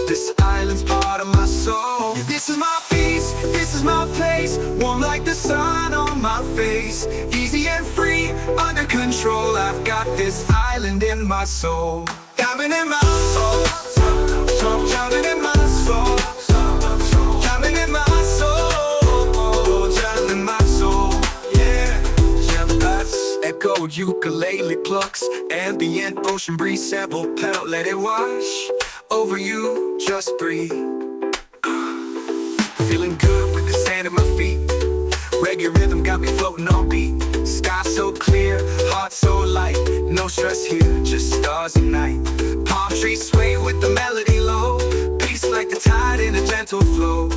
This island's part of my soul. Yeah, this is my peace, this is my place. Warm like the sun on my face. Easy and free, under control. I've got this island in my soul. Diamond in my soul, diamond in my soul, diamond in my soul, diamond in my soul. Yeah, echo ukulele plucks, ambient ocean breeze, sample pedal, let it wash over you, just breathe. Feeling good with the sand at my feet. Reggae rhythm got me floating on beat. Sky so clear, heart so light. No stress here, just stars and night. Palm trees sway with the melody low. Peace like the tide in a gentle flow.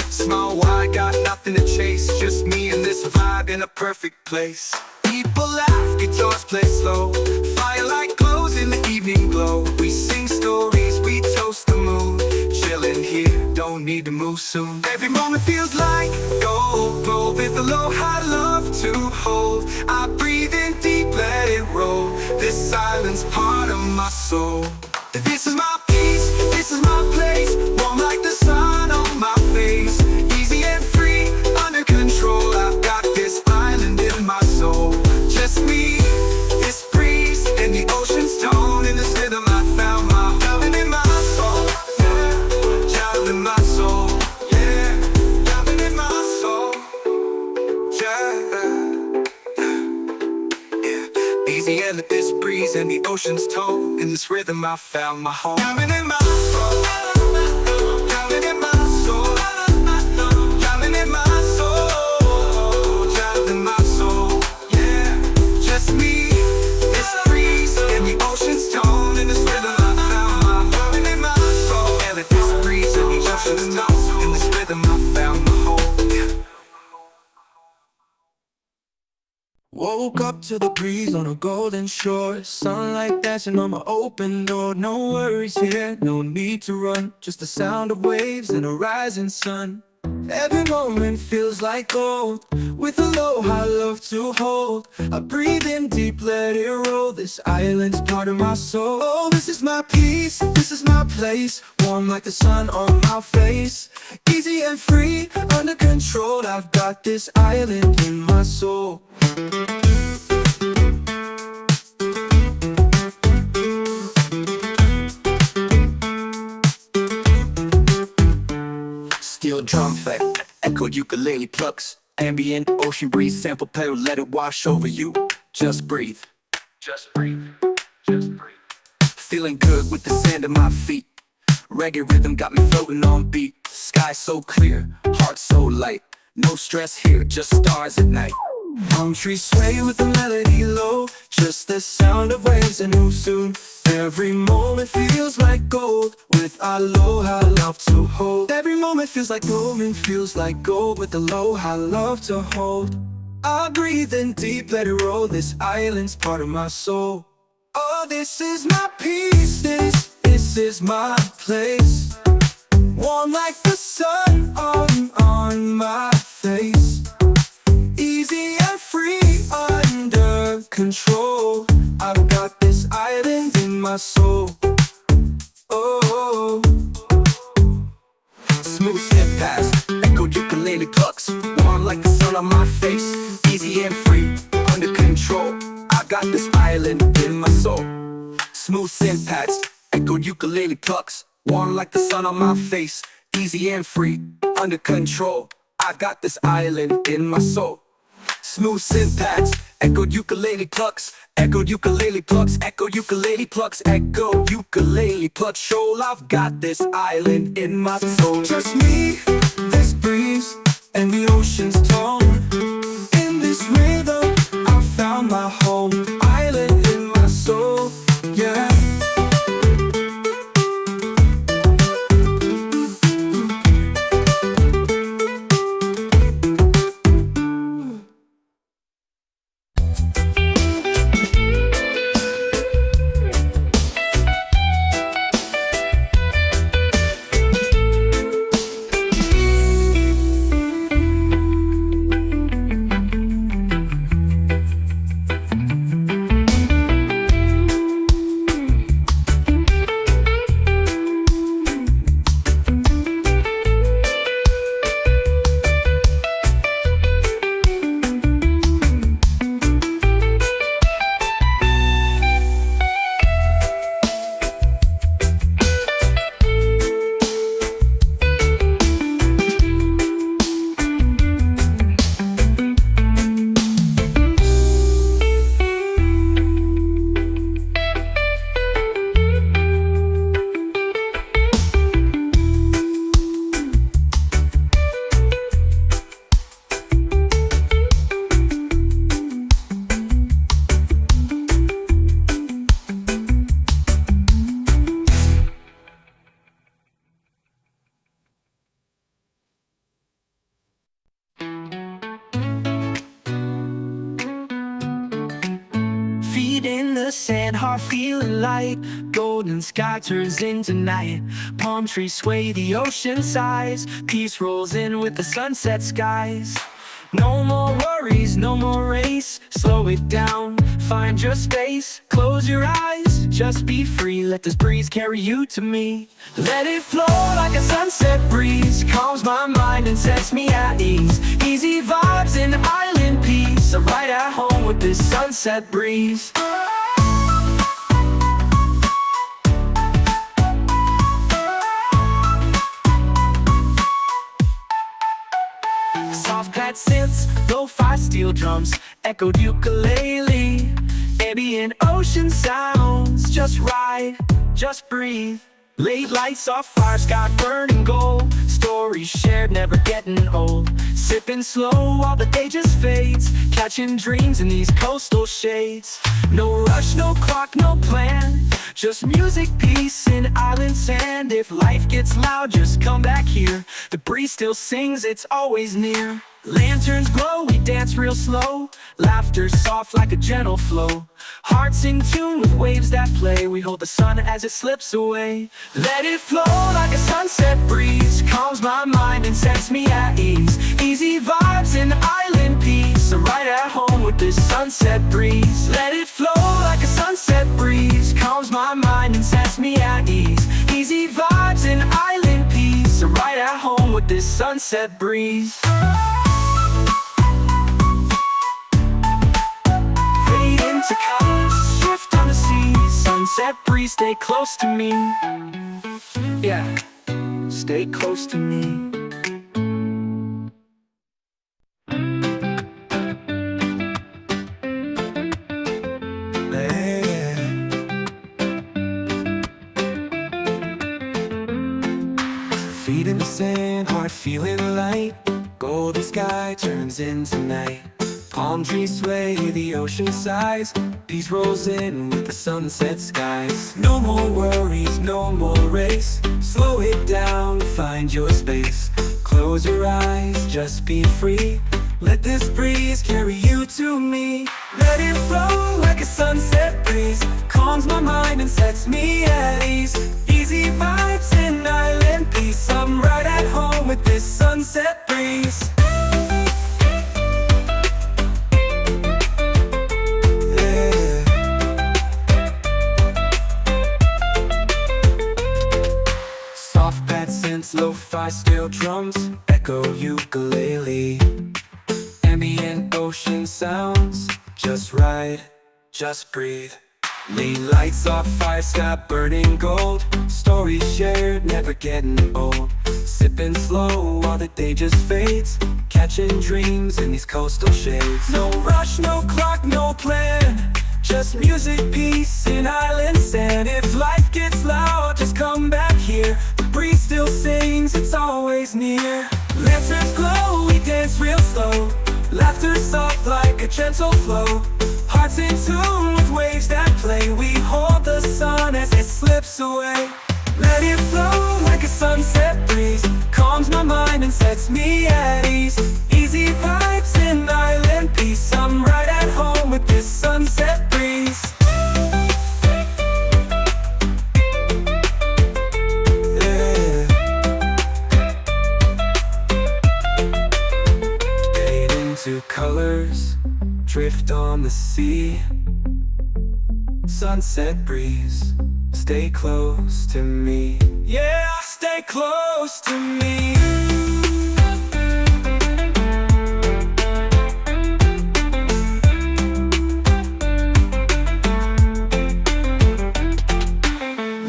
Small wide, got nothing to chase. Just me and this vibe in a perfect place. People laugh, guitars play slow. Firelight glows in the evening glow. We sing stories, we toast the moon. Chilling here, don't need to move soon. Every moment feels like gold. Roll with the low, high love to hold. I breathe in deep, let it roll. This island's part of my soul. This is my peace, this is my place. Warm like the sun on my face. Easy and free, under control. I've got this island in my soul. Just me, this breeze, and the ocean's tone. In this rhythm I found my diamond in my soul. Yeah, diamond in my soul. Yeah, diamond in my soul. Yeah. Easy and this breeze and the ocean's tone. In this rhythm I found my home. Diamond in my soul. Diamond in my soul. Diamond in my soul. Diamond in my soul. Yeah, just me, this breeze and the ocean's tone. In this rhythm I found my diamond in my soul. And this breeze and the ocean's tone. In this rhythm I found my home. Woke up to the breeze on a golden shore. Sunlight dancing on my open door. No worries here, no need to run. Just the sound of waves and a rising sun. Every moment feels like gold. With a low, high love to hold. I breathe in deep, let it roll. This island's part of my soul. Oh, this is my peace, this is my place. Warm like the sun on my face. Easy and free, under control. I've got this island in my soul. Steel drum flat, echoed ukulele plucks. Ambient ocean breeze, sample pedal, let it wash over you. Just breathe, just breathe, just breathe. Feeling good with the sand at my feet. Reggae rhythm got me floating on beat. Sky so clear, heart so light. No stress here, just stars at night. Palm trees sway with the melody low. Just the sound of waves and who soon. Every moment feels like gold. With aloha love to hold. Every moment feels like golden, feels like gold. With aloha love to hold. I breathe in deep, let it roll. This island's part of my soul. Oh, this is my peace, this is my place. Warm like the sun on my face. Easy and free, under control. I've got this island in my soul. Oh, smooth step past, echoed ukulele plucks. Warm like the sun on my face. Easy and free, under control. I got this island in my soul. Smooth synth pads, echoed ukulele plucks. Warm like the sun on my face. Easy and free, under control. I got this island in my soul. Smooth synth pads, echoed ukulele plucks. Echoed ukulele plucks, echo ukulele plucks, echo ukulele plucks. Shoal, I've got this island in my soul. Just me, this breeze, and the ocean's tone. In this rhythm, I found my home. Island in my soul, yeah. heart feeling light. Golden sky turns into night. Palm trees sway, the ocean sighs. Peace rolls in with the sunset skies. No more worries, no more race. Slow it down, find your space. Close your eyes, just be free. Let this breeze carry you to me. Let it flow like a sunset breeze. Calms my mind and sets me at ease. Easy vibes and island peace. I'm right at home with this sunset breeze. Soft pad synths, lo-fi steel drums, echoed ukulele. Ambient ocean sounds, just ride, just breathe. Late lights off fire, sky burning gold. Stories shared, never getting old. Sipping slow while the day just fades. Catching dreams in these coastal shades. No rush, no clock, no plan. Just music, peace, and island sand. If life gets loud, just come back here. The breeze still sings, it's always near. Lanterns glow, we dance real slow. Laughter soft like a gentle flow. Hearts in tune with waves that play. We hold the sun as it slips away. Let it flow like a sunset breeze. Calms my mind and sets me at ease. Easy vibes and island peace. I'm right at home with this sunset breeze. Let it flow like a sunset breeze. Calms my mind and sets me at ease. Easy vibes and island peace. I'm right at home with this sunset breeze. To colors, shift on the sea. Sunset breeze, stay close to me. Yeah, stay close to me. Feet in the sand, heart feeling light. Golden sky turns into night. Palm trees sway, the ocean sighs. Peace rolls in with the sunset skies. No more worries, no more race. Slow it down, find your space. Close your eyes, just be free. Let this breeze carry you to me. Let it flow like a sunset breeze. Calms my mind and sets me at ease. Easy vibes and island peace. I'm right at home with this sunset breeze. Lo-fi steel drums, echo ukulele. Ambient ocean sounds, just ride, just breathe. Late lights off fire, sky burning gold. Stories shared, never getting old. Sipping slow while the day just fades. Catching dreams in these coastal shades. No rush, no clock, no plan. Just music, peace, and island sand. If life gets loud, just come back here. The breeze still sings, it's always near. Lanterns glow, we dance real slow. Laughter soft like a gentle flow. Hearts in tune with waves that play. We hold the sun as it slips away. Let it flow like a sunset breeze. Calms my mind and sets me at ease. Easy vibes and island peace. I'm right at home with this sunset breeze. Yeah. Fade into colors, drift on the sea. Sunset breeze, stay close to me. Yeah, stay close to me.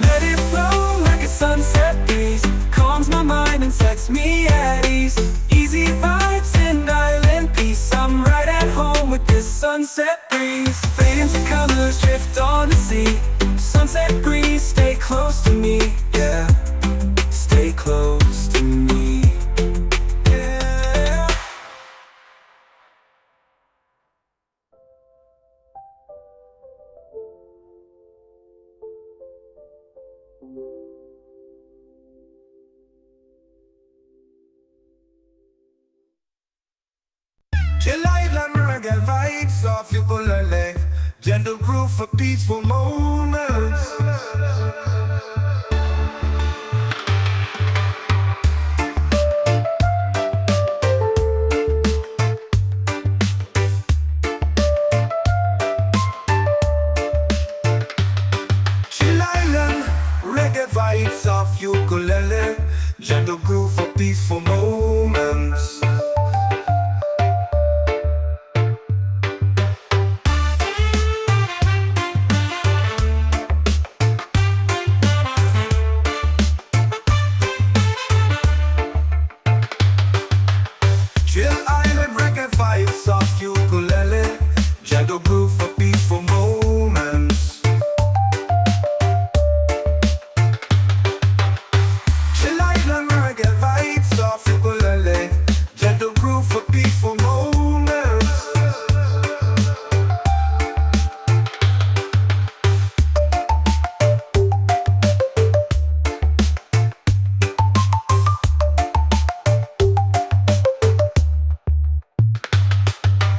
Let it flow like a sunset breeze. Calms my mind and sets me at ease. Easy vibes and island peace. I'm right at home with this sunset breeze. Fade into colors, drift on the sea. Sunset breeze, stay close to me. Yeah, stay close to me. Yeah. Chill island reggae vibes, soft people are life. gentle groove for peaceful moments. Chill Island, reggae vibes off ukulele, gentle groove for peaceful moments. Chill Island, reggae vibes off ukulele, gentle groove for peaceful moments. Chill Island, reggae vibes off ukulele, gentle groove for peaceful moments.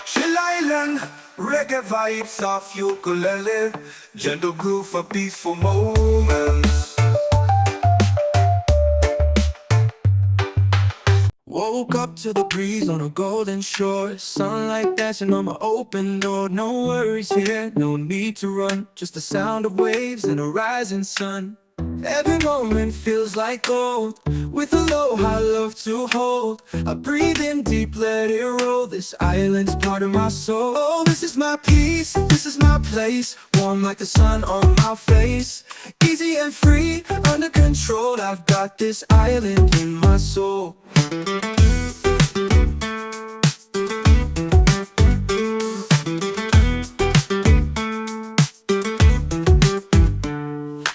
Chill Island, reggae vibes off ukulele, gentle groove for peaceful moments. Woke up to the breeze on a golden shore, sunlight dancing on my open door. No worries here, no need to run, just the sound of waves and a rising sun. Every moment feels like gold, with a low high love to hold. I breathe in deep, let it roll. This island's part of my soul. Oh, this is my peace, this is my place, warm like the sun on my face. Easy and free, under control, I've got this island in my soul.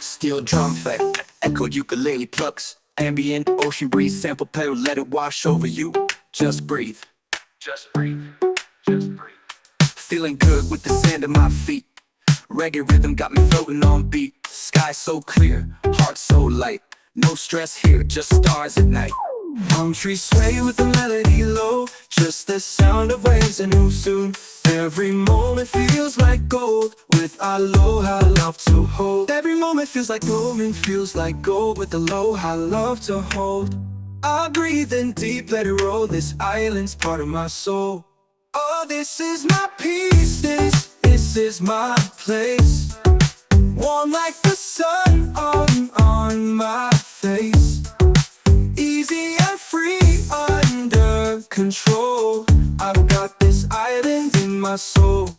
Steel drum effect, echoed ukulele plucks, ambient ocean breeze, sample pedal, let it wash over you. Just breathe, just breathe, just breathe. Feeling good with the sand at my feet, reggae rhythm got me floating on beat. Sky so clear, heart so light, no stress here, just stars at night. Palm trees sway with the melody low, just the sound of waves and who soon. Every moment feels like gold, with aloha love to hold. Every moment feels like golden, feels like gold, with aloha love to hold. I breathe in deep, let it roll, this island's part of my soul. Oh, this is my peace, this is my place, warm like the sun on my face. Easy and free, under control, I've got this island in my soul.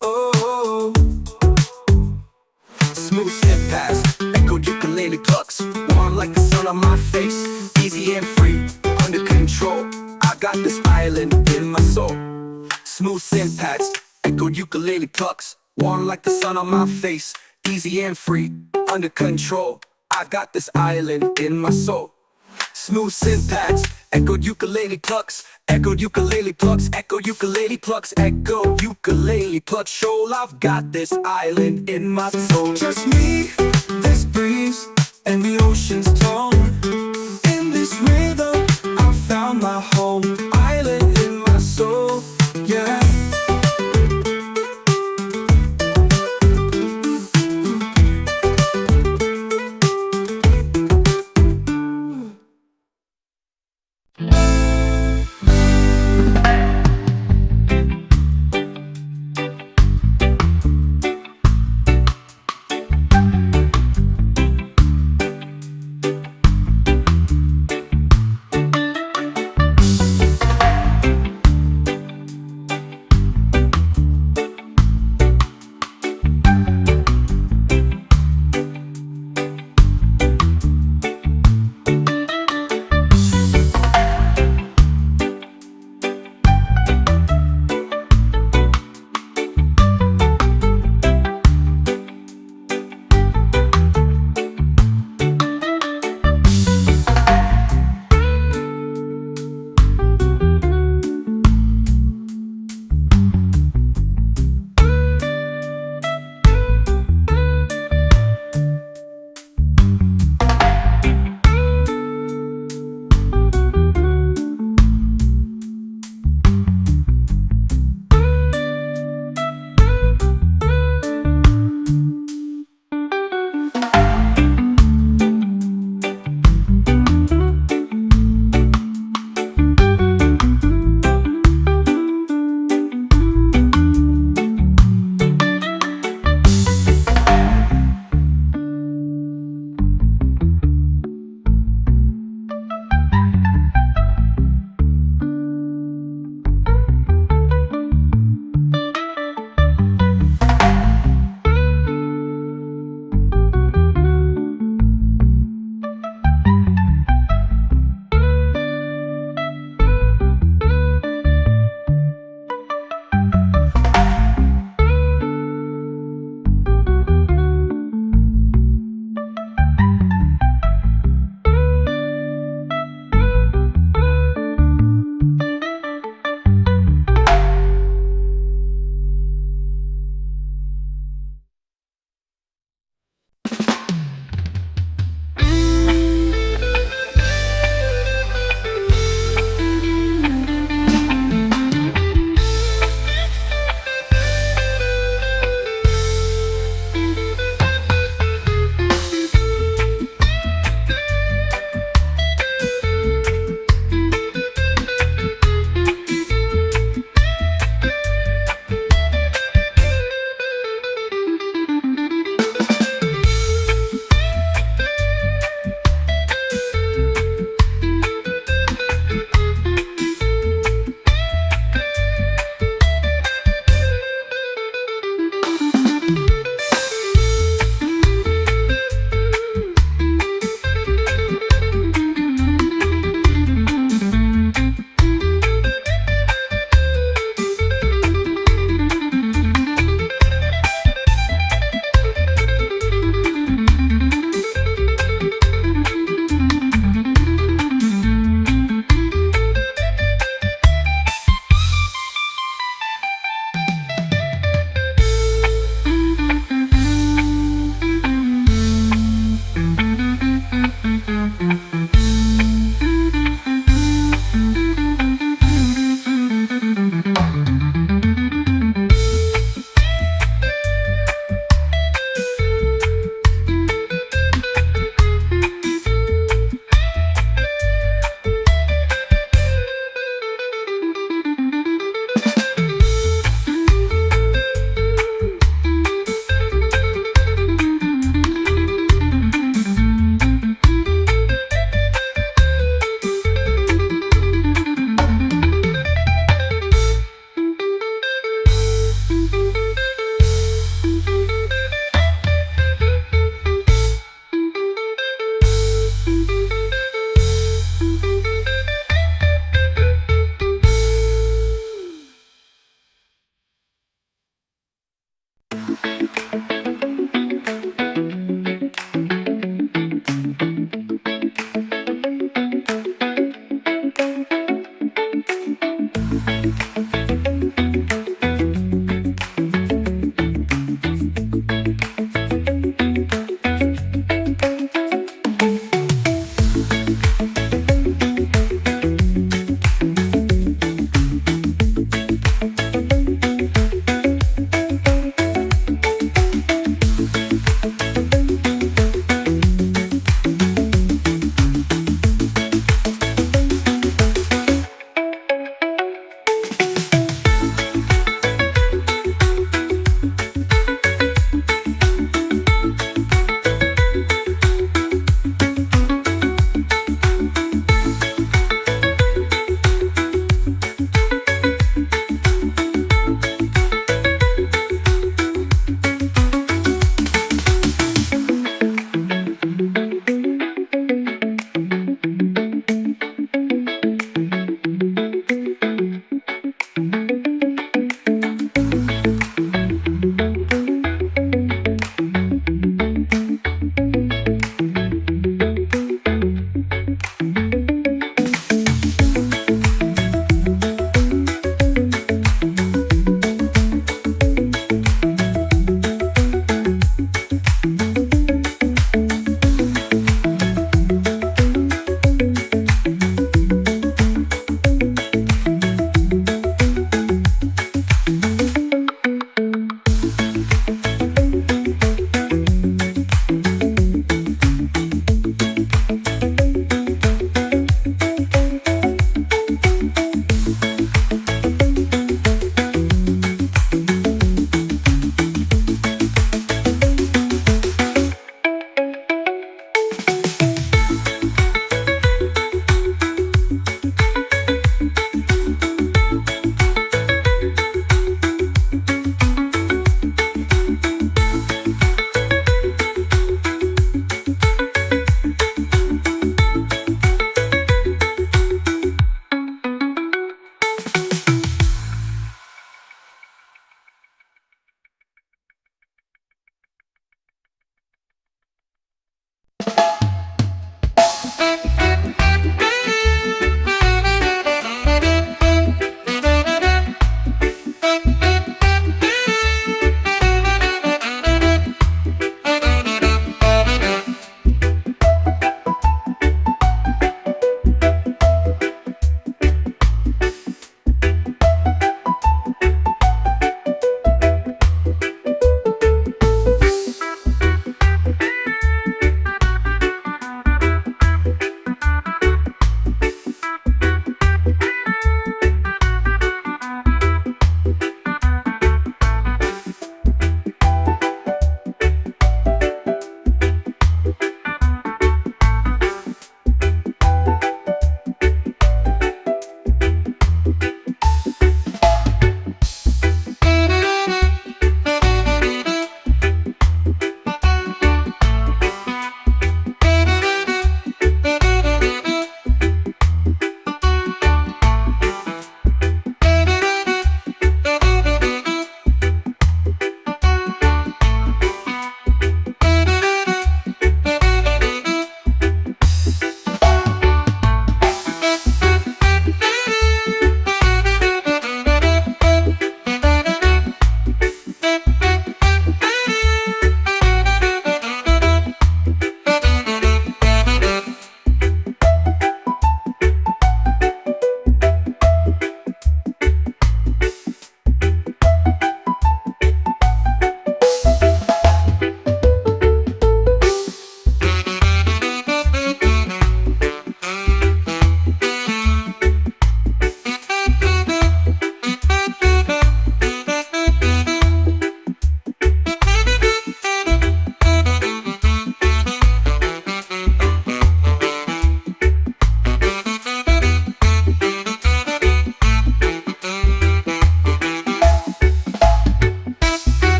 Oh, smooth step past, echoed ukulele plucks, warm like the sun on my face. Easy and free, under control, I got this island in my soul. Smooth syntax, echoed ukulele plucks, warm like the sun on my face. Easy and free, under control, I got this island in my soul. Smooth syntax, echoed ukulele plucks, echoed ukulele plucks, echoed ukulele plucks, echoed ukulele plucks. Shoal, I've got this island in my soul. Just me, this breeze, and the ocean's tone. In this rhythm, I found my home. Island in my soul, yeah.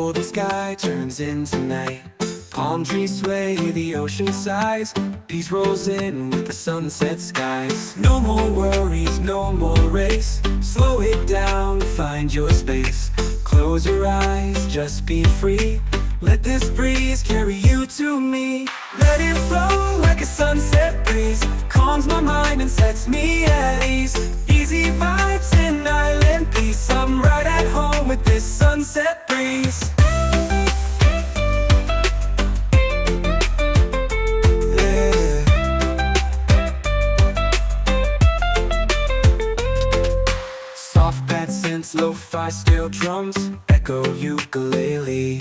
golden sky turns into night. Palm trees sway, the ocean sighs. Peace rolls in with the sunset skies. No more worries, no more race. Slow it down, find your space. Close your eyes, just be free. Let this breeze carry you to me. Let it flow like a sunset breeze. Calms my mind and sets me at ease. Easy vibes in island peace. I'm right at home with this sunset breeze. Soft bad synths, lo-fi steel drums, echo ukulele.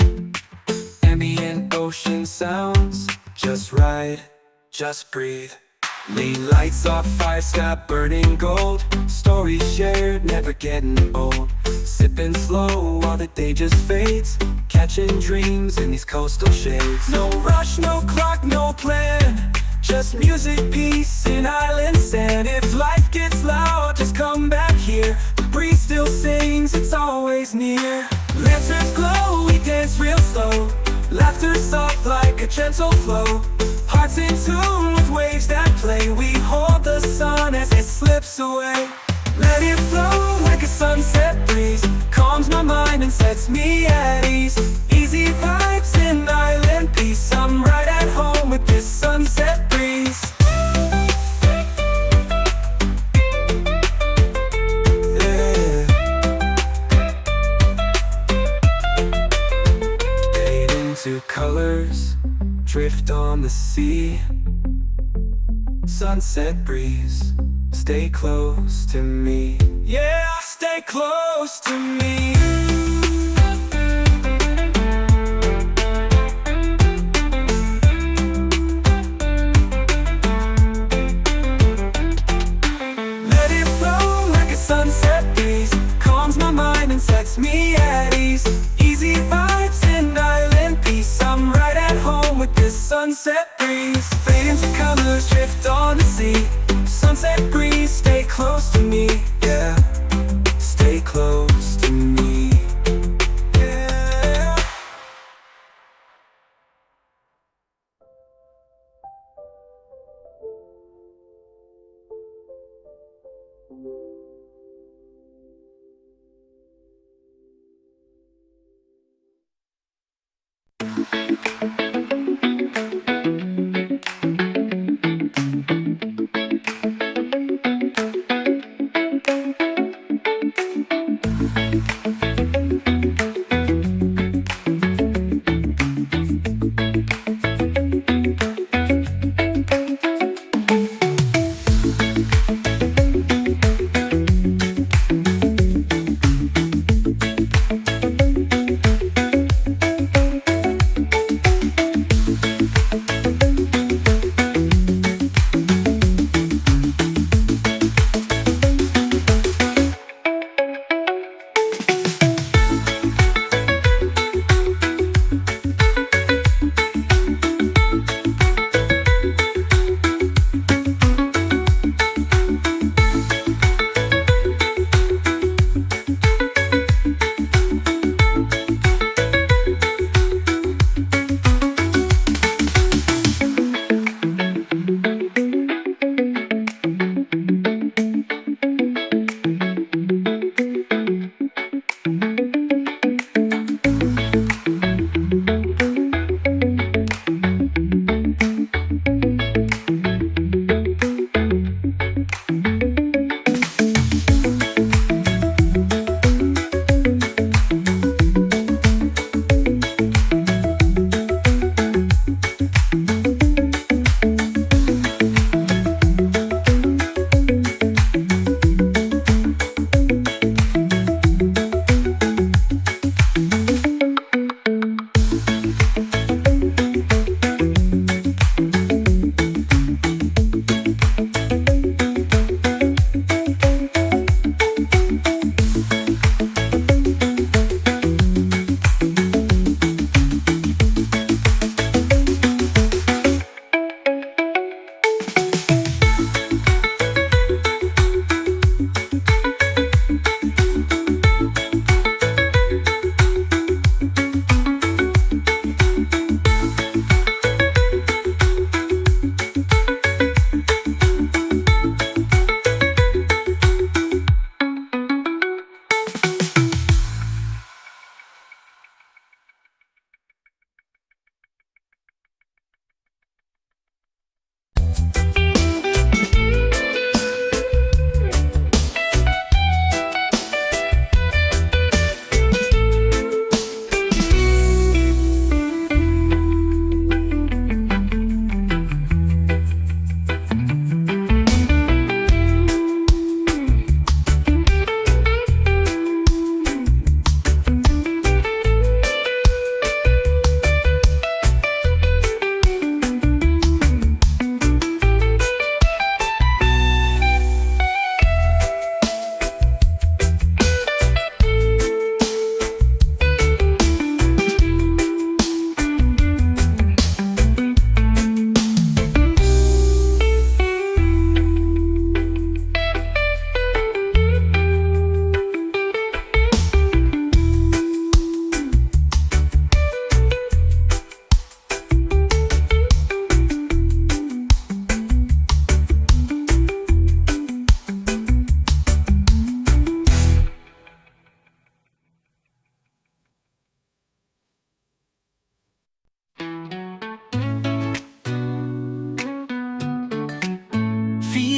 Ambient ocean sounds, just ride, just breathe. Lean lights off fire, sky burning gold. Stories shared, never getting old. Sipping slow while the day just fades. Catching dreams in these coastal shades. No rush, no clock, no plan. Just music, peace, and island sand. If life gets loud, just come back here. The breeze still sings, it's always near. Lanterns glow, we dance real slow. Laughter soft like a gentle flow. Hearts in tune with waves that play. We hold the sun as it slips away. Let it flow like a sunset breeze. Calms my mind and sets me at ease. Easy vibes in island peace. I'm right at home with this sunset breeze. Yeah. Fade into colors, drift on the sea. Sunset breeze, stay close to me. Yeah, stay close to me. Let it flow like a sunset breeze. Calms my mind and sets me at ease. Easy vibes in island peace. I'm right at home with this sunset breeze. Fade into colors, drift on the sea. Sunset breeze, stay close to me, yeah. Stay close to me.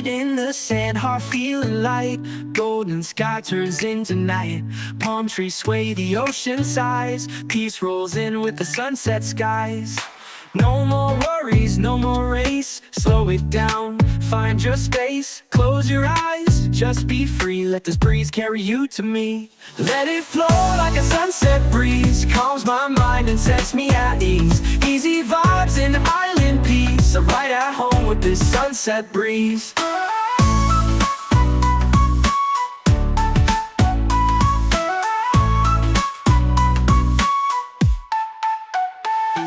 Feet in the sand, heart feeling light. Golden sky turns into night. Palm trees sway, the ocean sighs. Peace rolls in with the sunset skies. No more worries, no more race. Slow it down, find your space. Close your eyes, just be free. Let this breeze carry you to me. Let it flow like a sunset breeze. Calms my mind and sets me at ease. Easy vibes and island peace. I'm right at home with this sunset breeze.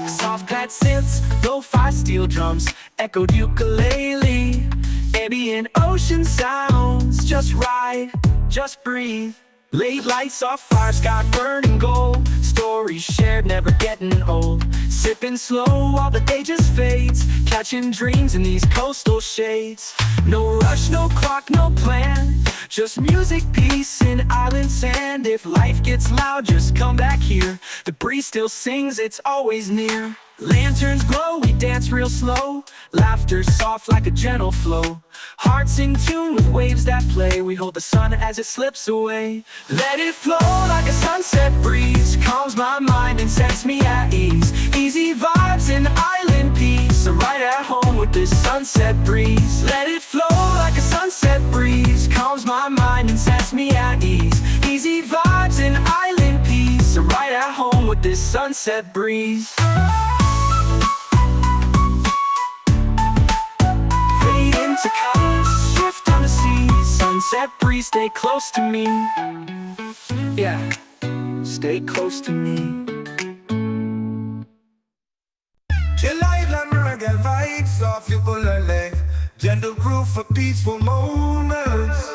Soft pad synths, lo-fi steel drums, echoed ukulele. Ambient ocean sounds, just ride, just breathe. Late lights, soft fire, sky burning gold. Stories shared, never getting old. Sipping slow while the day just fades. Catching dreams in these coastal shades. No rush, no clock, no plan. Just music, peace, and island sand. If life gets loud, just come back here. The breeze still sings, it's always near. Lanterns glow, we dance real slow. Laughter soft like a gentle flow. Hearts in tune with waves that play. We hold the sun as it slips away. Let it flow like a sunset breeze. Calms my mind and sets me at ease. Easy vibes and island peace. I'm right at home with this sunset breeze. Let it flow like a sunset breeze. Calms my mind and sets me at ease. Easy vibes and island peace. I'm right at home with this sunset breeze. To colors, shift on the sea. Sunset breeze, stay close to me. Yeah, stay close to me. Chill island reggae vibes off your bullet. Gentle groove for peaceful moments.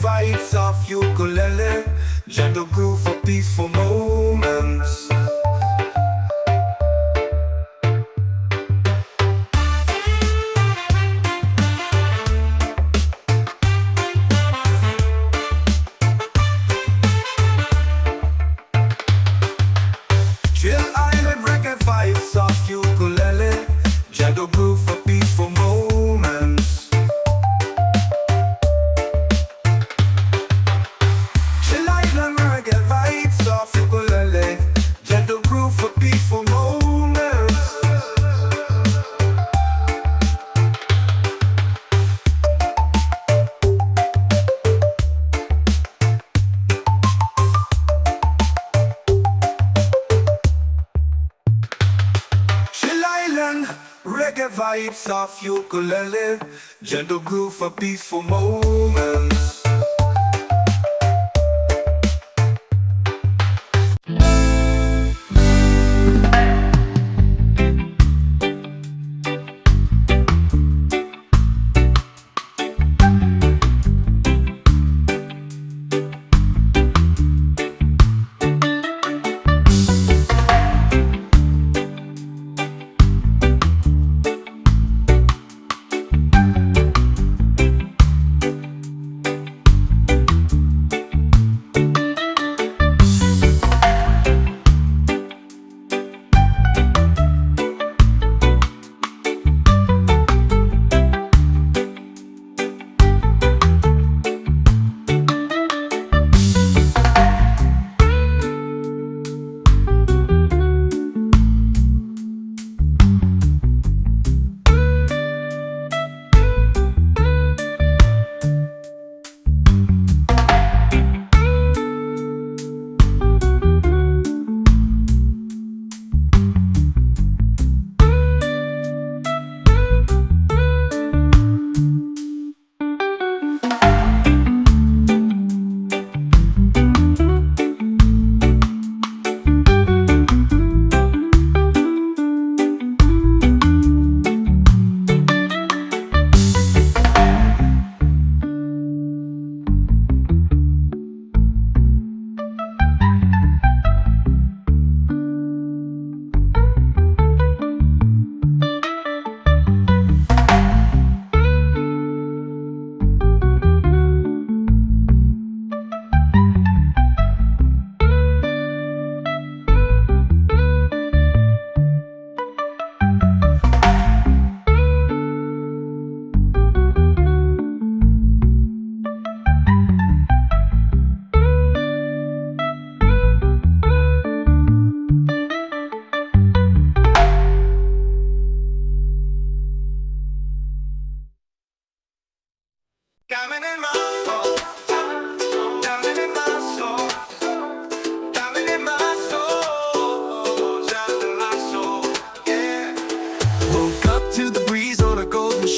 Vibes of ukulele, gentle groove for peaceful moments. Chill island reggae vibes of ukulele, gentle groove for peaceful moments. Gentle groove for peaceful moments. Chill island reggae vibes of ukulele, gentle groove for peaceful moments.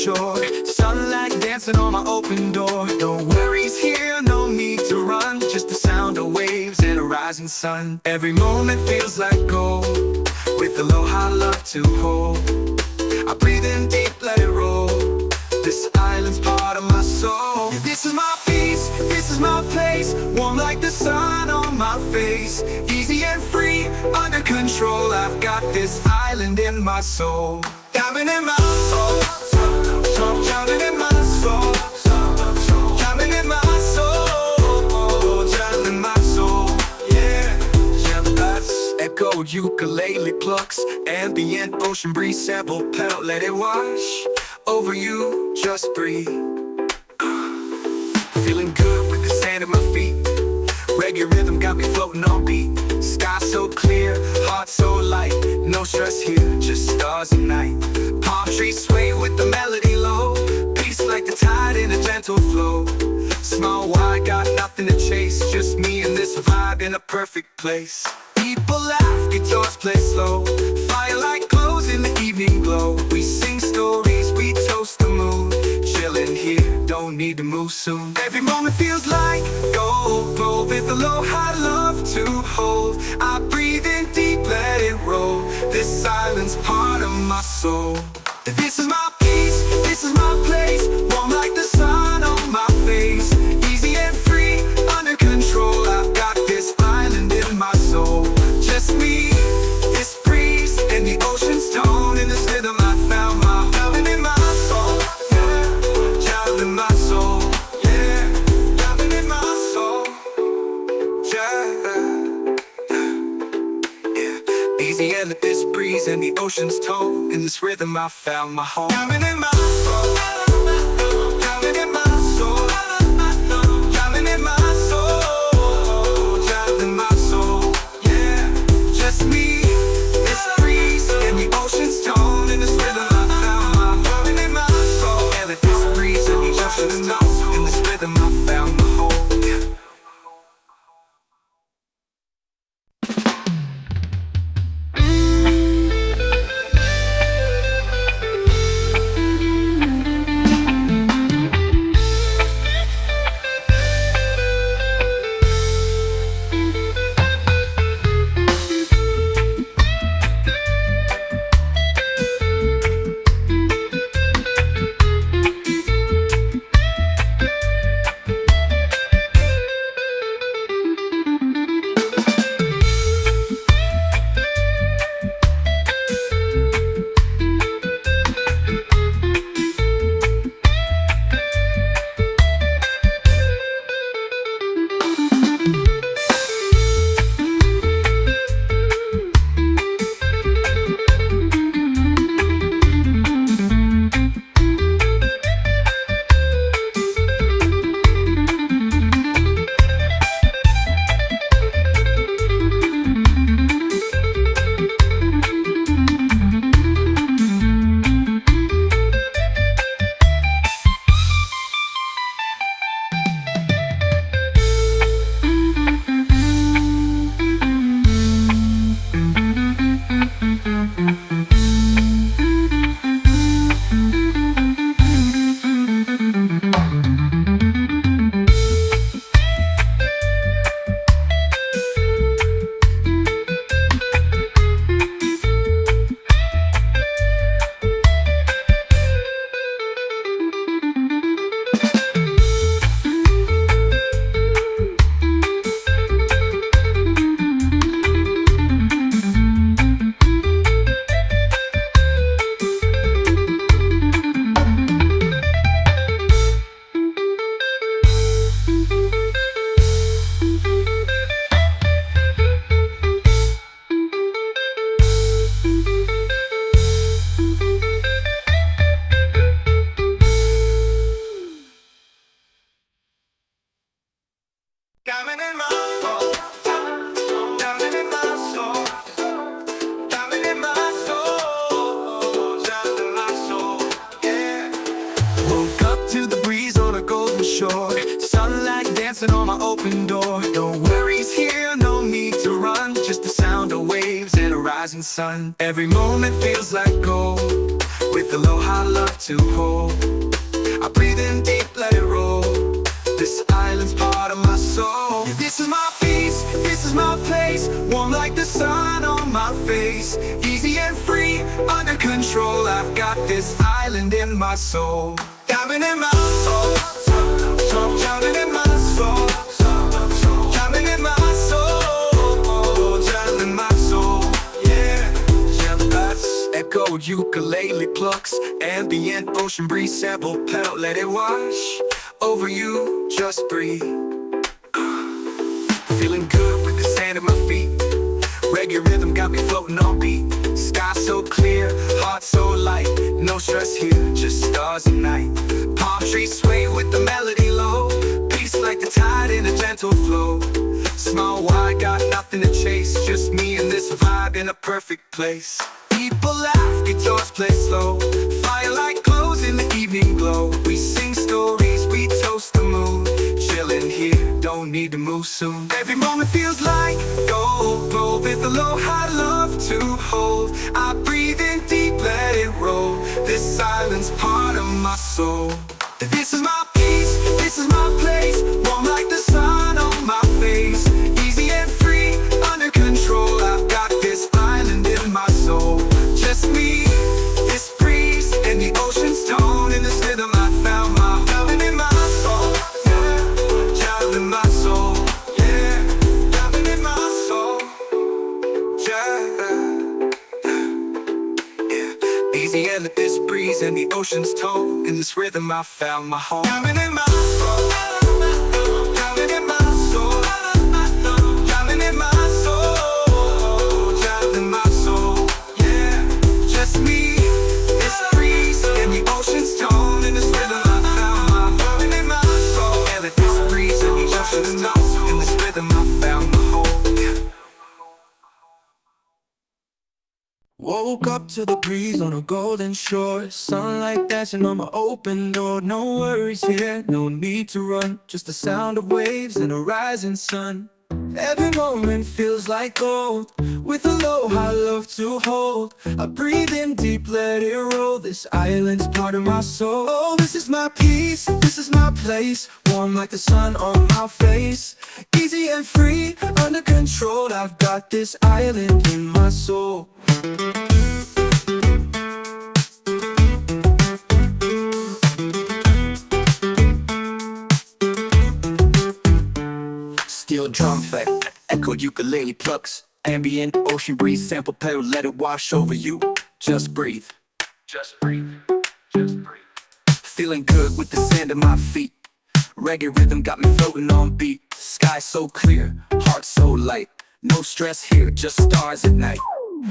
shore. Sunlight dancing on my open door. No worries here, no need to run. Just the sound of waves and a rising sun. Every moment feels like gold, with aloha love to hold. I breathe in deep, let it roll. This island's part of my soul. This is my peace, this is my place. Warm like the sun on my face. Easy and free, under control. I've got this island in my soul. Diamond in my soul, diamond in my soul, diamond in my soul, diamond in my soul. Yeah, that's echo ukulele plucks. Ambient ocean breeze sample pedal. Let it wash over you, just breathe. Feeling good with the sand at my feet. Reggae rhythm got me floating on beat. Sky so clear, heart so light. No stress here, just stars and night. Palm trees sway with the melody low. Peace like the tide in a gentle flow. Small wide, got nothing to chase. Just me and this vibe in a perfect place. People laugh, guitars play slow. Firelight glows in the evening glow. We sing stories, we toast the moon. Chilling here, don't need to move soon. Every moment feels like gold, glow with aloha love to hold. I breathe in deep, let it roll. This silence part of my soul. This is my peace, this is my place. Warm like the sun on my face. Easy and free, under control. I've got this island in my soul. Just me, this breeze, and the ocean's tone. In this rhythm I found my island in my soul. Yeah, child in my soul. Yeah, diamond in my soul. Yeah. Easy and this breeze and the ocean's tone. In this rhythm I found my home. Diamond in my soul. Diamond in my soul. Diamond in my soul. Diamond in my soul. Yeah, just me, this breeze and the ocean's tone. In this rhythm I found my diamond in my soul. And this breeze and the ocean's tone. In this rhythm I found my home. Yeah. Diamond in my soul. Diamond in my soul. Diamond in my soul. Diamond in my soul. Yeah. Woke up to the breeze on a golden shore. Sunlight dancing on my open door. No worries here, no need to run. Just the sound of waves and a rising sun. Every moment feels like gold, with with aloha love to hold. I breathe in deep, let it roll. This island's part of my soul. Yeah, this is my peace, this is my place. Warm like the sun on my face. Easy and free, under control. I've got this island in my soul. Diving in my soul, drowning in my soul, drowning in my soul, drowning in my soul. Yeah, echoed ukulele plucks, ambient ocean breeze, sample pedal, let it wash over you, just breathe. Feeling good with the sand at my feet. Reggae rhythm got me floating on beat. Sky so clear, heart so light. No stress here, just stars and night. Palm trees sway with the melody low. Peace like the tide in a gentle flow. Small wide, got nothing to chase. Just me and this vibe in a perfect place. People laugh, guitars play slow. Firelight glows in the evening glow. We sing stories, we toast the moon. Chillin' here, don't need to move soon. Every moment feels like gold. Glow with aloha love to hold. I breathe in deep, let it roll. This island's part of my soul. This is my peace, this is my place. Warm like the sun on my face. Easy and free, under control. I've got this island in my soul. Just me, this breeze, and the ocean's tone. In this rhythm I found my home in my soul. Yeah, child in my soul. Yeah, diving in my soul. Yeah, easy and this breeze and the ocean's tone. In this rhythm I found my home. Diving in my soul. Diving in my soul. Diving in my soul. Diving in my soul. Yeah, just me, this breeze and the ocean's tone. In this rhythm I found my home. Diving in my soul. And this breeze and the ocean's tone. In this rhythm I found my home. Woke up to the breeze on a golden shore. Sunlight dancing on my open door. No worries here, no need to run. Just the sound of waves and a rising sun. Every moment feels like gold. With aloha love to hold. I breathe in deep, let it roll. This island's part of my soul. Oh, this is my peace, this is my place. Warm like the sun on my face. Easy and free, under control. I've got this island in my soul. Steel drum effect, echoed ukulele plucks. Ambient ocean breeze, sample pedal, let it wash over you. Just breathe. Just breathe. Just breathe. Feeling good with the sand at my feet. Reggae rhythm got me floating on beat. Sky so clear, heart so light. No stress here, just stars at night.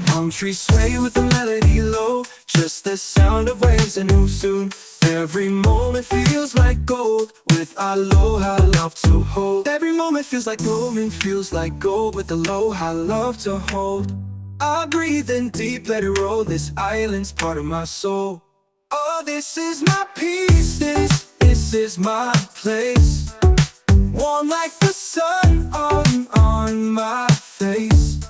Palm trees sway with the melody low. Just the sound of waves and move soon. Every moment feels like gold. With aloha love to hold. Every moment feels like gold. With aloha love to hold. I breathe in deep, let it roll. This island's part of my soul. Oh, this is my peace, this is my place. Warm like the sun on my face.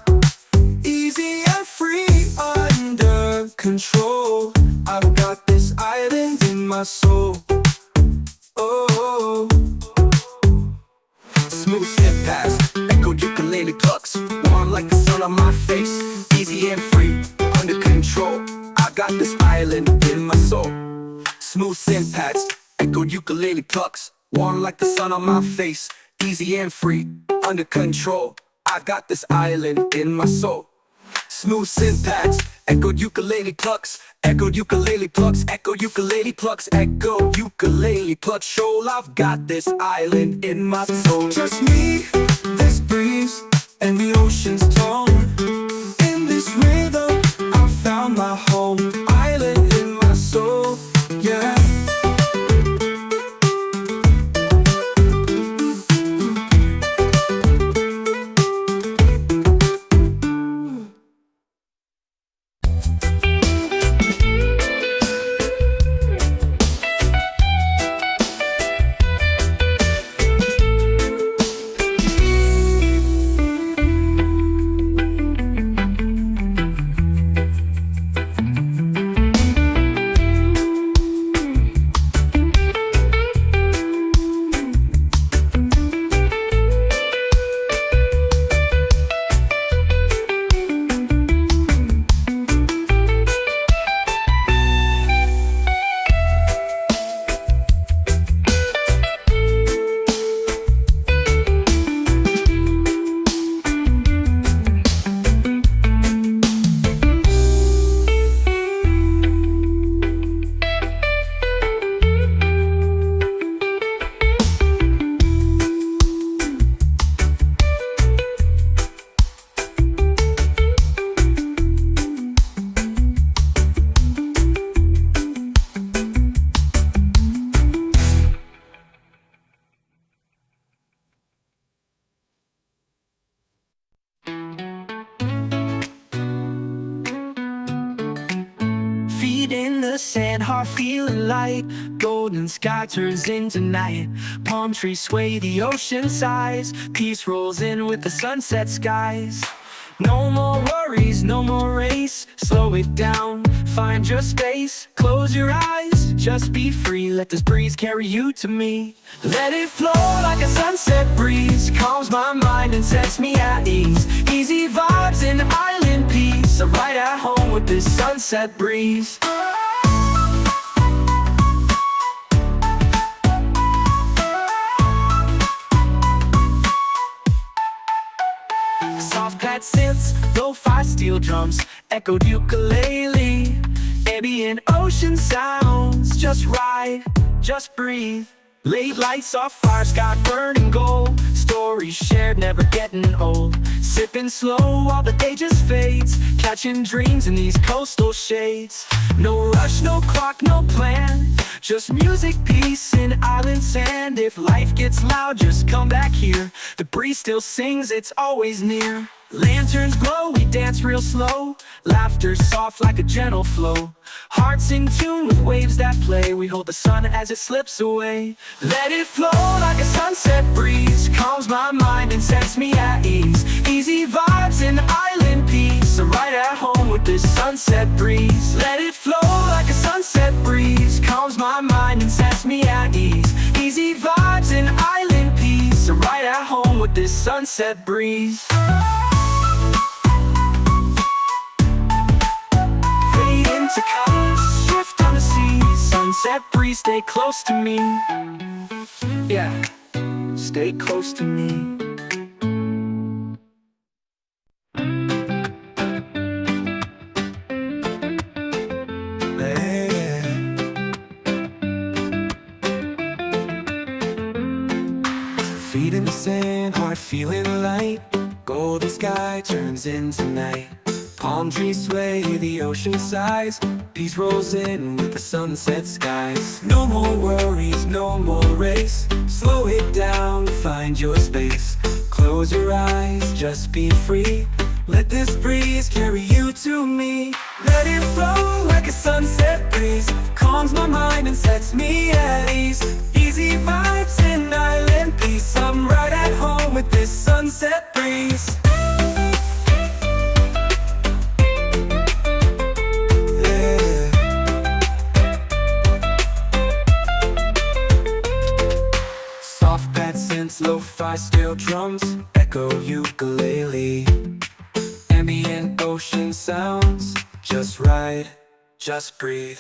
Easy and free, under control. I've got this island in my soul. Oh, Smooth step past, echoed ukulele plucks. Warm like the sun on my face. Easy and free, under control. I got this island in my soul. Smooth synth pads, echoed ukulele plucks. Warm like the sun on my face. Easy and free, under control. I've got this island in my soul. Smooth synth pads, echoed ukulele plucks. Echoed ukulele plucks, echoed ukulele plucks, echoed ukulele plucks. Shoal, I've got this island in my soul. just me, this breeze, and the ocean's tone. In this rhythm, I found my home. Island in my soul, yeah. sand, heart feeling light. Golden sky turns into night. Palm trees sway, the ocean sighs. Peace rolls in with the sunset skies. No more worries, no more race. Slow it down, find your space. Close your eyes, just be free. Let this breeze carry you to me. Let it flow like a sunset breeze. Calms my mind and sets me at ease. Easy vibes and island peace. I'm right at home with this sunset breeze. Soft pad synths, lo-fi steel drums, echoed ukulele. Ambient ocean sounds, just ride, just breathe. Late lights off fire, sky burning gold. Stories shared, never getting old. Sipping slow while the day just fades. Catching dreams in these coastal shades. No rush, no clock, no plan. Just music, peace, and island sand. If life gets loud, just come back here. The breeze still sings, it's always near. Lanterns glow, we dance real slow. Laughter soft like a gentle flow. Hearts in tune with waves that play. We hold the sun as it slips away. Let it flow like a sunset breeze. Calms my mind and sets me at ease. Easy vibes and island peace. I'm right at home with this sunset breeze. Let it flow like a sunset breeze. Calms my mind and sets me at ease. Easy vibes and island peace. I'm right at home with this sunset breeze. To colors, shift on the sea. Sunset breeze, stay close to me. Yeah, stay close to me. Feet in the sand, heart feeling light. Golden sky turns into night. Palm trees sway, the ocean sighs. Peace rolls in with the sunset skies. No more worries, no more race. Slow it down, find your space. Close your eyes, just be free. Let this breeze carry you to me. Let it flow like a sunset breeze. Calms my mind and sets me at ease. Easy vibes and island peace. I'm right at home with this sunset breeze. Lo-fi steel drums, echo ukulele. Ambient ocean sounds, just ride, just breathe.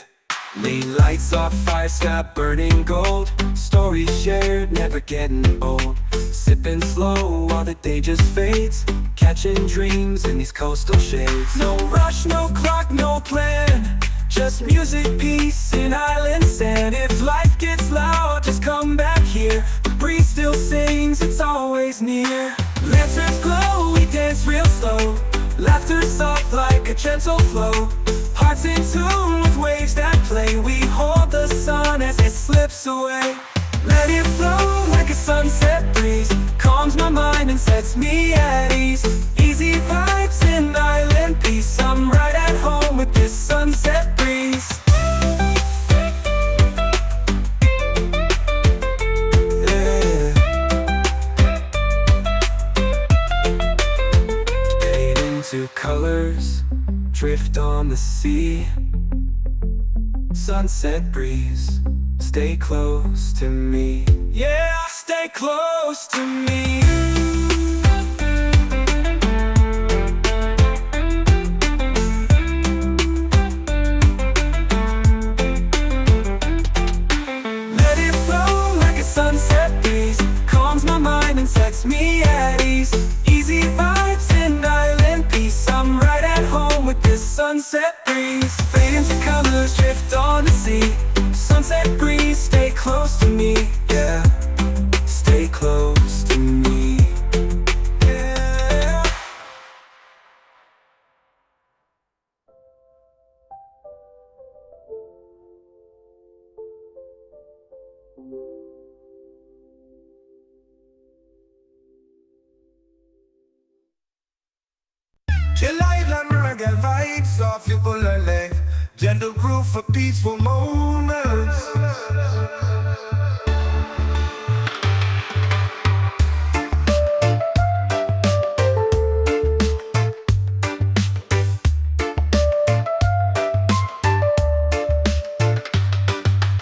Late lights off fire, sky burning gold. Stories shared, never getting old. Sipping slow while the day just fades. Catching dreams in these coastal shades. No rush, no clock, no plan. Just music, peace, and island sand. If life gets loud, just come back here. The breeze still sings, it's always near. Lanterns glow, we dance real slow. Laughter soft like a gentle flow. Hearts in tune with waves that play. We hold the sun as it slips away. Let it flow like a sunset breeze. Calms my mind and sets me at ease. Easy vibes and island peace. I'm right at home with this sunset breeze. Yeah. Fade into colors, drift on the sea. Sunset breeze, stay close to me. Yeah, stay close to me. Let it flow like a sunset breeze. Calms my mind and sets me at ease. Easy vibes and island peace. I'm right at home with this sunset breeze. Fade into colors, drift on the sea. Sunset breeze, stay close to me. Yeah, stay close to me. Yeah. Chill island reggae vibes off you pull a leg. gentle groove for peaceful moments.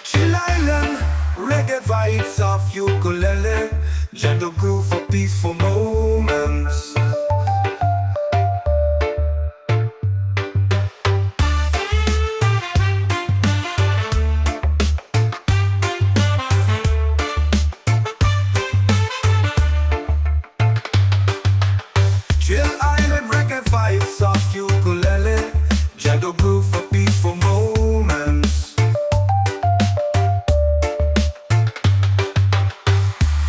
Chill Island, reggae vibes of ukulele, gentle groove for peaceful moments. Chill Island, reggae vibes of ukulele, gentle groove for peaceful moments.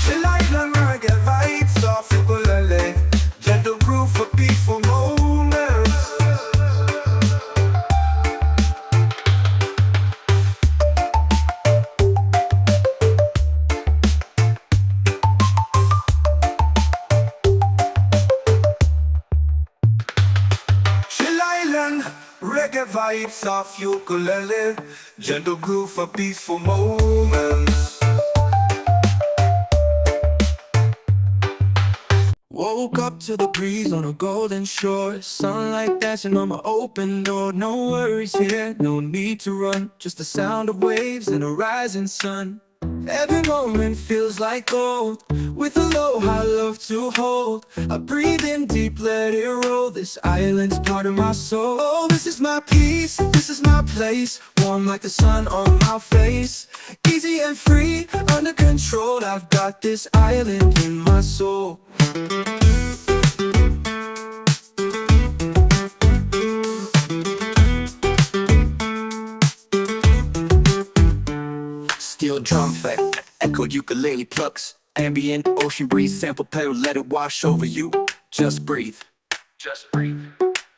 Chill Island, reggae vibes of ukulele, gentle groove for peaceful moments. Chill Island, reggae vibes of ukulele, gentle groove for peaceful moments. Woke up to the breeze on a golden shore, sunlight dancing on my open door. No worries here, no need to run, just the sound of waves and a rising sun. Every moment feels like gold, with aloha love to hold. I breathe in deep, let it roll, this island's part of my soul. Oh, this is my peace, this is my place, warm like the sun on my face. Easy and free, under control, I've got this island in my soul. Steel drum fat, echoed ukulele plucks, ambient ocean breeze, sample pedal, let it wash over you. Just breathe, just breathe,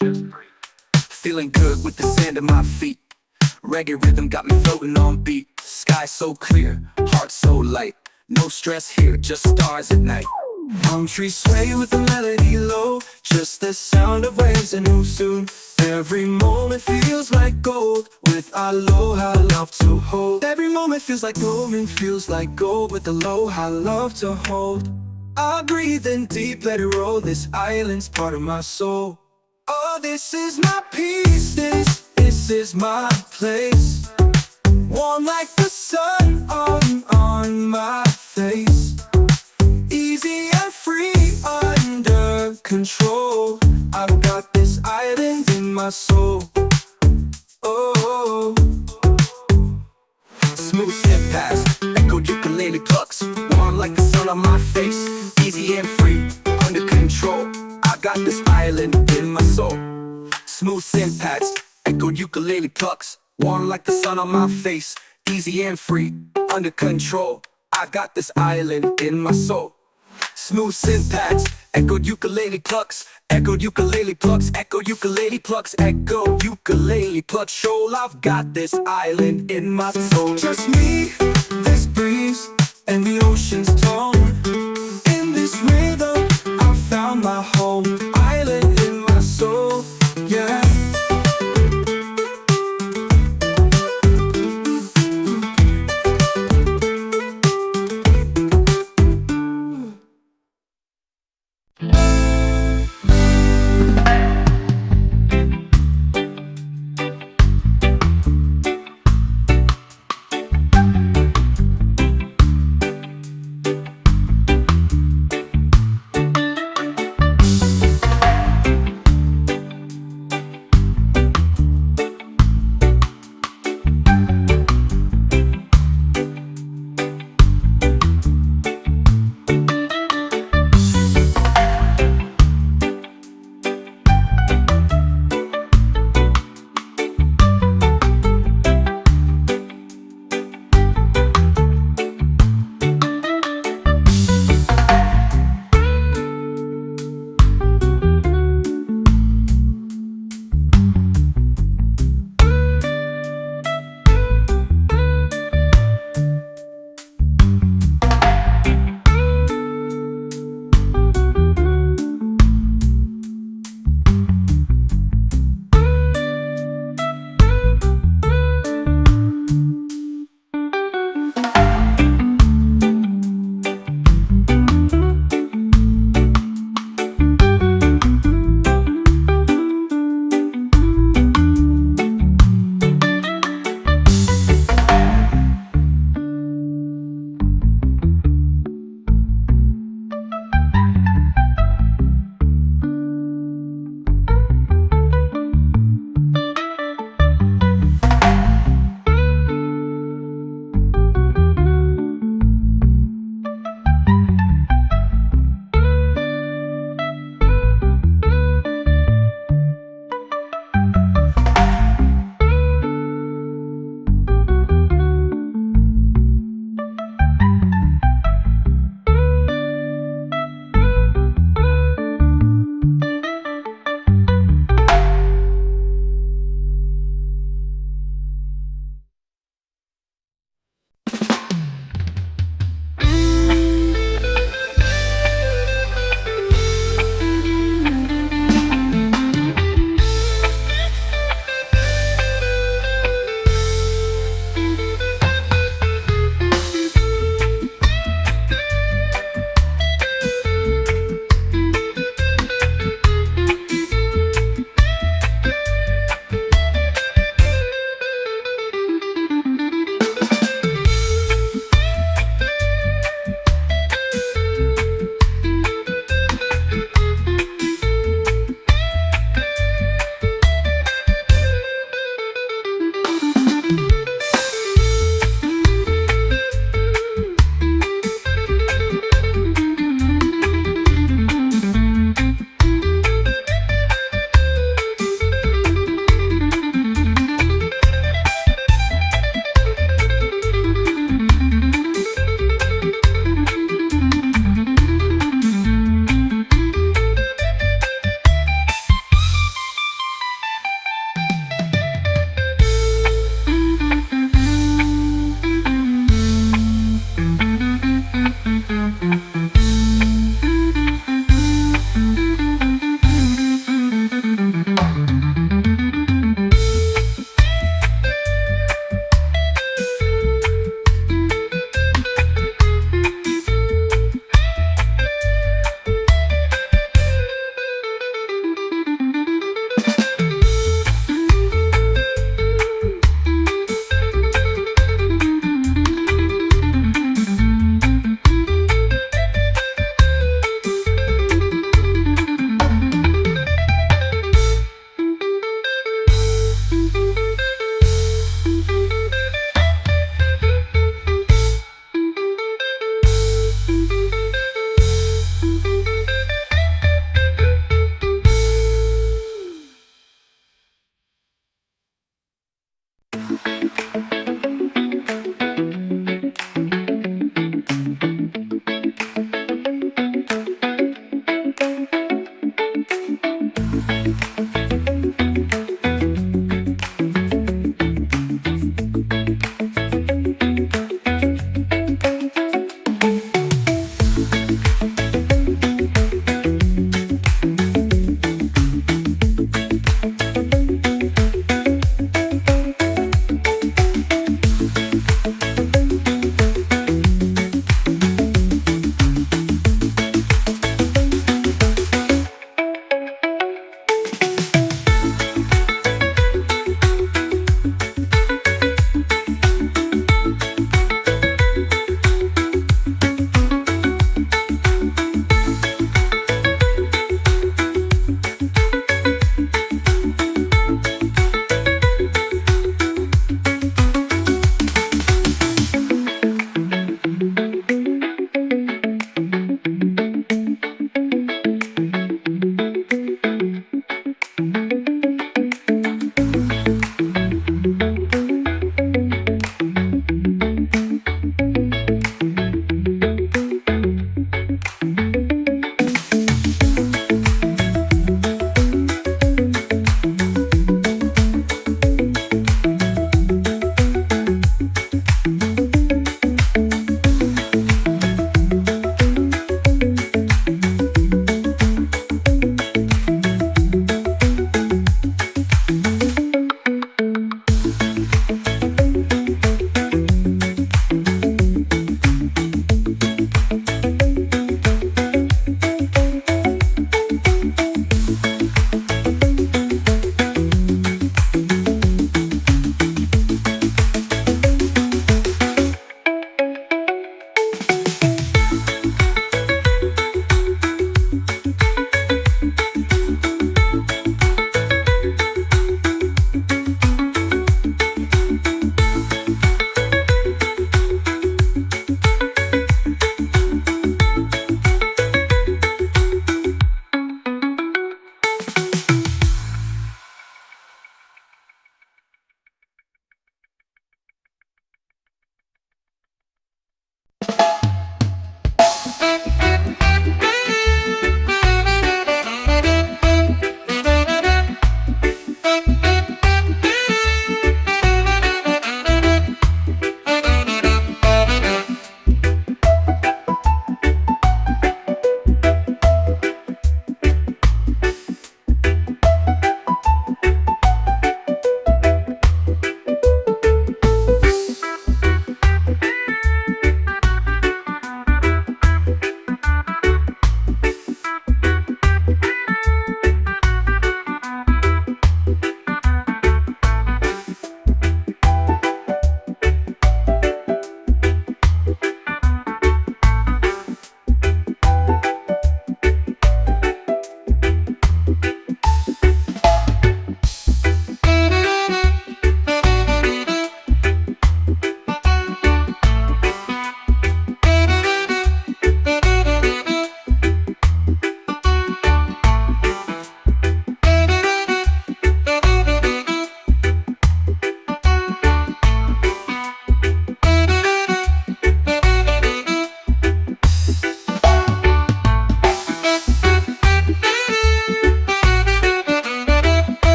just breathe. Feeling good with the sand at my feet. Reggae rhythm got me floating on beat. Sky so clear, heart so light. No stress here, just stars at night. Palm trees sway with the melody low, just the sound of waves and who soon. Every moment feels like gold, with aloha love to hold. Every moment feels like gold, with aloha love to hold. I breathe in deep, let it roll, this island's part of my soul. Oh, this is my peace, this is my place, warm like the sun on my face. Easy and free, under control, I've got this island in my soul. Oh, smooth step past, echoed ukulele plucks, warm like the sun on my face. Easy and free, under control, I got this island in my soul. Smooth synth pads, echoed ukulele plucks, warm like the sun on my face. Easy and free, under control, I got this island in my soul. Smooth synth pads, echoed ukulele plucks, echoed ukulele plucks, echoed ukulele plucks, echoed ukulele plucks. Shoal, I've got this island in my soul. Just me, this breeze, and the ocean's tone. In this rhythm, I found my home. Island in my soul, yeah.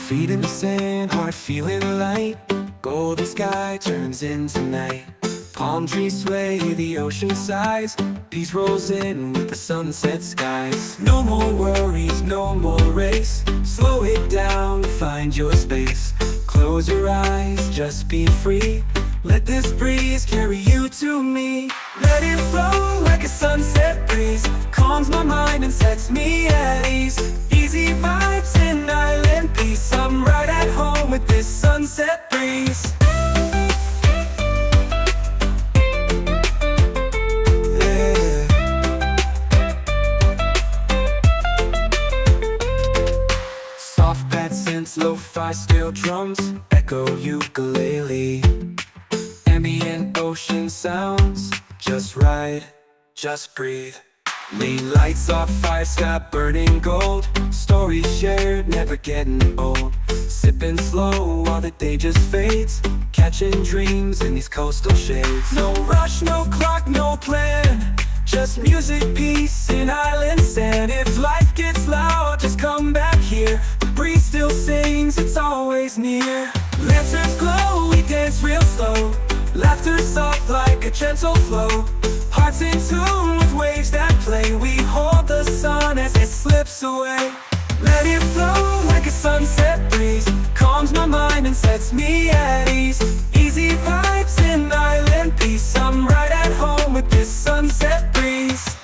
Feet in the sand, heart feeling light. Golden sky turns into night. Palm trees sway, the ocean sighs. Peace rolls in with the sunset skies. No more worries, no more race. Slow it down, find your space. Close your eyes, just be free. Let this breeze carry you to me. Let it flow like a sunset breeze. Calms my mind and sets me at ease. Easy vibes and island peace. I'm right at home with this sunset breeze. Soft pad synths, lo-fi steel drums, echo ukulele. Ambient ocean sounds, just ride, just breathe. Lean lights off, fire sky burning gold. Stories shared, never getting old. Sipping slow while the day just fades. Catching dreams in these coastal shades. No rush, no clock, no plan. Just music, peace, and island sand. If life gets loud, just come back here. The breeze still sings, it's always near. Lanterns glow, we dance real slow. Laughter soft like a gentle flow. Hearts in tune with waves that play. We hold the sun as it slips away. Let it flow like a sunset breeze. Calms my mind and sets me at ease. Easy vibes and island peace. I'm right at home with this sunset breeze.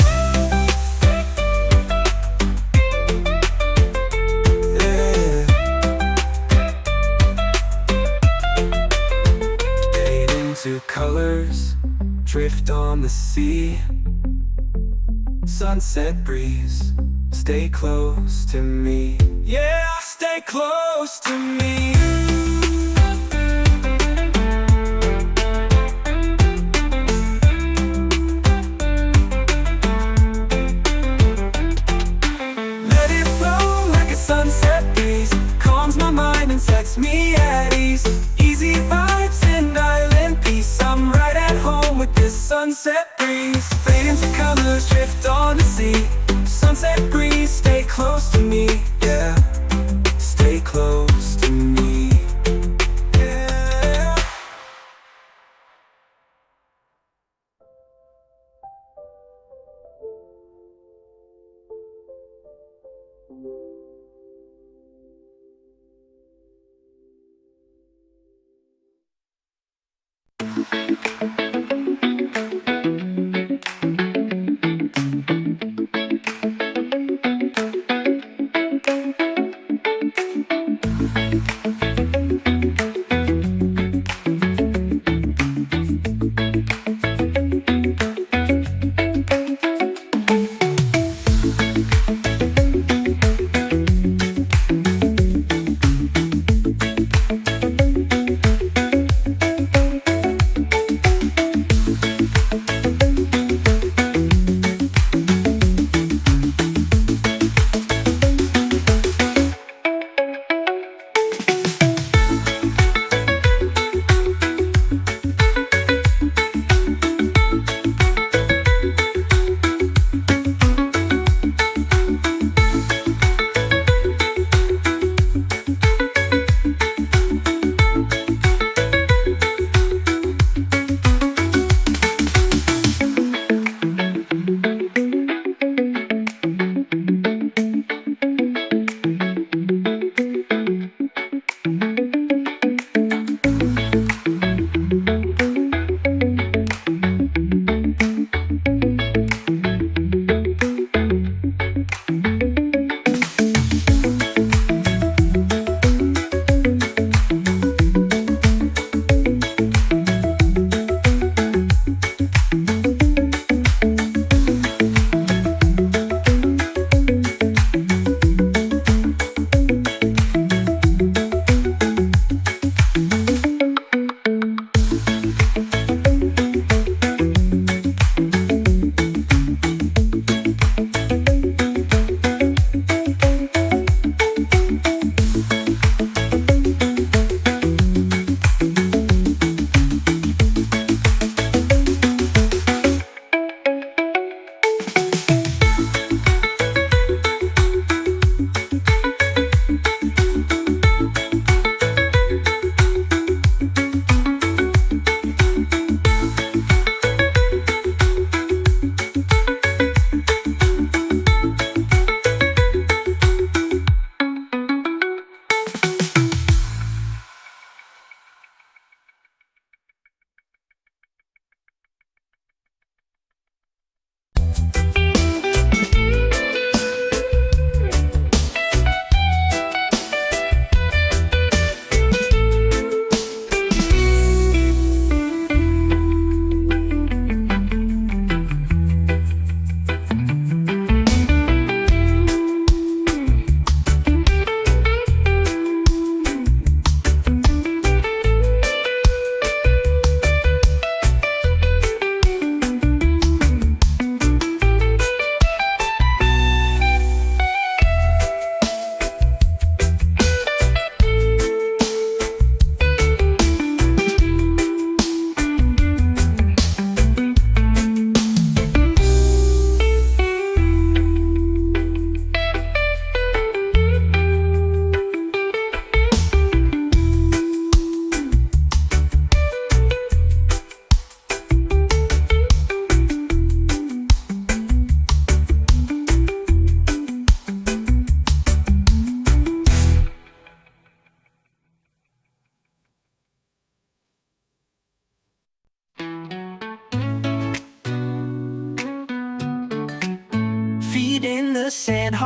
Yeah. Fade into colors, drift on the sea. Sunset breeze, stay close to me. Yeah, stay close to me. Let it flow like a sunset breeze. Calms my mind and sets me at ease. Easy vibes and island peace. I'm right at home with this sunset breeze. Fade into colors, drift on the sea. Sunset breeze, stay close to me. Yeah, stay close to me. Yeah.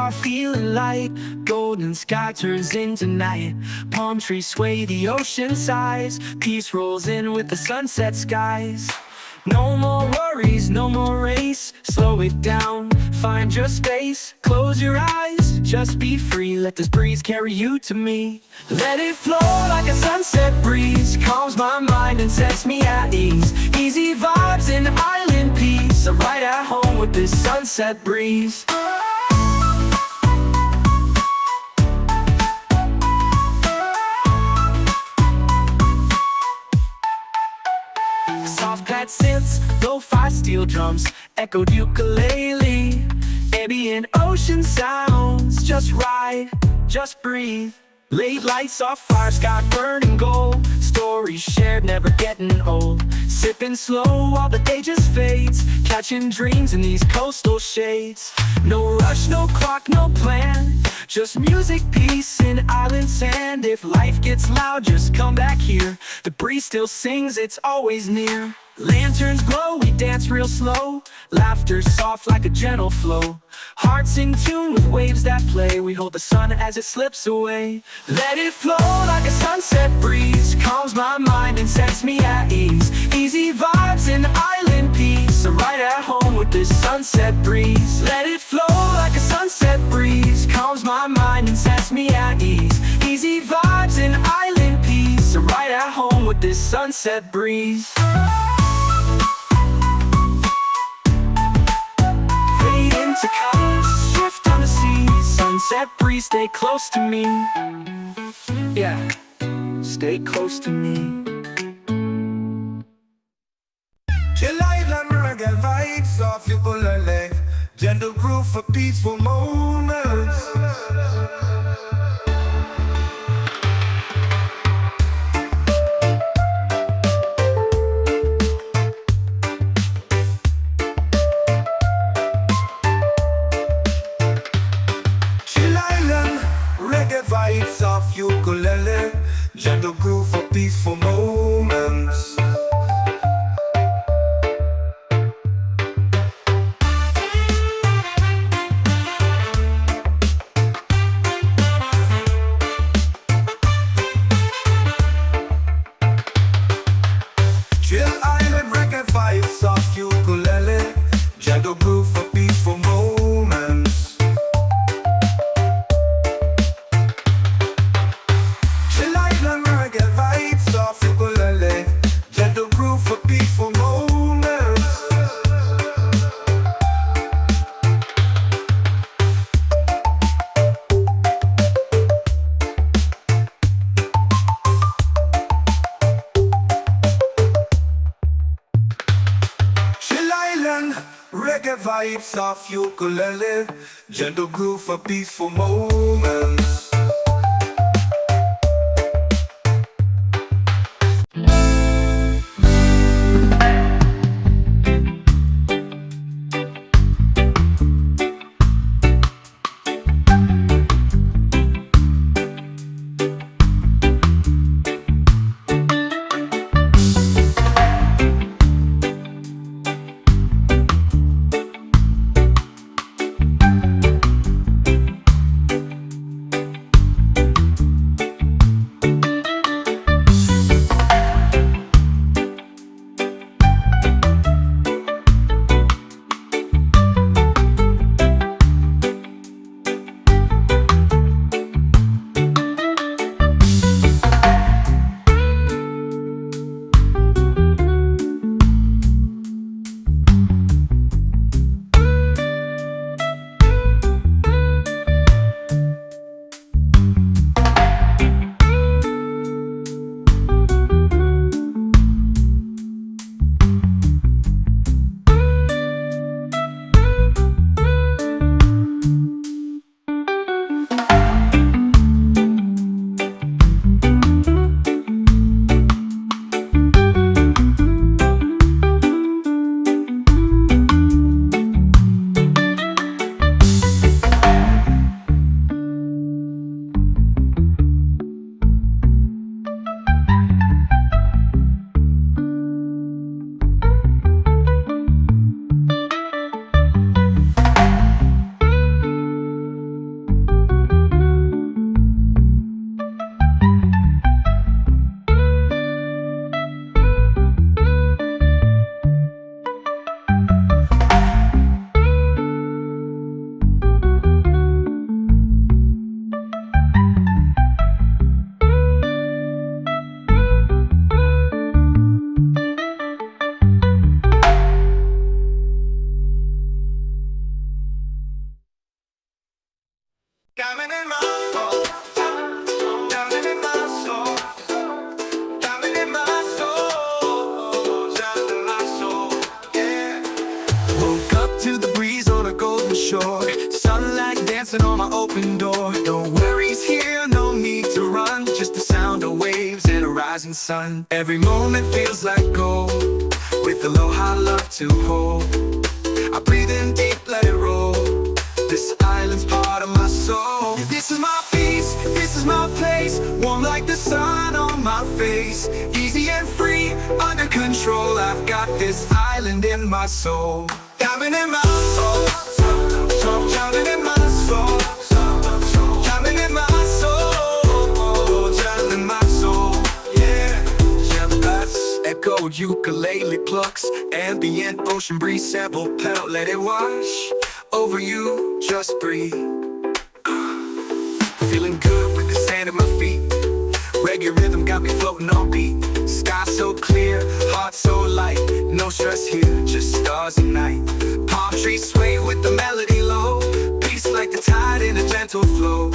car feeling light. Golden sky turns into night. Palm trees sway, the ocean sighs. Peace rolls in with the sunset skies. No more worries, no more race. Slow it down, find your space. Close your eyes, just be free. Let this breeze carry you to me. Let it flow like a sunset breeze. Calms my mind and sets me at ease. Easy vibes and island peace. I'm right at home with this sunset breeze. Soft pad synths, lo-fi steel drums, echoed ukulele. Ambient ocean sounds, just ride, just breathe. Late lights off fire, sky burning gold. Stories shared, never getting old. Sipping slow while the day just fades. Catching dreams in these coastal shades. No rush, no clock, no plan. Just music, peace, and island sand. If life gets loud, just come back here. The breeze still sings, it's always near. Lanterns glow, we dance real slow. Laughter soft like a gentle flow. Hearts in tune with waves that play. We hold the sun as it slips away. Let it flow like a sunset breeze. Calms my mind and sets me at ease. Easy vibes and island peace. I'm right at home with this sunset breeze. Let it flow like a sunset breeze. Calms my mind and sets me at ease. Easy vibes and island peace. I'm right at home with this sunset breeze. To colors, shift on the sea. Sunset breeze, stay close to me. Yeah, stay close to me. Chill island reggae vibes off your bullet. Gentle groove for peaceful moments. Vibes off ukulele, gentle groove for peaceful moments. Chill island reggae vibes off ukulele, gentle groove for peaceful moments. Gentle groove for peaceful moments. Chill island, reggae vibes off ukulele. Gentle groove for peaceful moments. Diamond in my soul, diamond in my soul, diamond in my soul, diamond in my soul, yeah. Woke up to the breeze on a golden shore, sunlight dancing on my open door. No worries here, no need to run, just the sound of waves and a rising sun. Every moment feels like gold, with aloha love to hold. I breathe in deep, let it roll. This island's part of my soul. This is my peace, this is my place. Warm like the sun on my face. Easy and free, under control. I've got this island in my soul. Diamond in my soul, diamond in my soul, diamond in my soul, diamond in my soul, yeah. Echoed ukulele plucks, ambient ocean breeze, sample pedal, let it wash over you, just breathe. Feeling good with the sand at my feet. Reggae rhythm got me floating on beat. Sky so clear, heart so light. No stress here, just stars and night. Palm trees sway with the melody low. Peace like the tide in a gentle flow.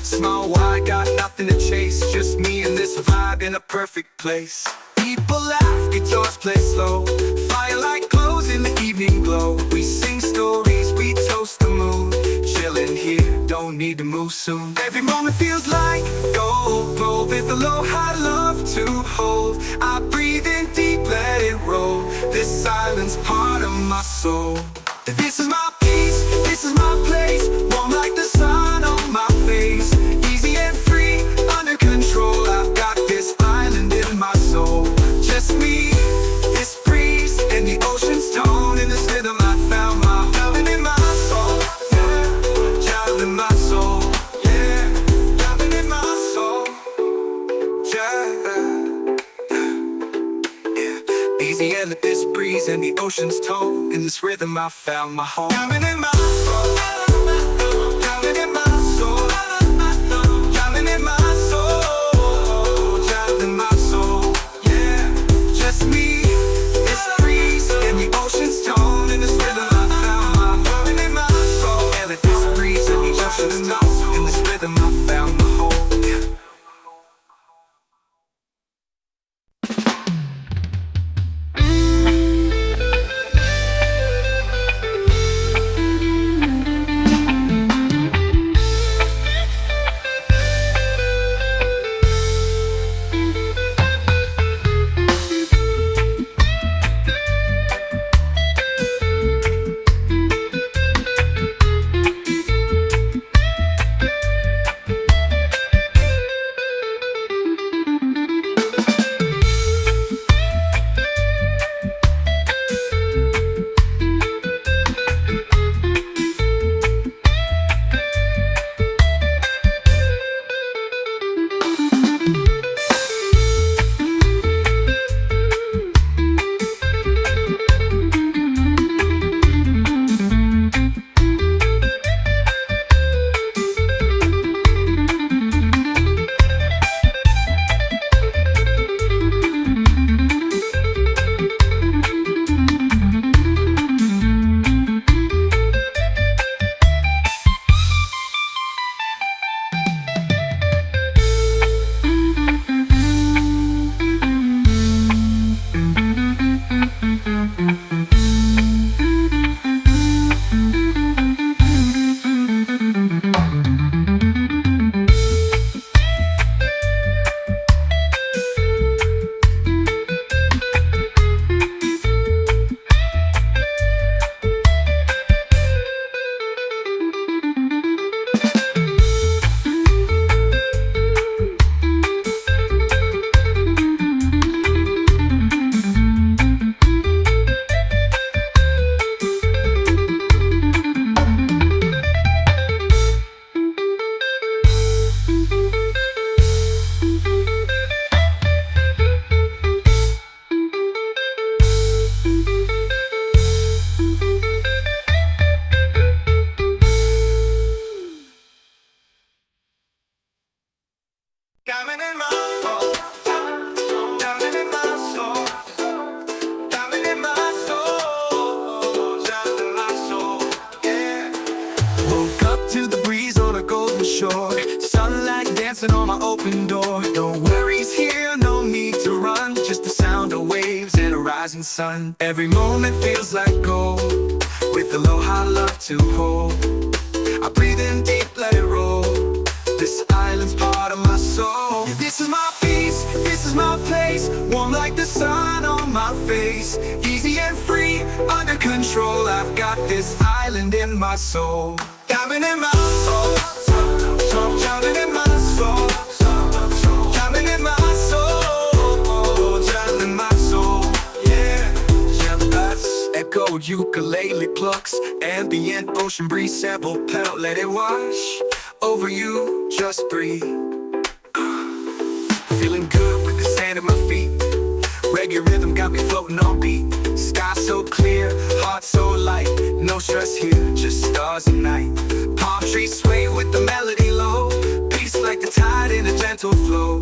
Small wide, got nothing to chase. Just me and this vibe in a perfect place. People laugh, guitars play slow. Firelight glows in the evening glow. We sing stories, we toast the moon. Chillin' here, don't need to move soon. Every moment feels like gold, gold with aloha love to hold. I breathe in deep, let it roll. This island's part of my soul. This is my peace, this is my place. Warm like the sun on my face. Easy and free, under control. I've got this island in my soul. Just me, this breeze, and the ocean's tone. In this rhythm I found my diamond in my soul, yeah. Diamond in my soul, yeah. Diamond in my soul, yeah. Easy and this breeze and the ocean's tone. In this rhythm I found my home. Diamond in my soul, diamond in my soul, diamond in my soul, diamond in my soul, yeah. Just me, this breeze and the ocean's tone. In this rhythm I found my diamond in my soul. Yeah, that this breeze and the ocean's tone. In this rhythm I found my home, yeah. Diamond in my soul, diamond in my soul, diamond in my soul, diamond in my soul, yeah. Woke up to the breeze on a golden shore. Sunlight dancing on my open door. No worries here, no need to run. Just the sound of waves and a rising sun. Every moment feels like gold, with aloha love to hold. I breathe in deep, let it roll. This island's part of my soul. Yeah, this is my peace, this is my place. Warm like the sun on my face. Easy and free, under control. I've got this island in my soul. Diamond in my soul, diamond in my soul, diamond in my soul, diamond in my soul. Yeah, that's echo ukulele plucks, ambient ocean breeze sample pedal. Let it wash over you, just breathe. Feeling good with the sand at my feet. Reggae rhythm got me floating on beat. Sky so clear, heart so light. No stress here, just stars at night. Palm trees sway with the melody low. Peace like the tide in a gentle flow.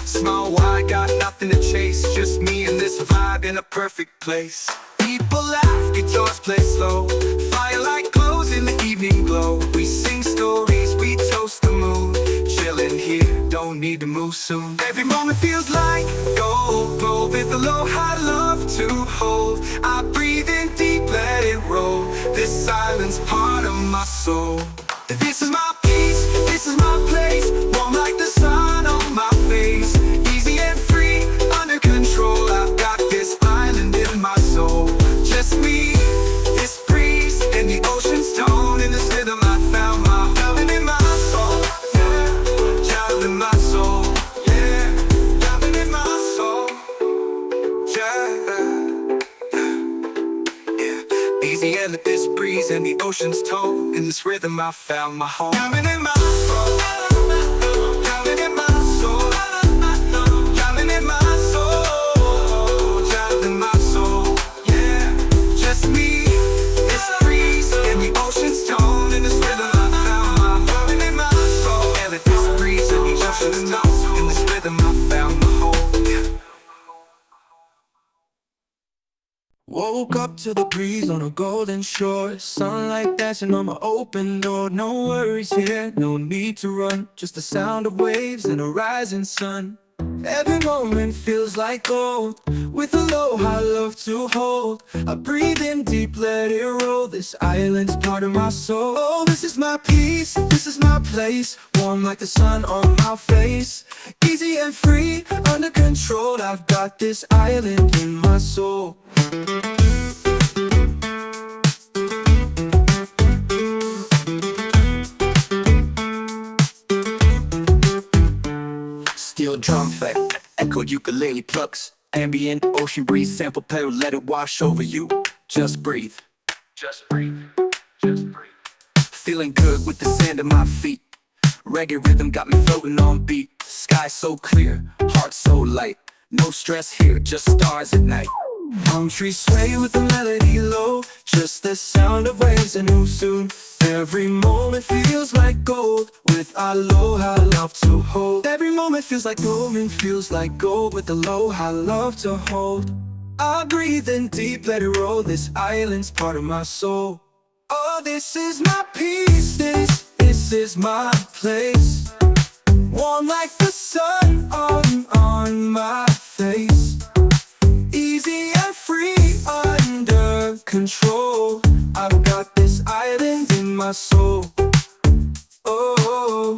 Small wide, got nothing to chase. Just me and this vibe in a perfect place. People laugh, guitars play slow. Firelight glows in the evening glow. We sing stories, we toast the moon. Chillin' here, don't need to move soon. Every moment feels like gold, gold with aloha love to hold. I breathe in deep, let it roll. This island's part of my soul. This is my peace, this is my place. Warm like the sun on my face. Easy and free, under control. I've got this island in my soul. Just me, this breeze, and the ocean's tone. In this rhythm I found my diamond in my soul. Yeah, diamond in my soul. Yeah, diamond in my soul. Yeah. Easy and let this breeze and the ocean's tone. In this rhythm I found my home. Diamond in my soul. Diamond in my soul. Diamond in my soul. Diamond in my soul. Yeah, just me, this breeze and the ocean's tone. In this rhythm I found my diamond in my soul. And let this breeze and the ocean's tone. In this rhythm I found my home. Yeah. Woke up to the breeze on a golden shore. Sunlight dancing on my open door. No worries here, no need to run. Just the sound of waves and a rising sun. Every moment feels like gold, with aloha love to hold. I breathe in deep, let it roll. This island's part of my soul. Oh, this is my peace, this is my place. Warm like the sun on my face. Easy and free, under control. I've got this island in my soul. Steel drum effect, echo ukulele plucks, ambient ocean breeze sample pedal. Let it wash over you, just breathe. Just breathe, just breathe. Feeling good with the sand at my feet. Reggae rhythm got me floating on beat. Sky so clear, heart so light. No stress here, just stars at night. Palm trees sway with the melody low. Just the sound of waves and who soon. Every moment feels like gold, with aloha love to hold. Every moment feels like gold and feels like gold, with aloha love to hold. I breathe in deep, let it roll. This island's part of my soul. Oh, this is my peace, this is my place. Warm like the sun on my face. Easy and free, under control. I've got this island in my soul. Oh,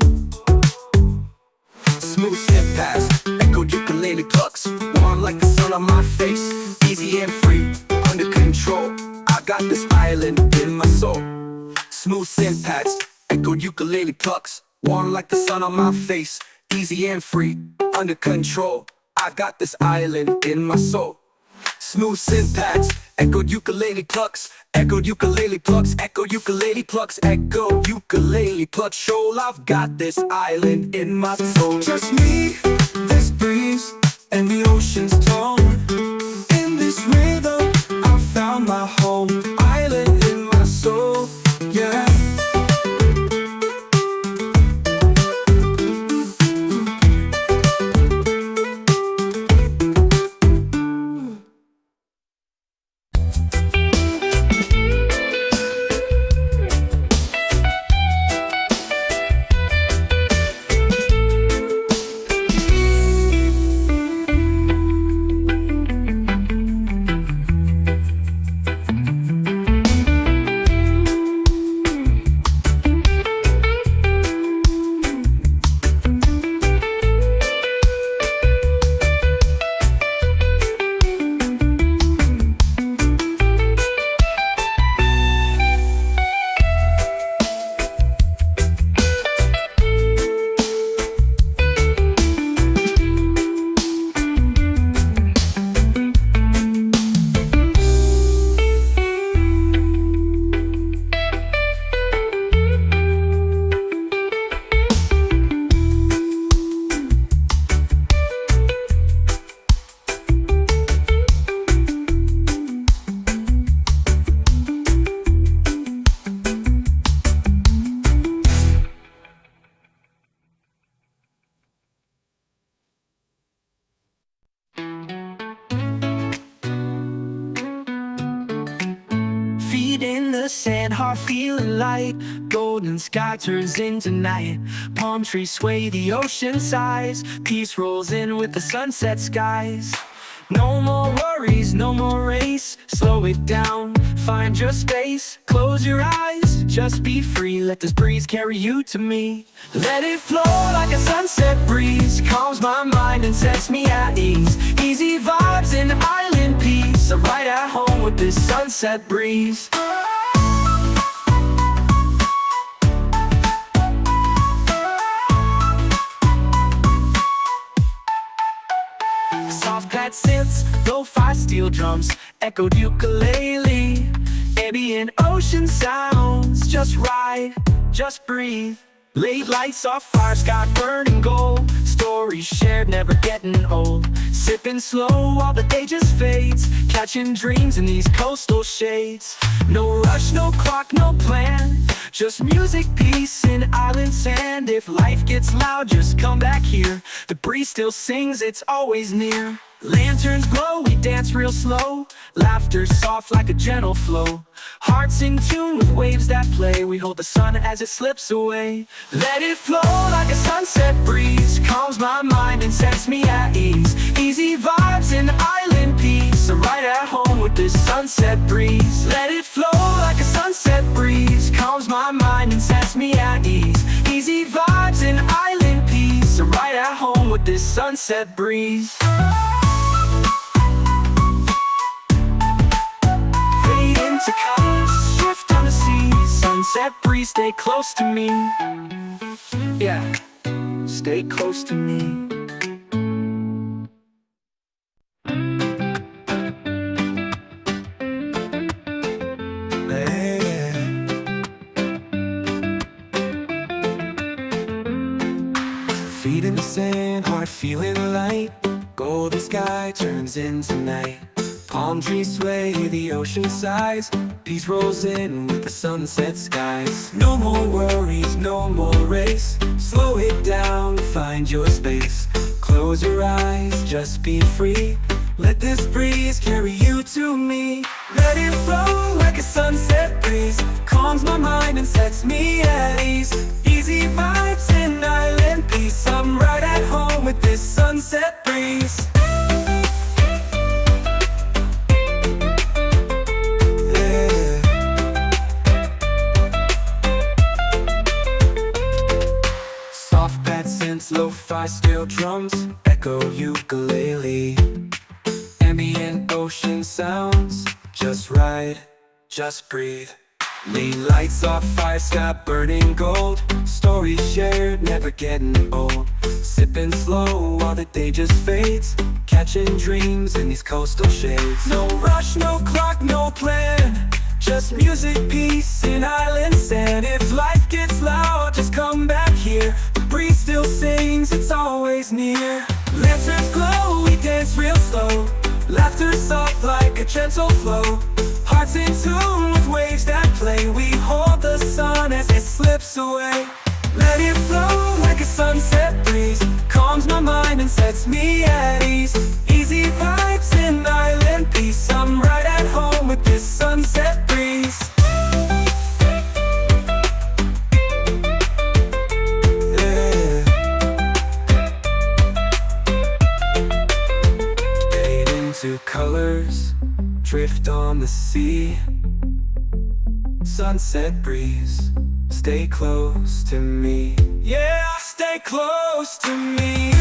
smooth step past, echo ukulele plucks. Warm like the sun on my face. Easy and free, under control. I got this island in my soul. Smooth synth pads, echo ukulele plucks. Warm like the sun on my face. Easy and free, under control. I've got this island in my soul. Smooth synth pads, echo ukulele plucks. Echo ukulele plucks, echo ukulele plucks, echo ukulele plucks. Shoal, I've got this island in my soul. Just me, this breeze, and the ocean's tone. In this rhythm, I found my home. Island in my soul, yeah. sand, heart feeling light. Golden sky turns into night. Palm trees sway, the ocean sighs. Peace rolls in with the sunset skies. No more worries, no more race. Slow it down, find your space. Close your eyes, just be free. Let this breeze carry you to me. Let it flow like a sunset breeze. Calms my mind and sets me at ease. Easy vibes and island peace. I'm right at home with this sunset breeze. Soft pad synths, lo-fi steel drums, echoed ukulele. Ambient ocean sounds, just ride, just breathe. Late lights off fire, sky burning gold. Stories shared, never getting old. Sipping slow while the day just fades. Catching dreams in these coastal shades. No rush, no clock, no plan. Just music, peace, and island sand. If life gets loud, just come back here. The breeze still sings, it's always near. Lanterns glow, we dance real slow. Laughter soft like a gentle flow. Hearts in tune with waves that play. We hold the sun as it slips away. Let it flow like a sunset breeze. Calms my mind and sets me at ease. Easy vibes and island peace. I'm right at home with this sunset breeze. Let it flow like a sunset breeze. Calms my mind and sets me at ease. Easy vibes and island peace. I'm right at home with this sunset breeze. To colors, shift on the sea. Sunset breeze, stay close to me. Yeah, stay close to me. Feet in the sand, heart feeling light. Golden sky turns into night. Palm trees sway, the ocean sighs. Peace rolls in with the sunset skies. No more worries, no more race. Slow it down, find your space. Close your eyes, just be free. Let this breeze carry you to me. Let it flow like a sunset breeze. Calms my mind and sets me at ease. Easy vibes and island peace. I'm right at home with this sunset breeze. Lo-fi steel drums, echo ukulele. Ambient ocean sounds, just ride, just breathe. Late lights off fire, sky burning gold. Stories shared, never getting old. Sipping slow while the day just fades. Catching dreams in these coastal shades. No rush, no clock, no plan. Just music, peace, and island sand. If life gets loud, just come back here. The breeze still sings, it's always near. Lanterns glow, we dance real slow. Laughter soft like a gentle flow. Hearts in tune with waves that play. We hold the sun as it slips away. Let it flow like a sunset breeze. Calms my mind and sets me at ease. Easy vibes and island peace. I'm right at home with this sunset breeze. Yeah. Fade into colors, drift on the sea. Sunset breeze, stay close to me. Yeah, stay close to me.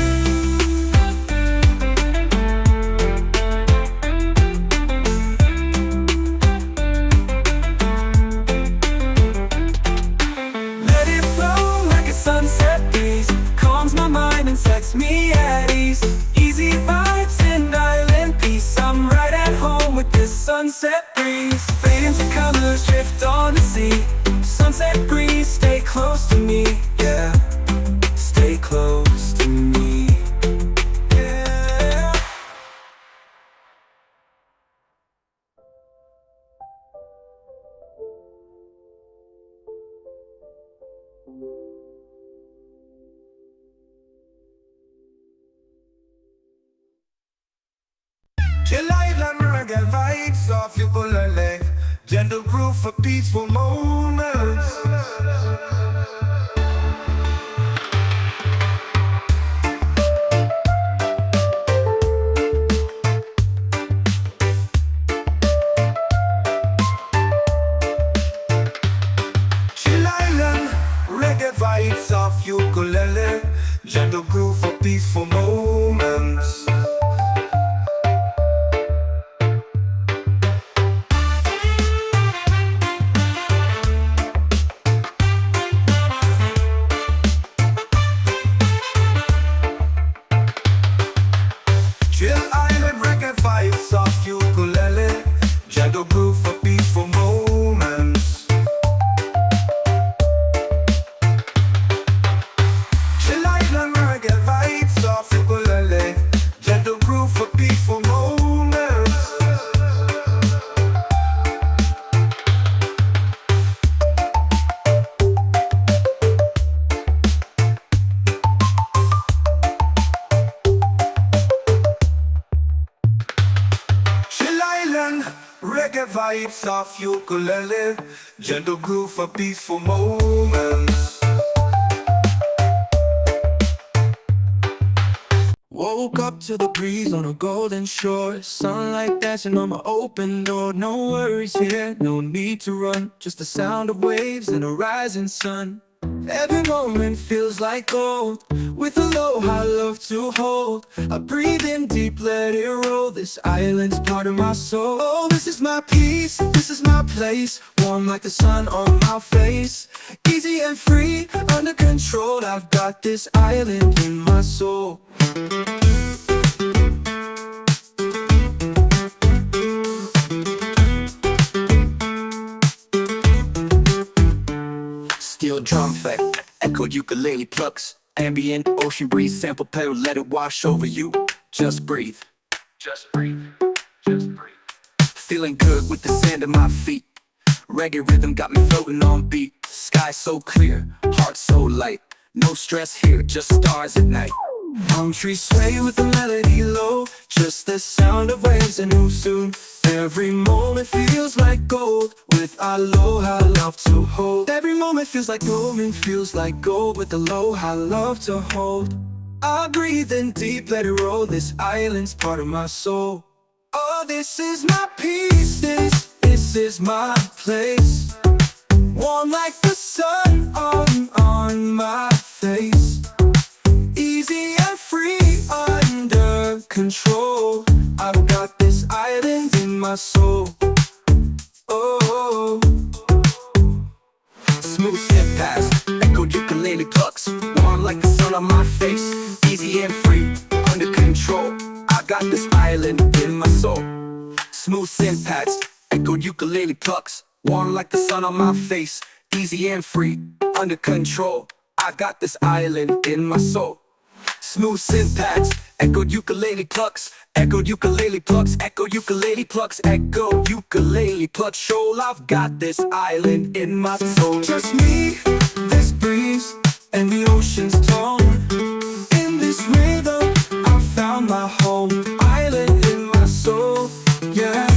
Let it flow like a sunset breeze. Calms my mind and sets me at ease. Easy vibes and island peace. I'm right at home with this sunset breeze. Fade into colors, drift on the sea. Sunset breeze, stay close to me. Yeah, stay close to me. Yeah. Chill live and reggae vibes off you pull a leg. gentle groove for peaceful moments. Chill Island, reggae vibes of ukulele, gentle groove for peaceful moments. Chill Island, reggae vibes of ukulele, gentle groove for peaceful moments. Chill Island, reggae vibes of ukulele, gentle groove for peaceful moments. Chill Island, reggae vibes of ukulele, gentle groove for peaceful moments. Woke up to the breeze on a golden shore, sunlight dancing on my open door. No worries here, no need to run, just the sound of waves and a rising sun. Every moment feels like gold, with aloha love to hold. I breathe in deep, let it roll, this island's part of my soul. Oh, this is my peace, this is my place, warm like the sun on my face. Easy and free, under control, I've got this island in my soul. Steel drum effect, echoed ukulele plucks, ambient ocean breeze, sample pedal, let it wash over you. Just breathe, just breathe, just breathe. Feeling good with the sand at my feet, reggae rhythm got me floating on beat. Sky so clear, heart so light, no stress here, just stars at night. Palm trees sway with the melody low, just the sound of waves and who soon. Every moment feels like gold, with aloha love to hold. Every moment feels like gold, with aloha love to hold. I breathe in deep, let it roll, this island's part of my soul. Oh, this is my peace, this is my place, warm like the sun on my face. Easy and free, under control, I've got this island in my soul. Oh, smooth step past, echoed ukulele plucks, warm like the sun on my face. Easy and free, under control, I got this island in my soul. Smooth synth pads, echoed ukulele plucks, warm like the sun on my face. Easy and free, under control, I've got this island in my soul. Smooth synth pads, echoed ukulele plucks, echoed ukulele plucks, echo ukulele plucks, echo ukulele plucks. Shoal, I've got this island in my soul. Just me, this breeze, and the ocean's tone. In this rhythm, I found my home. Island in my soul, yeah.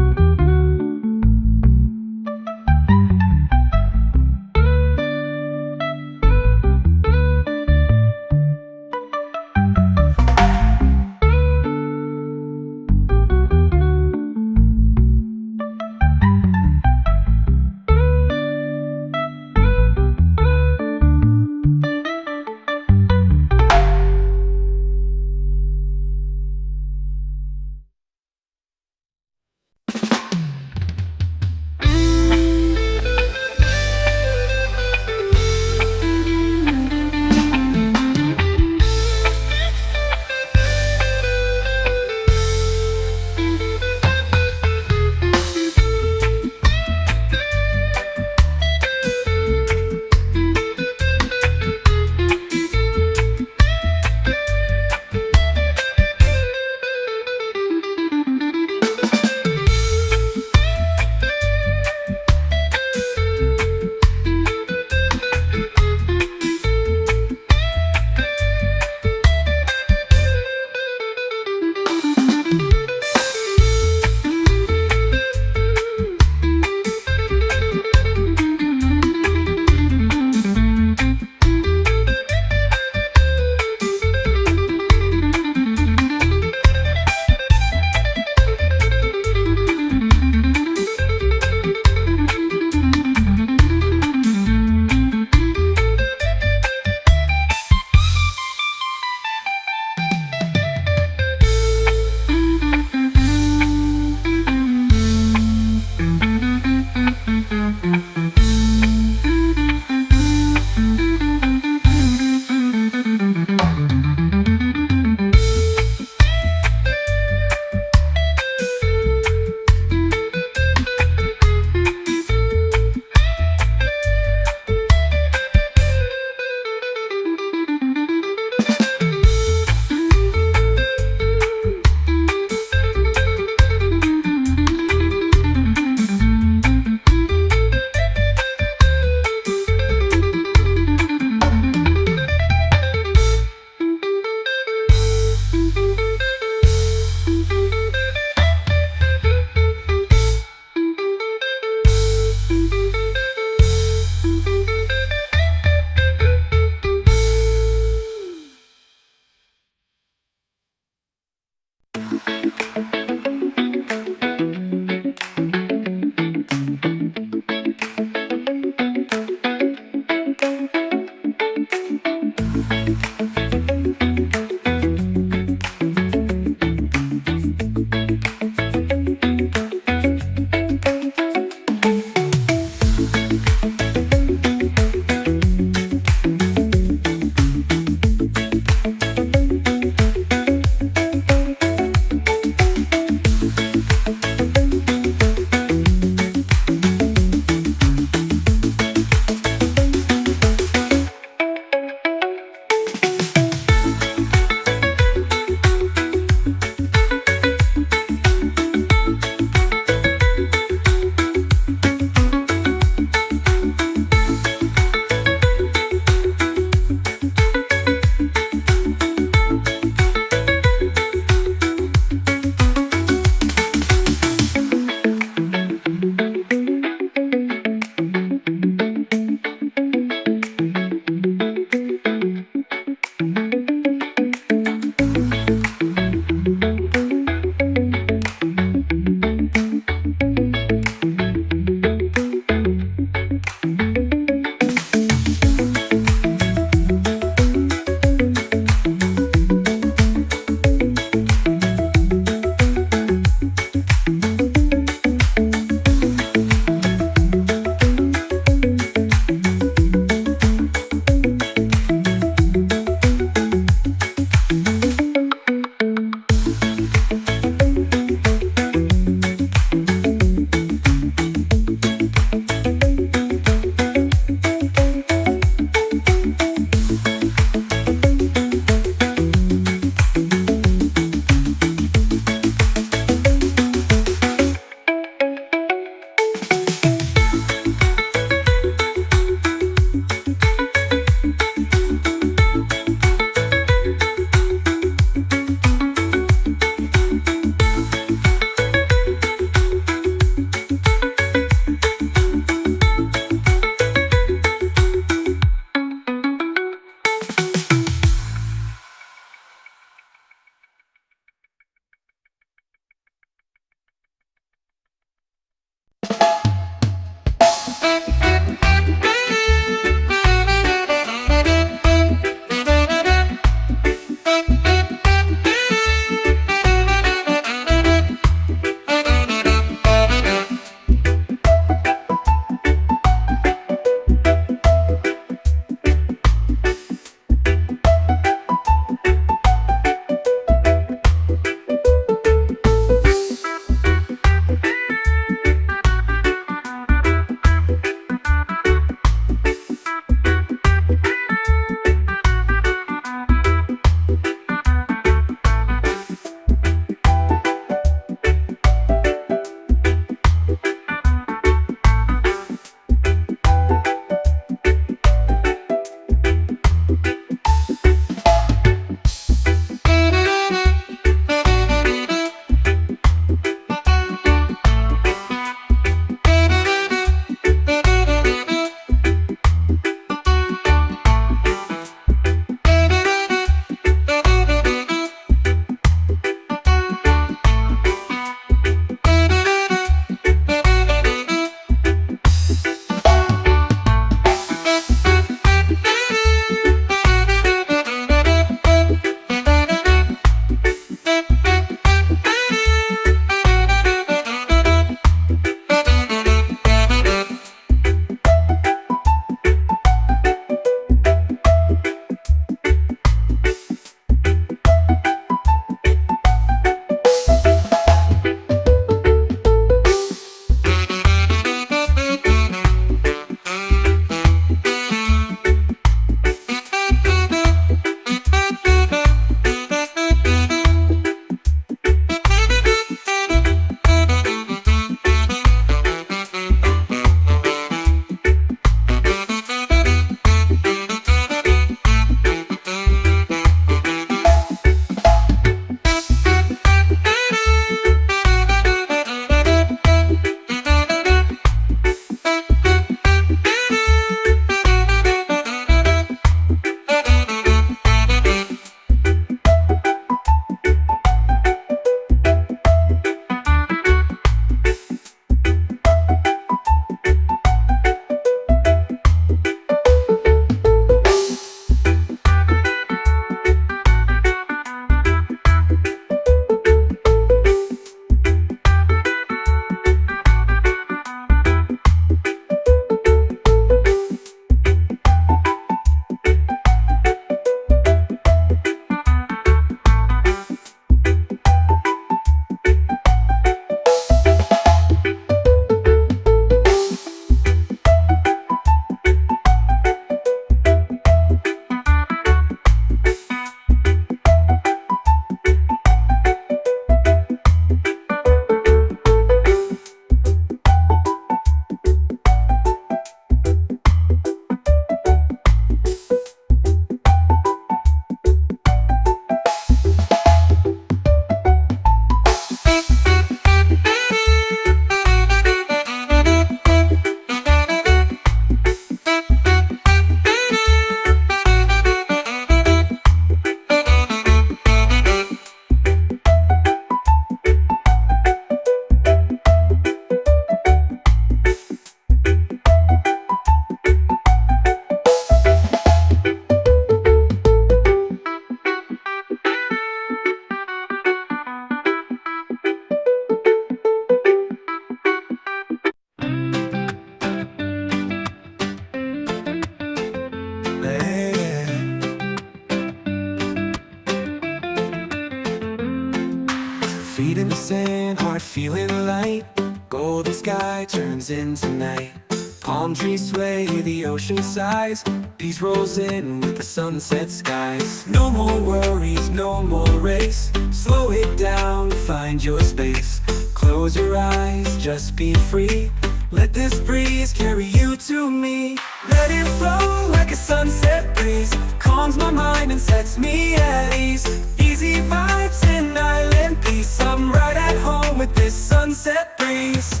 sky turns into night. Palm trees sway, the ocean sighs. Peace rolls in with the sunset skies. No more worries, no more race. Slow it down, find your space. Close your eyes, just be free. Let this breeze carry you to me. Let it flow like a sunset breeze. Calms my mind and sets me at ease. Easy vibes and island peace. I'm right at home with this sunset breeze.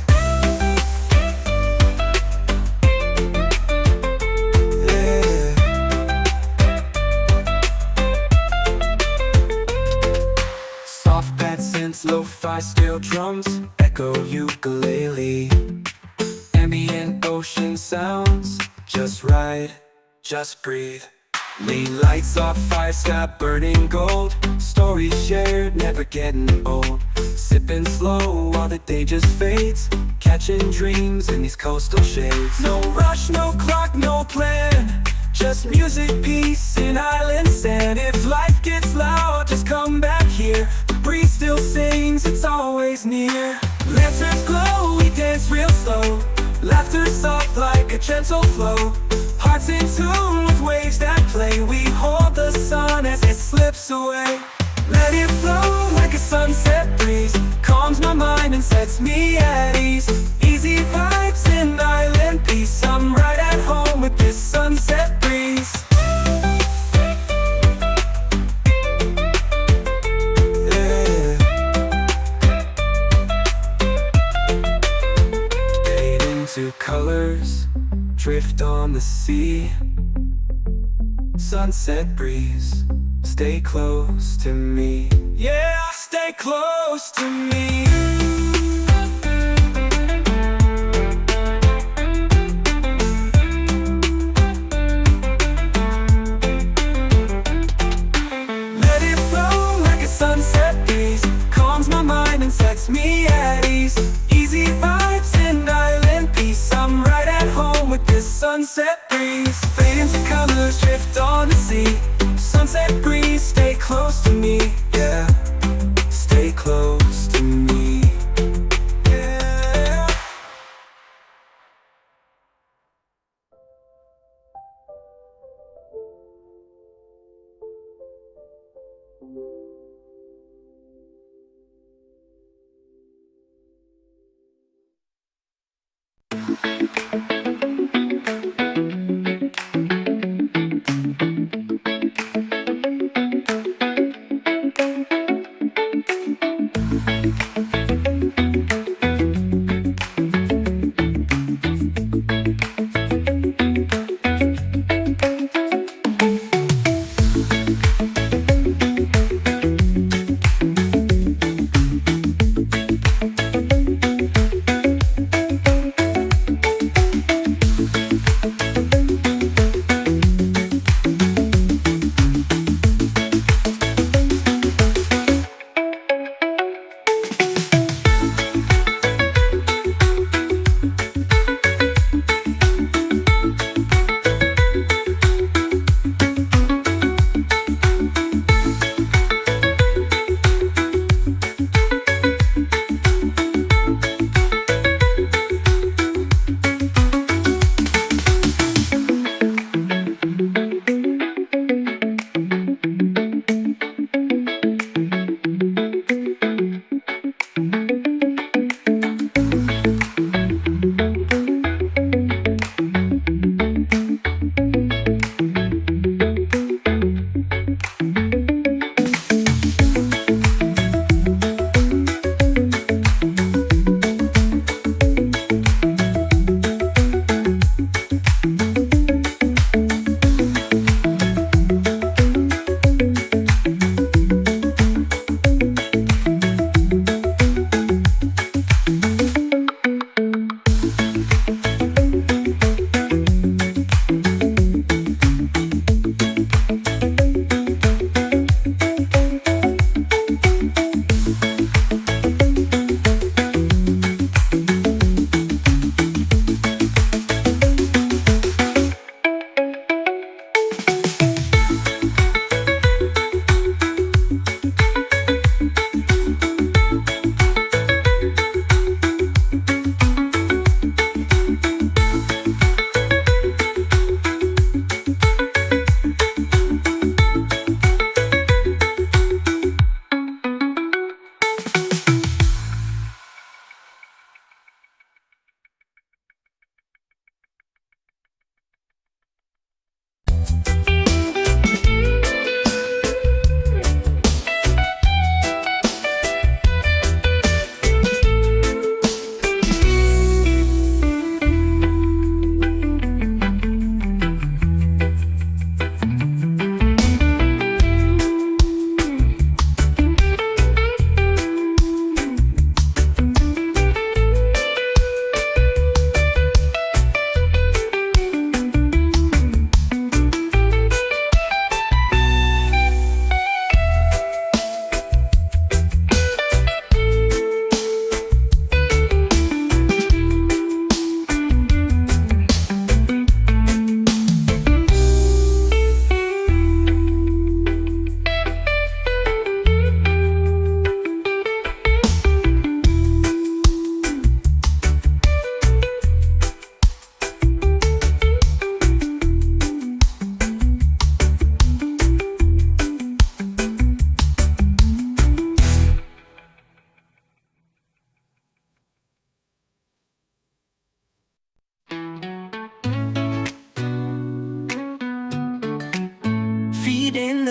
Yeah. Soft pad synths, lo-fi steel drums, echo ukulele. Ambient ocean sounds, just ride, just breathe. Lean lights off, fire sky burning gold. Stories shared, never getting old. Sipping slow while the day just fades. Catching dreams in these coastal shades. No rush, no clock, no plan. Just music, peace, and island sand. If life gets loud, just come back here. The breeze still sings, it's always near. Lanterns glow, we dance real slow. Laughter soft like a gentle flow. Hearts in tune with waves that play. We hold the sun as it slips away. Let it flow like a sunset breeze. Calms my mind and sets me at ease. Easy vibes and island peace. I'm right at home with this sunset breeze. Colors drift on the sea. Sunset breeze, stay close to me. Yeah, stay close to me. Let it flow like a sunset breeze. Calms my mind and sets me at ease. Easy vibes and island peace. I'm right at home with this sunset breeze. Fade into colors, drift on the sea. Sunset breeze, stay close to me. Yeah, stay close to me. Yeah.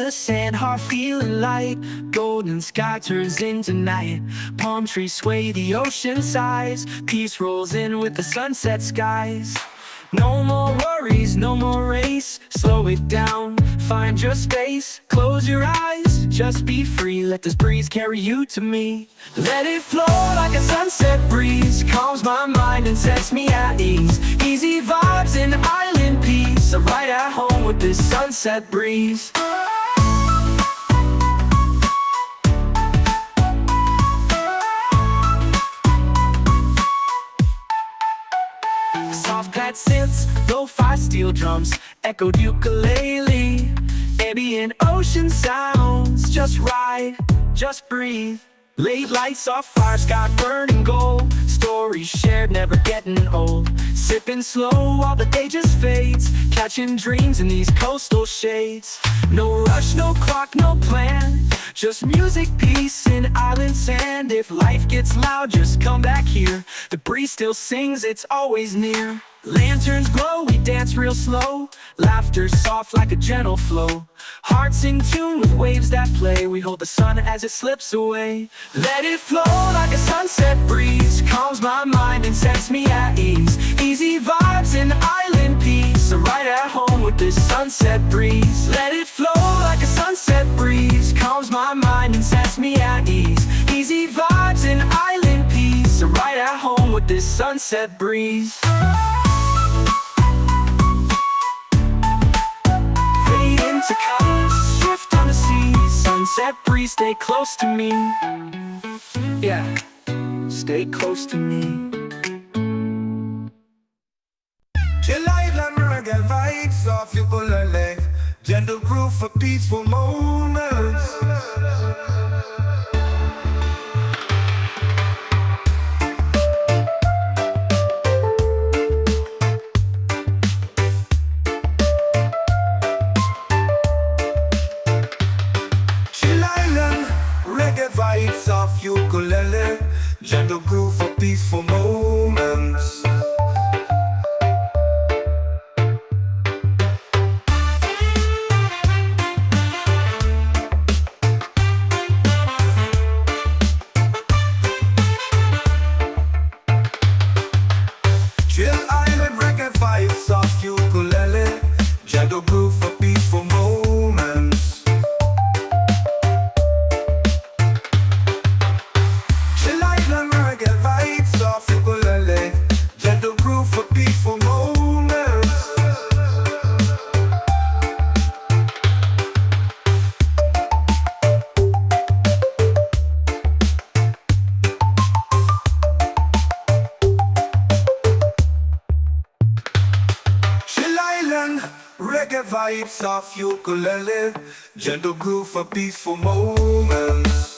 the sand, heart feeling light. Golden sky turns into night. Palm trees sway, the ocean sighs. Peace rolls in with the sunset skies. No more worries, no more race. Slow it down, find your space. Close your eyes, just be free. Let this breeze carry you to me. Let it flow like a sunset breeze. Calms my mind and sets me at ease. Easy vibes and island peace. I'm right at home with this sunset breeze. Soft pad synths, lo-fi steel drums, echoed ukulele. Ambient ocean sounds, just ride, just breathe. Late lights off fire, sky burning gold. Stories shared, never getting old. Sipping slow while the day just fades. Catching dreams in these coastal shades. No rush, no clock, no plan. Just music, peace, and island sand. If life gets loud, just come back here. The breeze still sings, it's always near. Lanterns glow, we dance real slow. Laughter soft like a gentle flow. Hearts in tune with waves that play. We hold the sun as it slips away. Let it flow like a sunset breeze. Calms my mind and sets me at ease. Easy vibes and island peace. I'm right at home with this sunset breeze. Let it flow like a sunset breeze. Calms my mind and sets me at ease. Easy vibes and island peace. I'm right at home with this sunset breeze. To colors, shift on the sea. Sunset breeze, stay close to me. Yeah, stay close to me. Chill island reggae vibes off your bullet. Gentle groove for peaceful moments. Vibes off ukulele, gentle groove for peaceful moments. Chill island reggae vibes off ukulele, gentle groove for peaceful moments. Gentle groove for peaceful moments. Chill island, reggae vibes off ukulele. Gentle groove for peaceful moments.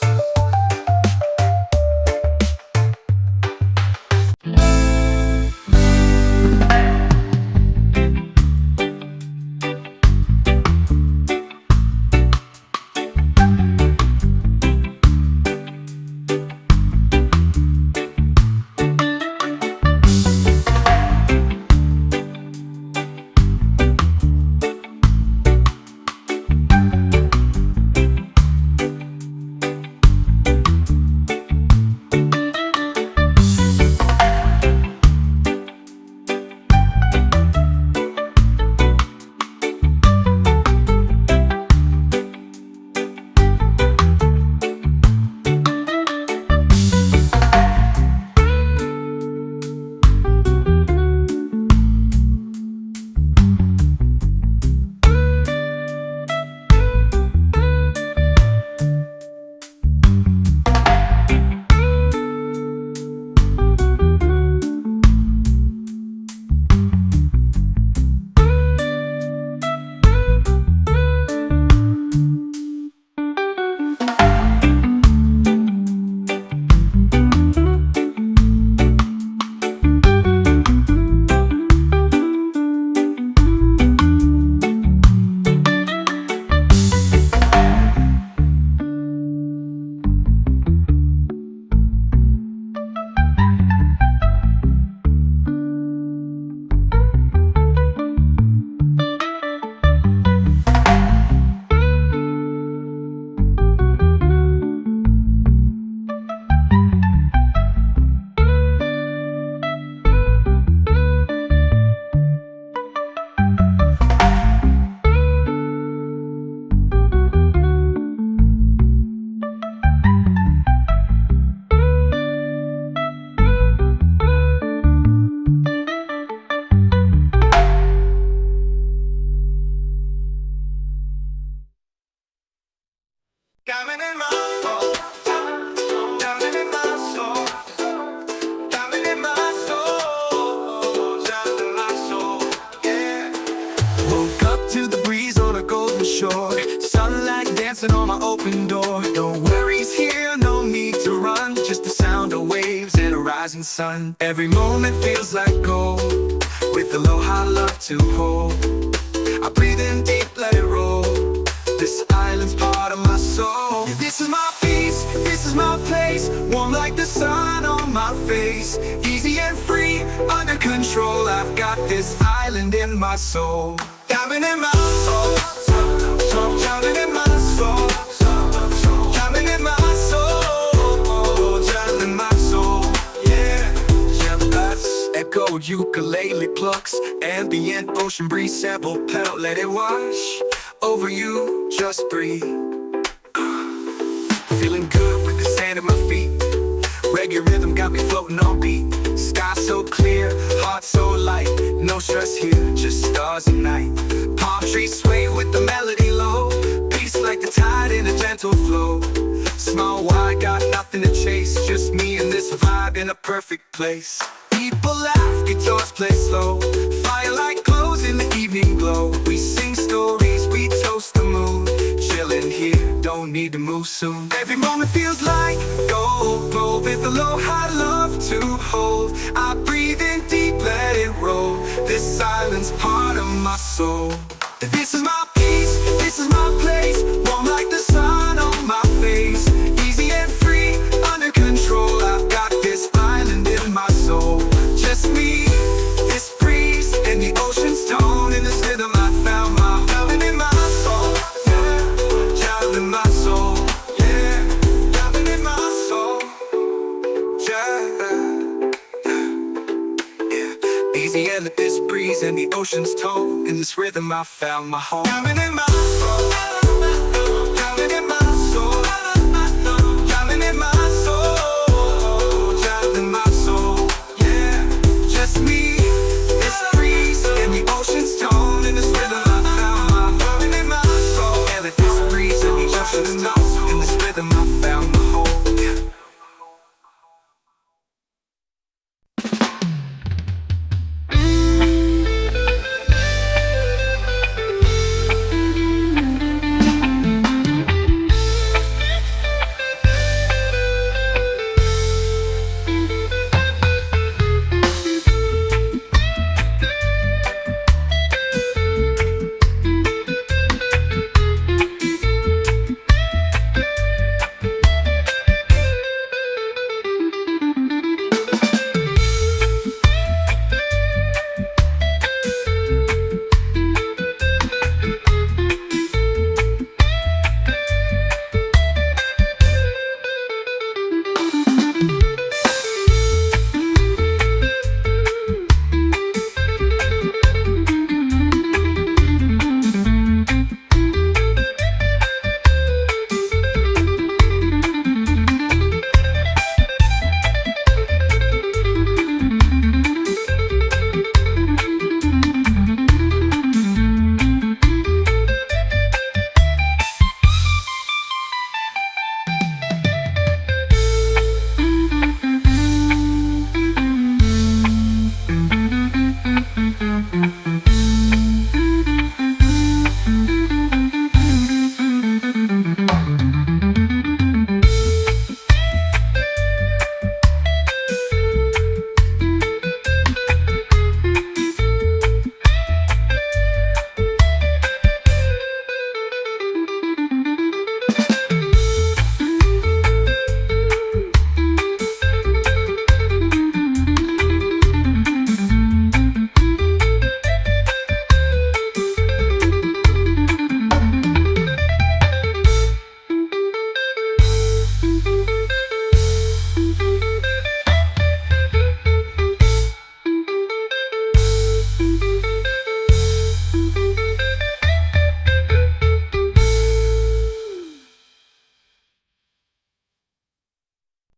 golden shore. Sunlight dancing on my open door. No worries here, no need to run. Just the sound of waves and a rising sun. Every moment feels like gold, with aloha love to hold. I breathe in deep, let it roll. This island's part of my soul. Yeah, this is my peace, this is my place. Warm like the sun on my face. Easy and free, under control. I've got this island in my soul. Diamond in my soul, diamond in my soul, diamond in my soul, diamond in my soul. Yeah, echoed ukulele plucks, ambient ocean breeze, sample pedal, let it wash over you, just breathe. Feeling good with the sand at my feet. Reggae rhythm got me floating on beat. Sky so clear, heart so light. No stress here, just stars and night. Palm trees sway with the melody low. Peace like the tide in a gentle flow. Small wide, got nothing to chase. Just me and this vibe in a perfect place. People laugh, guitars play slow. Firelight glows in the evening glow. We sing stories, we toast the moon. Chillin' here, don't need to move soon. Every moment feels like gold, gold with aloha love to hold. I breathe in deep, let it roll. This island's part of my soul. This is my peace, this is my place. Warm like the sun on my face. Easy and free, under control. I've got this island in my soul. Just me, this breeze, and the ocean's tone. In this rhythm I found my diamond in my soul. Yeah, diamond in my soul. Yeah, diamond in my soul. Yeah, easy and this breeze and the ocean's tone. In this rhythm I found my home. Diamond in my soul. Diamond in my soul. Diamond in my soul. Diamond in my soul. Yeah, just me, this breeze and the ocean's tone. In this rhythm I found my diamond in my soul. And this breeze and the ocean's tone. In this rhythm I found my home.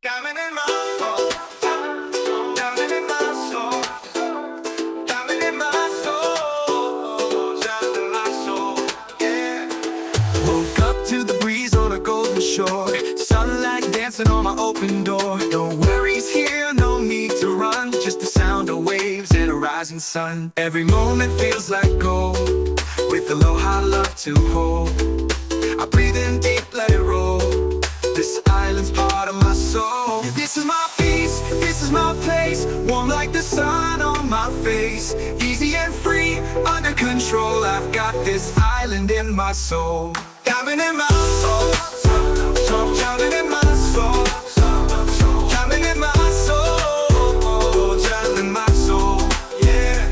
Diamond in my soul, diamond in my soul, diamond in my soul, diamond in my soul, yeah. Woke up to the breeze on a golden shore. Sunlight dancing on my open door. No worries here, no need to run. Just the sound of waves and a rising sun. Every moment feels like gold, with aloha love to hold. I breathe in deep, let it roll. This island's part of my soul. This is my peace, this is my place. Warm like the sun on my face. Easy and free, under control. I've got this island in my soul. Diamond in my soul, diamond in my soul, diamond in my soul, diamond in my soul. Yeah,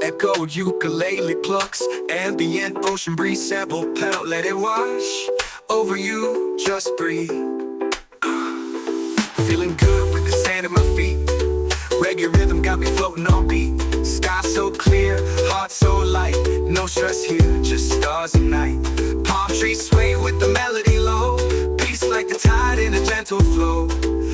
echo ukulele plucks, ambient ocean breeze sample pedal, let it wash over you, just breathe. Feeling good with the sand at my feet. Reggae rhythm got me floating on beat. Sky so clear, heart so light. No stress here, just stars and night. Palm trees sway with the melody low. Peace like the tide in a gentle flow.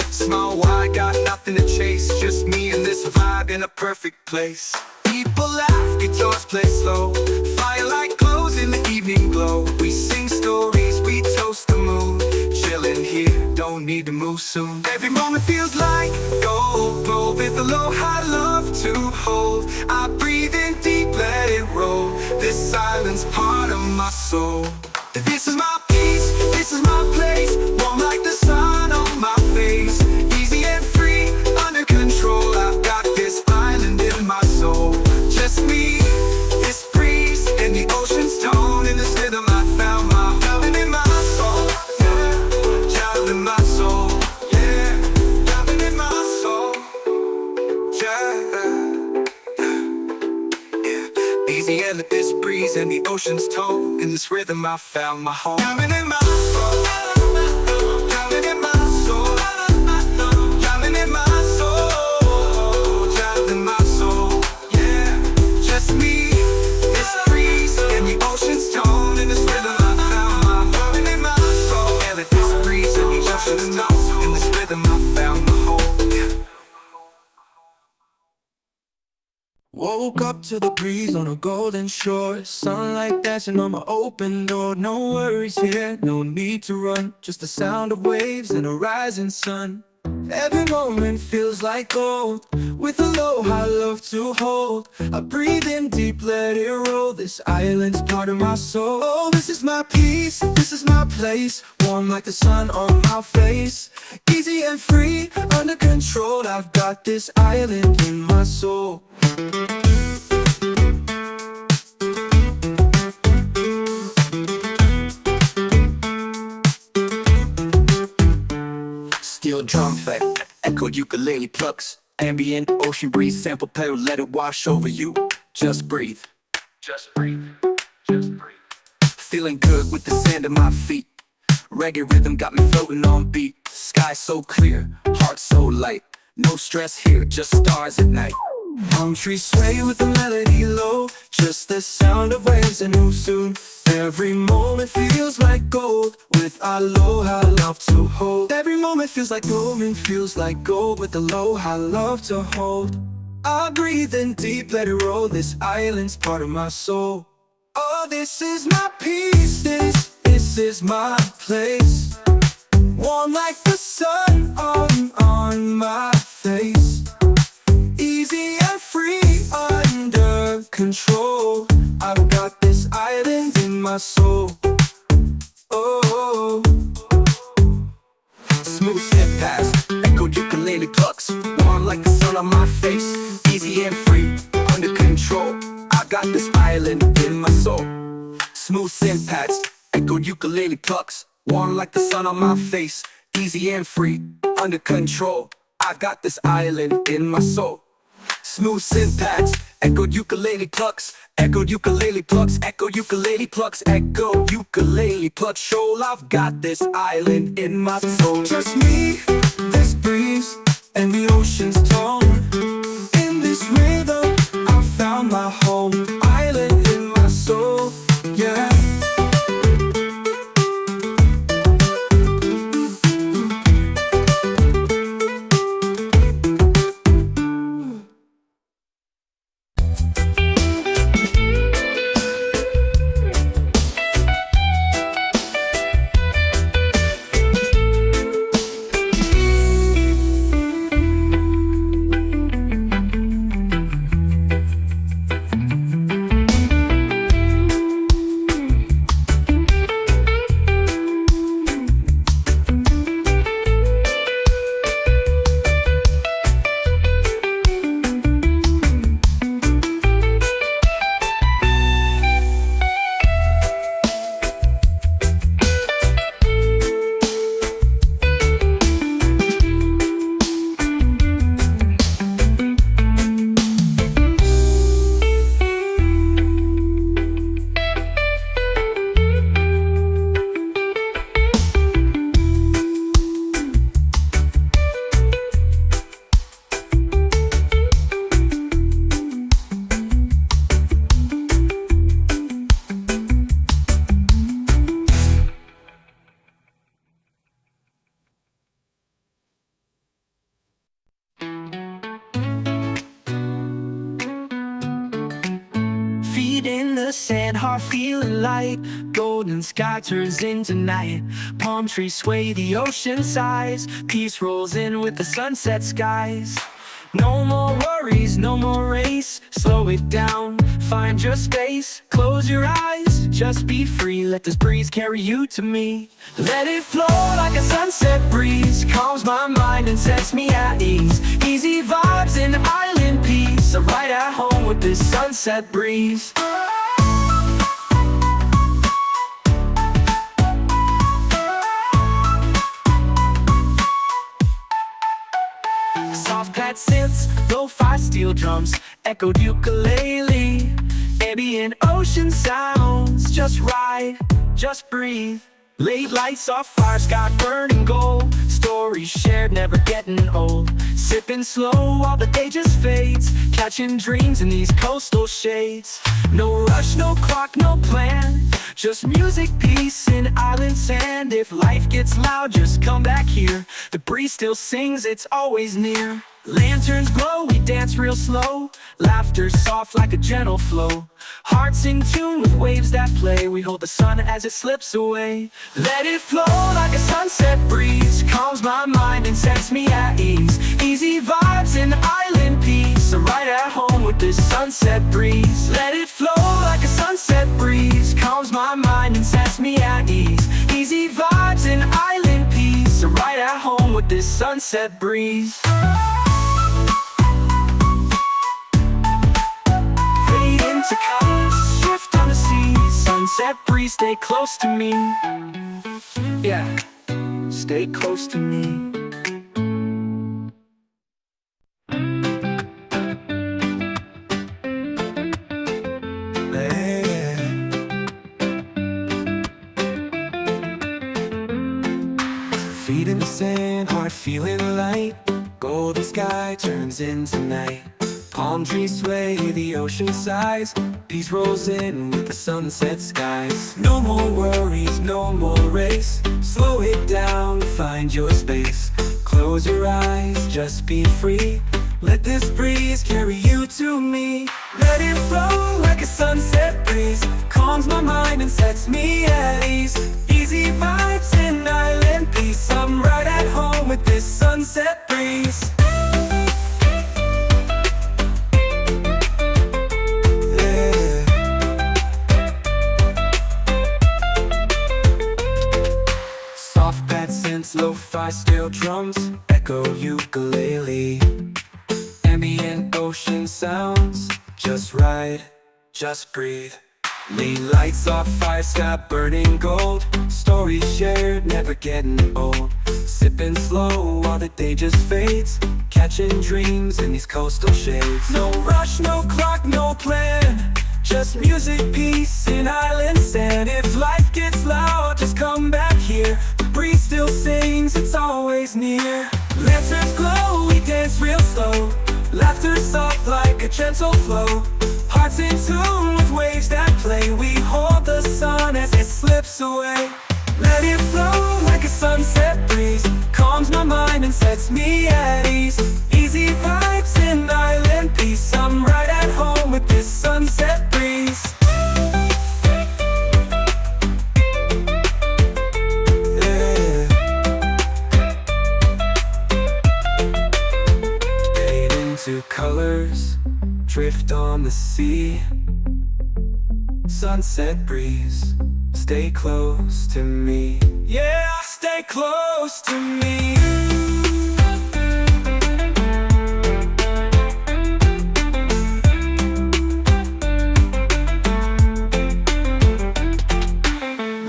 Small wide, got nothing to chase. Just me and this vibe in a perfect place. People laugh, guitars play slow. Firelight glows in the evening glow. We sing stories, we toast the moon. Chilling here, don't need to move soon. Every moment feels like gold, gold with a low high love to hold. I breathe in deep, let it roll. This island's part of my soul. This is my peace, this is my place. Warm like the sun on my face. Easy and free, under control. I've got this island in my soul. Just me, this breeze, and the ocean's tone. In this rhythm I found my diamond in my soul. Yeah, diamond in my soul. Yeah, diamond in my soul. Yeah. Easy and this breeze and the ocean's tone. In this rhythm I found my home. Diamond in my soul. Diamond in my soul. Diamond in my soul. Diamond in my soul. Yeah, just me, this breeze and the ocean's tone. In this rhythm I found my diamond in my soul. And this breeze and the ocean's tone. In this rhythm I found my home. Yeah. Woke up to the breeze on a golden shore. Sunlight dancing on my open door. No worries here, no need to run. Just the sound of waves and a rising sun. Every moment feels like gold, with a low high love to hold. I breathe in deep, let it roll. This island's part of my soul. Oh, this is my peace, this is my place. Warm like the sun on my face. Easy and free, under control. I've got this island in my soul. Steel drum effect, echoed ukulele plucks. Ambient ocean breeze sample pedal, let it wash over you. Just breathe. Just breathe. Just breathe. Feeling good with the sand at my feet. Reggae rhythm got me floating on beat. Sky so clear, heart so light. No stress here, just stars at night. Palm trees sway with the melody low. Just the sound of waves and who soon. Every moment feels like gold, with aloha love to hold. Every moment feels like gold and feels like gold, with aloha love to hold. I breathe in deep, let it roll. This island's part of my soul. Oh, this is my peace, this is my place. Warm like the sun on my face. Easy and free, under control. I've got this island in my soul. Oh, Smooth step past, echoed ukulele plucks. Warm like the sun on my face. Easy and free, under control. I got this island in my soul. Smooth syntax, echoed ukulele plucks. Warm like the sun on my face. Easy and free, under control. I got this island in my soul. Smooth syntax, echoed ukulele plucks. Echoed ukulele plucks, echoed ukulele plucks, echoed ukulele plucks. Shoal, I've got this island in my soul. just me, this breeze, and the ocean's tone. In this rhythm, I found my home. Island in my soul, yeah. Feet in the sand, heart feeling light. Golden sky turns into night. Palm trees sway, the ocean sighs. Peace rolls in with the sunset skies. No more worries, no more race. Slow it down, find your space. Close your eyes, just be free. Let this breeze carry you to me. Let it flow like a sunset breeze. Calms my mind and sets me at ease. Easy vibes and island peace. I'm right at home with this sunset breeze. Soft pad synths, lo-fi steel drums, echoed ukulele. Ambient ocean sounds, just ride, just breathe. Late lights off fire, sky burning gold. Stories shared, never getting old. Sipping slow while the day just fades. Catching dreams in these coastal shades. No rush, no clock, no plan. Just music, peace, and island sand. If life gets loud, just come back here. The breeze still sings, it's always near. Lanterns glow, we dance real slow. Laughter soft like a gentle flow. Hearts in tune with waves that play. We hold the sun as it slips away. Let it flow like a sunset breeze. Calms my mind and sets me at ease. Easy vibes and island peace. I'm right at home with this sunset breeze. Let it flow like a sunset breeze. Calms my mind and sets me at ease. Easy vibes and island peace. I'm right at home with this sunset breeze. To colors, shift on the sea. Sunset breeze, stay close to me. Yeah, stay close to me. Feet in the sand, heart feeling light. Golden sky turns into night. Palm trees sway, the ocean sighs. Peace rolls in with the sunset skies. No more worries, no more race. Slow it down, find your space. Close your eyes, just be free. Let this breeze carry you to me. Let it flow like a sunset breeze. Calms my mind and sets me at ease. Easy vibes and island peace. I'm right at home with this sunset breeze. Lo-fi steel drums, echo ukulele. Ambient ocean sounds, just ride, just breathe. Lean lights off fire, sky burning gold. Stories shared, never getting old. Sipping slow while the day just fades. Catching dreams in these coastal shades. No rush, no clock, no plan. Just music, peace, and island sand. If life gets loud, just come back here. The breeze still sings, it's always near. Lanterns glow, we dance real slow. Laughter soft like a gentle flow. Hearts in tune with waves that play. We hold the sun as it slips away. Let it flow like a sunset breeze. Calms my mind and sets me at ease. Easy vibes and island peace. I'm right at home with this sunset breeze. Yeah. Fade into colors, drift on the sea. Sunset breeze, stay close to me. Yeah, stay close to me.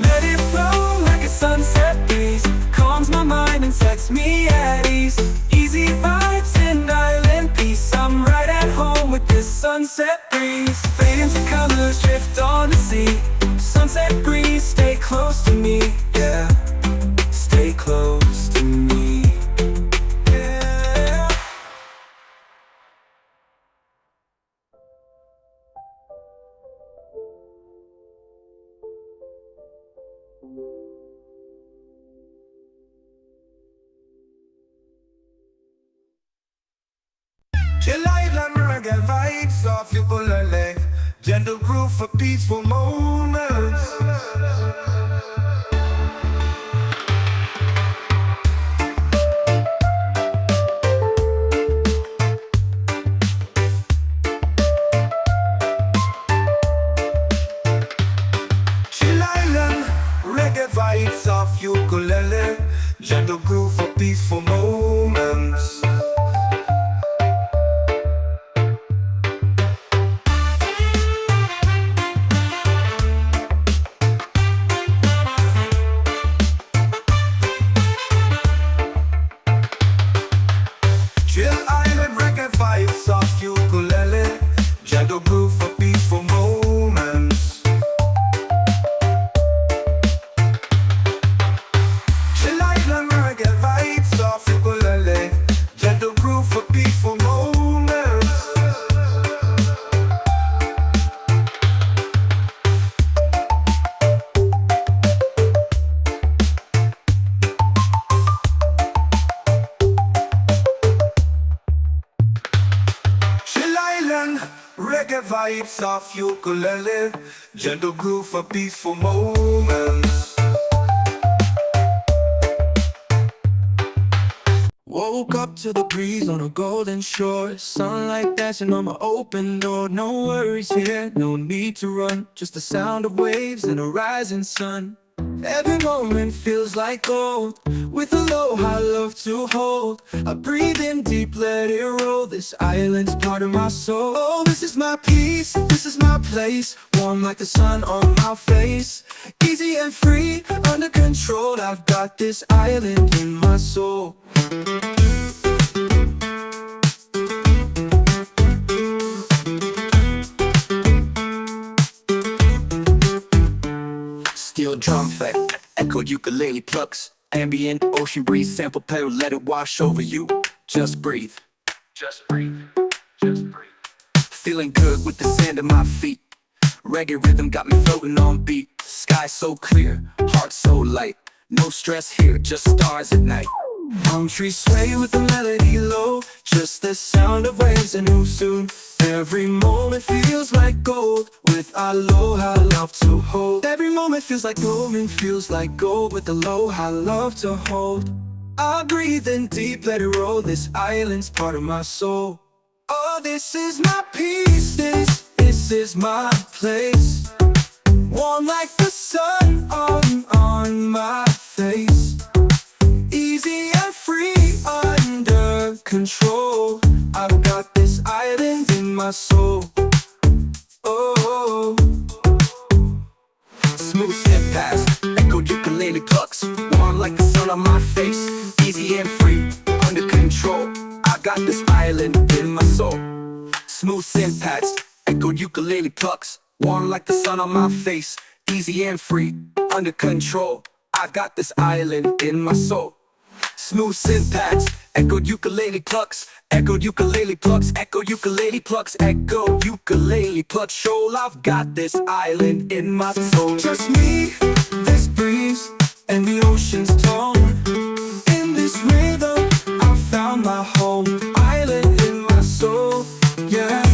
Let it flow like a sunset breeze. Calms my mind and sets me at ease. Easy vibes and island peace. I'm right at home with this sunset breeze. Fade into colors, drift on the sea. Sunset breeze, stay close to me. Yeah, stay close to me. Yeah. Chill island reggae vibes off you pull a leg. gentle groove for peaceful moments. Chill Island, reggae vibes of ukulele, gentle groove for peaceful moments. Chill Island, reggae vibes of ukulele, gentle groove for peaceful moments. Chill Island, reggae vibes of ukulele, gentle groove for peaceful moments. Chill Island, reggae vibes of ukulele, gentle groove for peaceful moments. Woke up to the breeze on a golden shore, sunlight dancing on my open door. No worries here, no need to run, just the sound of waves and a rising sun. Every moment feels like gold, with aloha love to hold. I breathe in deep, let it roll, this island's part of my soul. Oh, this is my peace, this is my place, warm like the sun on my face. Easy and free, under control, I've got this island in my soul. Steel drum effect, echoed ukulele plucks, ambient ocean breeze, sample pedal, let it wash over you. Just breathe, just breathe, just breathe. Feeling good with the sand at my feet, reggae rhythm got me floating on beat. Sky so clear, heart so light, no stress here, just stars at night. Palm trees sway with the melody low, just the sound of waves and who soon. Every moment feels like gold, with aloha love to hold. Every moment feels like gold and feels like gold, with aloha love to hold. I breathe in deep, let it roll, this island's part of my soul. Oh, this is my peace, this is my place, warm like the sun on my face. Easy and free, under control, I've got this island in my soul. Oh, smooth step past, echoed ukulele plucks, warm like the sun on my face. Easy and free, under control, I got this island in my soul. Smooth synth pads, echoed ukulele plucks, warm like the sun on my face. Easy and free, under control, I've got this island in my soul. Smooth synth pads, echoed ukulele plucks, echoed ukulele plucks, echoed ukulele plucks, echoed ukulele plucks. Shoal, I've got this island in my soul. Just me, this breeze, and the ocean's tone. In this rhythm, I found my home. Island in my soul, yeah.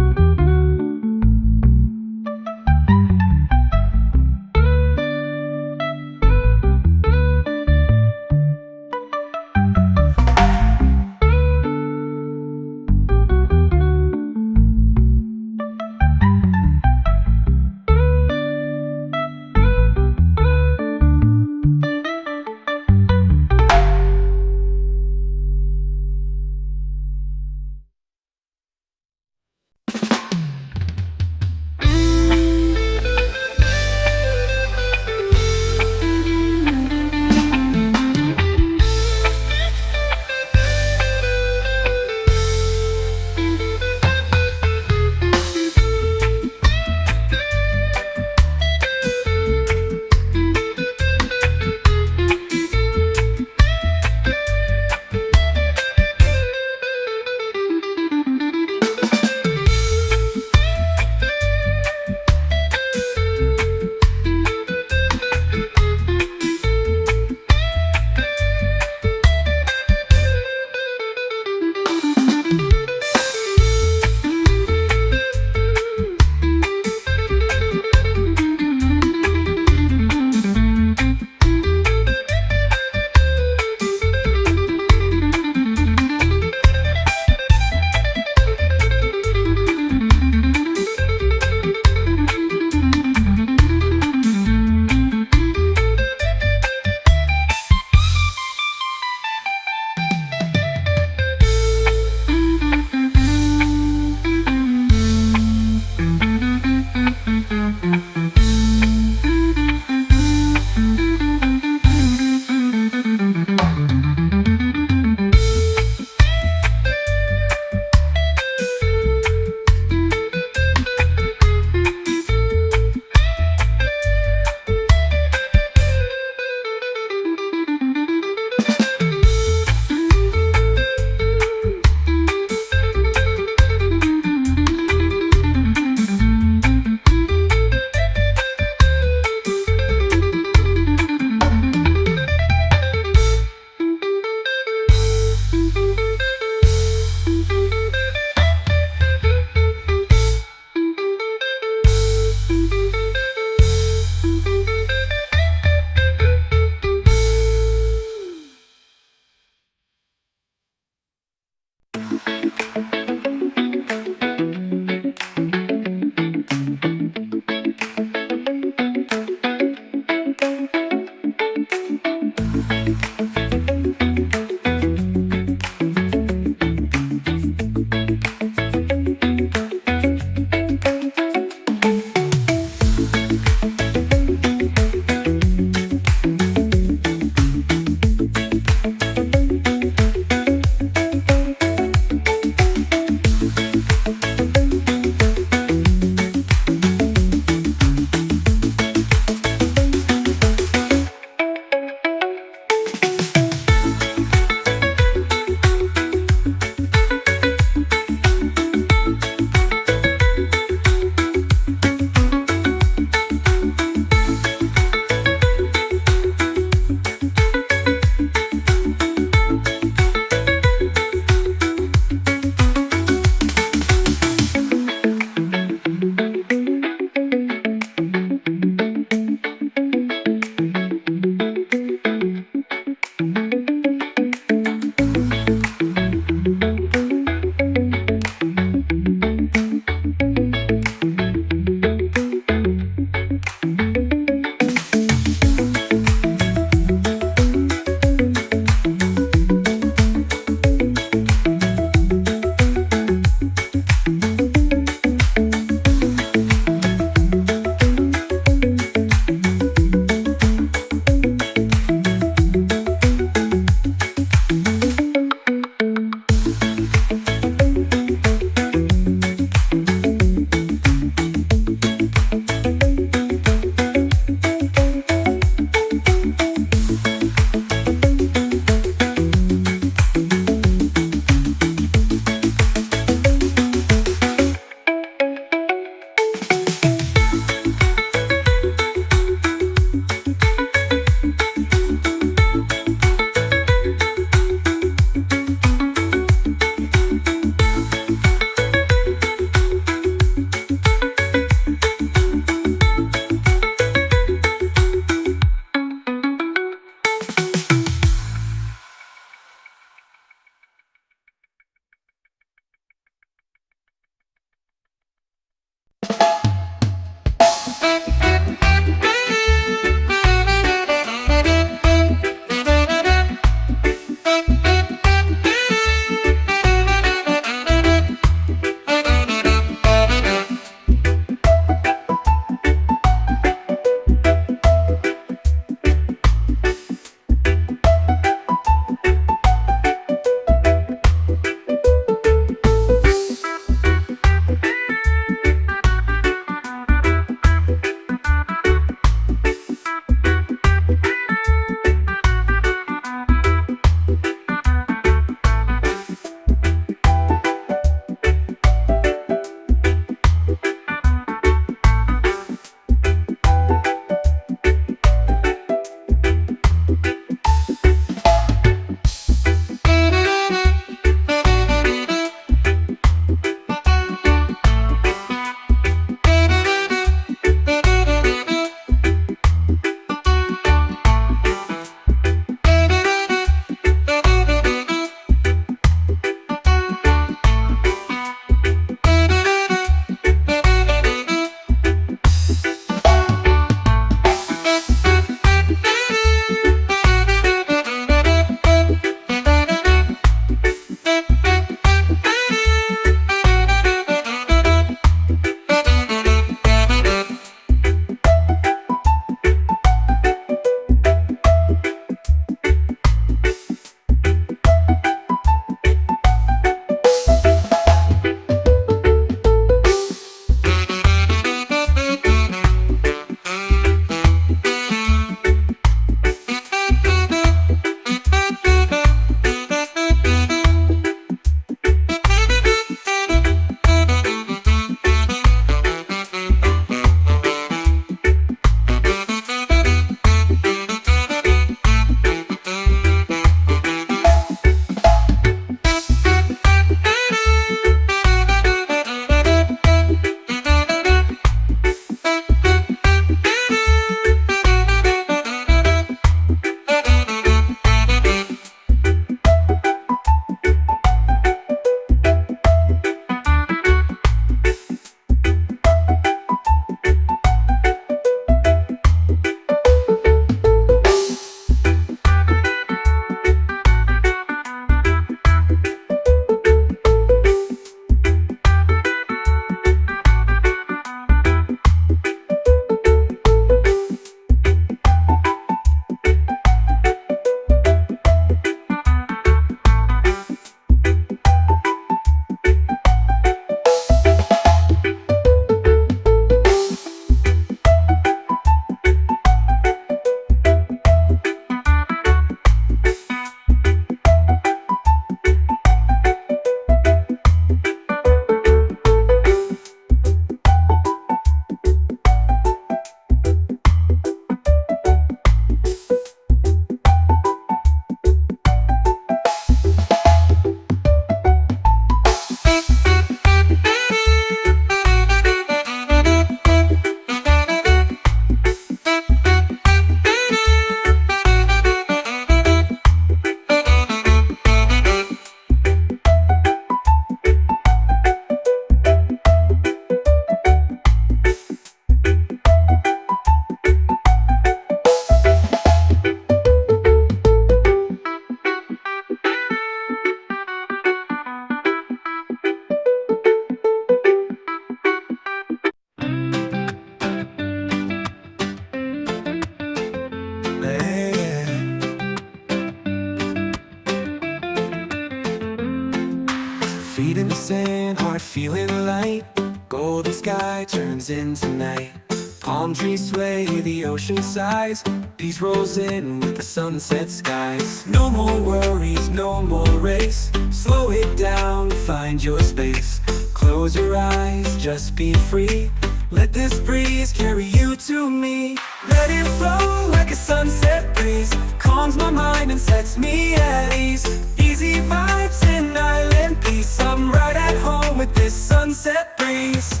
Feet in the sand, heart feeling light. Golden sky turns into night. Palm trees sway, the ocean sighs. Peace rolls in with the sunset skies. No more worries, no more race. Slow it down, find your space. Close your eyes, just be free. Let this breeze carry you to me. Let it flow like a sunset breeze. Calms my mind and sets me at ease. Easy vibes and island peace. I'm right at home with this sunset breeze.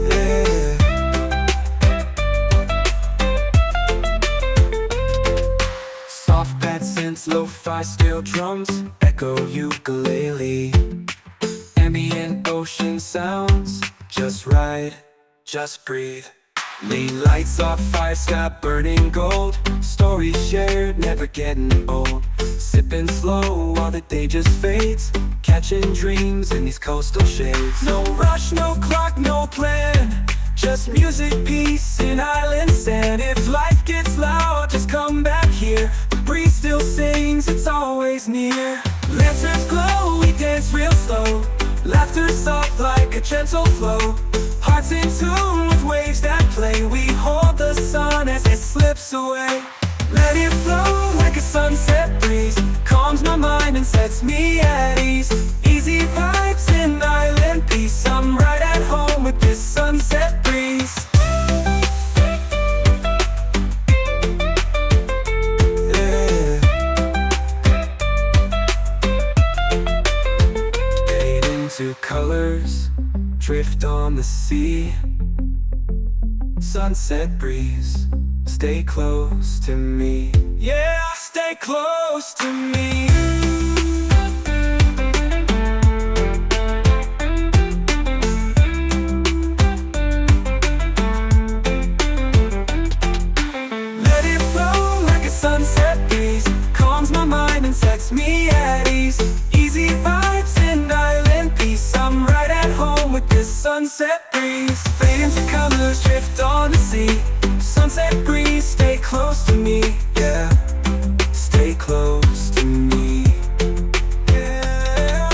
Yeah. Soft pad synths, lo-fi steel drums, echo ukulele. Ambient ocean sounds, just ride, just breathe. Lean lights off, fire sky burning gold. Stories shared, never getting old. Sipping slow while the day just fades. Catching dreams in these coastal shades. No rush, no clock, no plan. Just music, peace, and island sand. If life gets loud, just come back here. The breeze still sings, it's always near. Lanterns glow, we dance real slow. Laughter soft like a gentle flow. Hearts in tune with waves that play. We hold the sun as it slips away. Let it flow like a sunset breeze. Calms my mind and sets me at ease. Easy vibes and island peace. I'm right at home with this sunset breeze. Yeah. Fade into colors, drift on the sea. Sunset breeze, stay close to me. Yeah, stay close to me. Let it flow like a sunset breeze. Calms my mind and sets me at ease. Easy vibes and island peace. I'm right at home with this sunset breeze. Fade into colors, drift on the sea. Sunset breeze, stay close to me. Yeah, stay close to me. Yeah.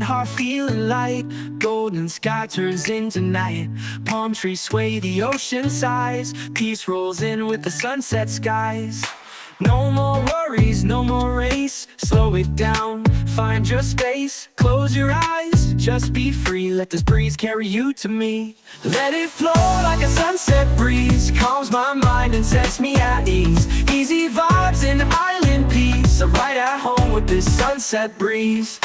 heart feeling light. Golden sky turns into night. Palm trees sway, the ocean sighs. Peace rolls in with the sunset skies. No more worries, no more race. Slow it down, find your space. Close your eyes, just be free. Let this breeze carry you to me. Let it flow like a sunset breeze. Calms my mind and sets me at ease. Easy vibes and island peace. I'm right at home with this sunset breeze.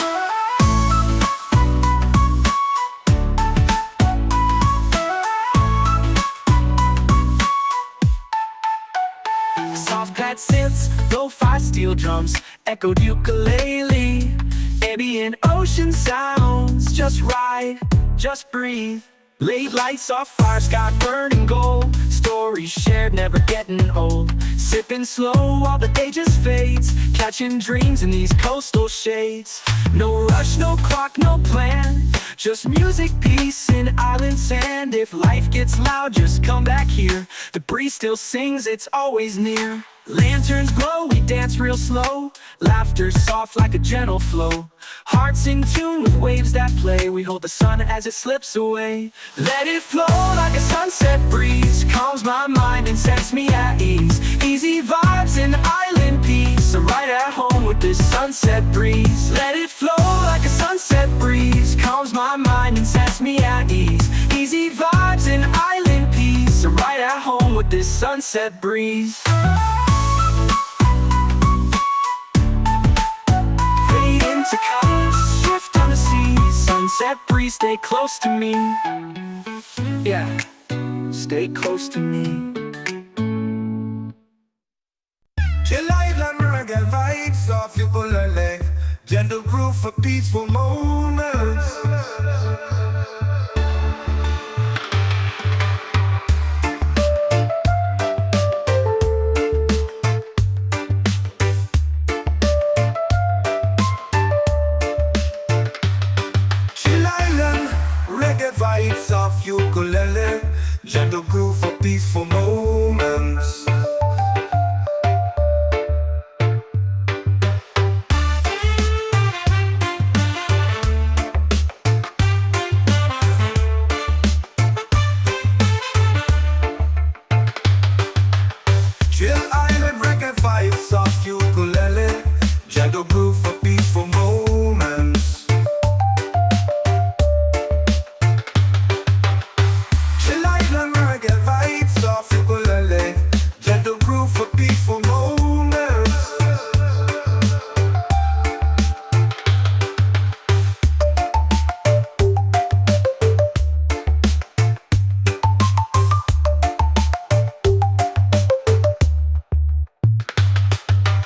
Soft pad synths, lo-fi steel drums, echoed ukulele. Ambient ocean sounds, just ride, just breathe. Late lights off fire, sky burning gold. Stories shared, never getting old. Sipping slow while the day just fades. Catching dreams in these coastal shades. No rush, no clock, no plan. Just music, peace, and island sand. If life gets loud, just come back here. The breeze still sings, it's always near. Lanterns glow, we dance real slow. Laughter soft like a gentle flow. Hearts in tune with waves that play. We hold the sun as it slips away. Let it flow like a sunset breeze. Calms my mind and sets me at ease. Easy vibes and island peace. I'm right at home with this sunset breeze. Let it flow like a sunset breeze. Calms my mind and sets me at ease. Easy vibes and island peace. I'm right at home with this sunset breeze. To colors, shift on the sea. Sunset breeze, stay close to me. Yeah, stay close to me. Chill island reggae vibes off ukulele. Gentle groove for peaceful moments. Vibes of ukulele, gentle groove for peaceful moments. Chill island reggae vibes of ukulele, gentle groove for peaceful moments. Gentle groove for peaceful moments.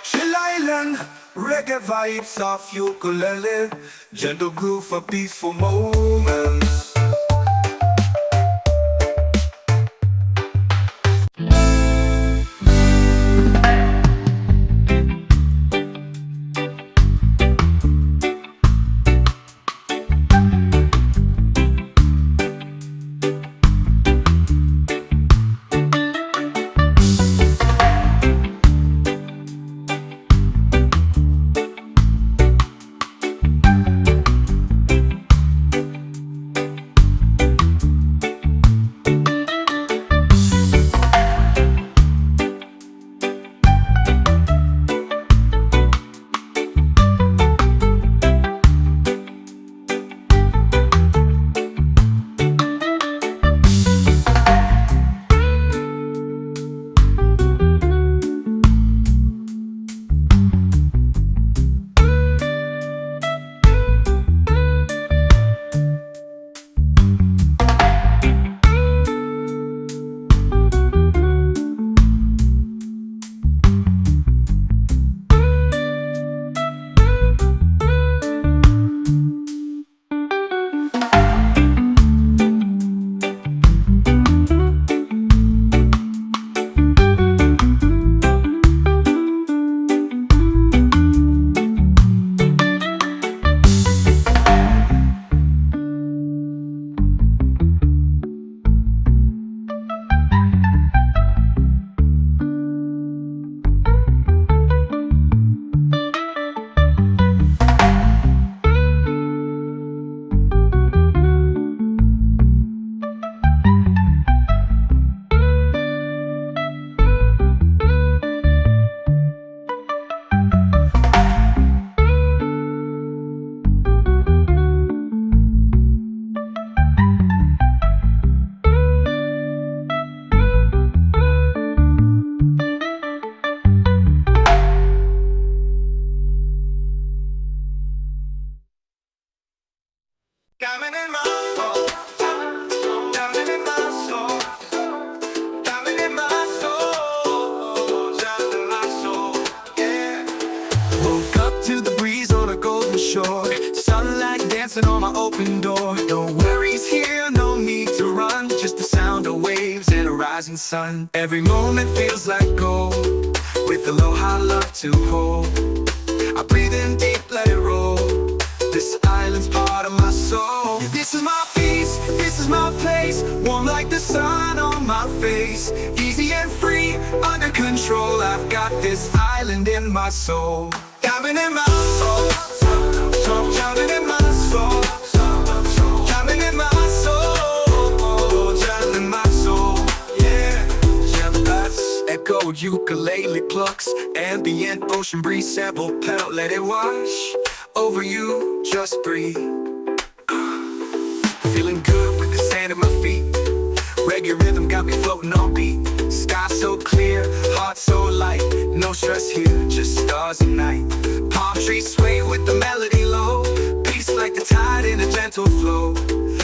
Chill island reggae vibes of ukulele. Gentle groove for peaceful moments. my open door. No worries here, no need to run, just the sound of waves and a rising sun. Every moment feels like gold, with aloha love to hold. I breathe in deep, let it roll. This island's part of my soul. Yeah, this is my peace, this is my place. Warm like the sun on my face. Easy and free, under control. I've got this island in my soul. Diamond in my soul, diamond in my soul, diamond in my soul, diamond in my soul. Yeah, jealous. Echoed ukulele plucks, ambient ocean breeze, sample pedal, let it wash over you, just breathe. Feeling good with the sand at my feet. Reggae rhythm got me floating on beat. Sky so clear, heart so light. No stress here, just stars and night. Palm trees sway with the melody low. Peace like the tide in a gentle flow.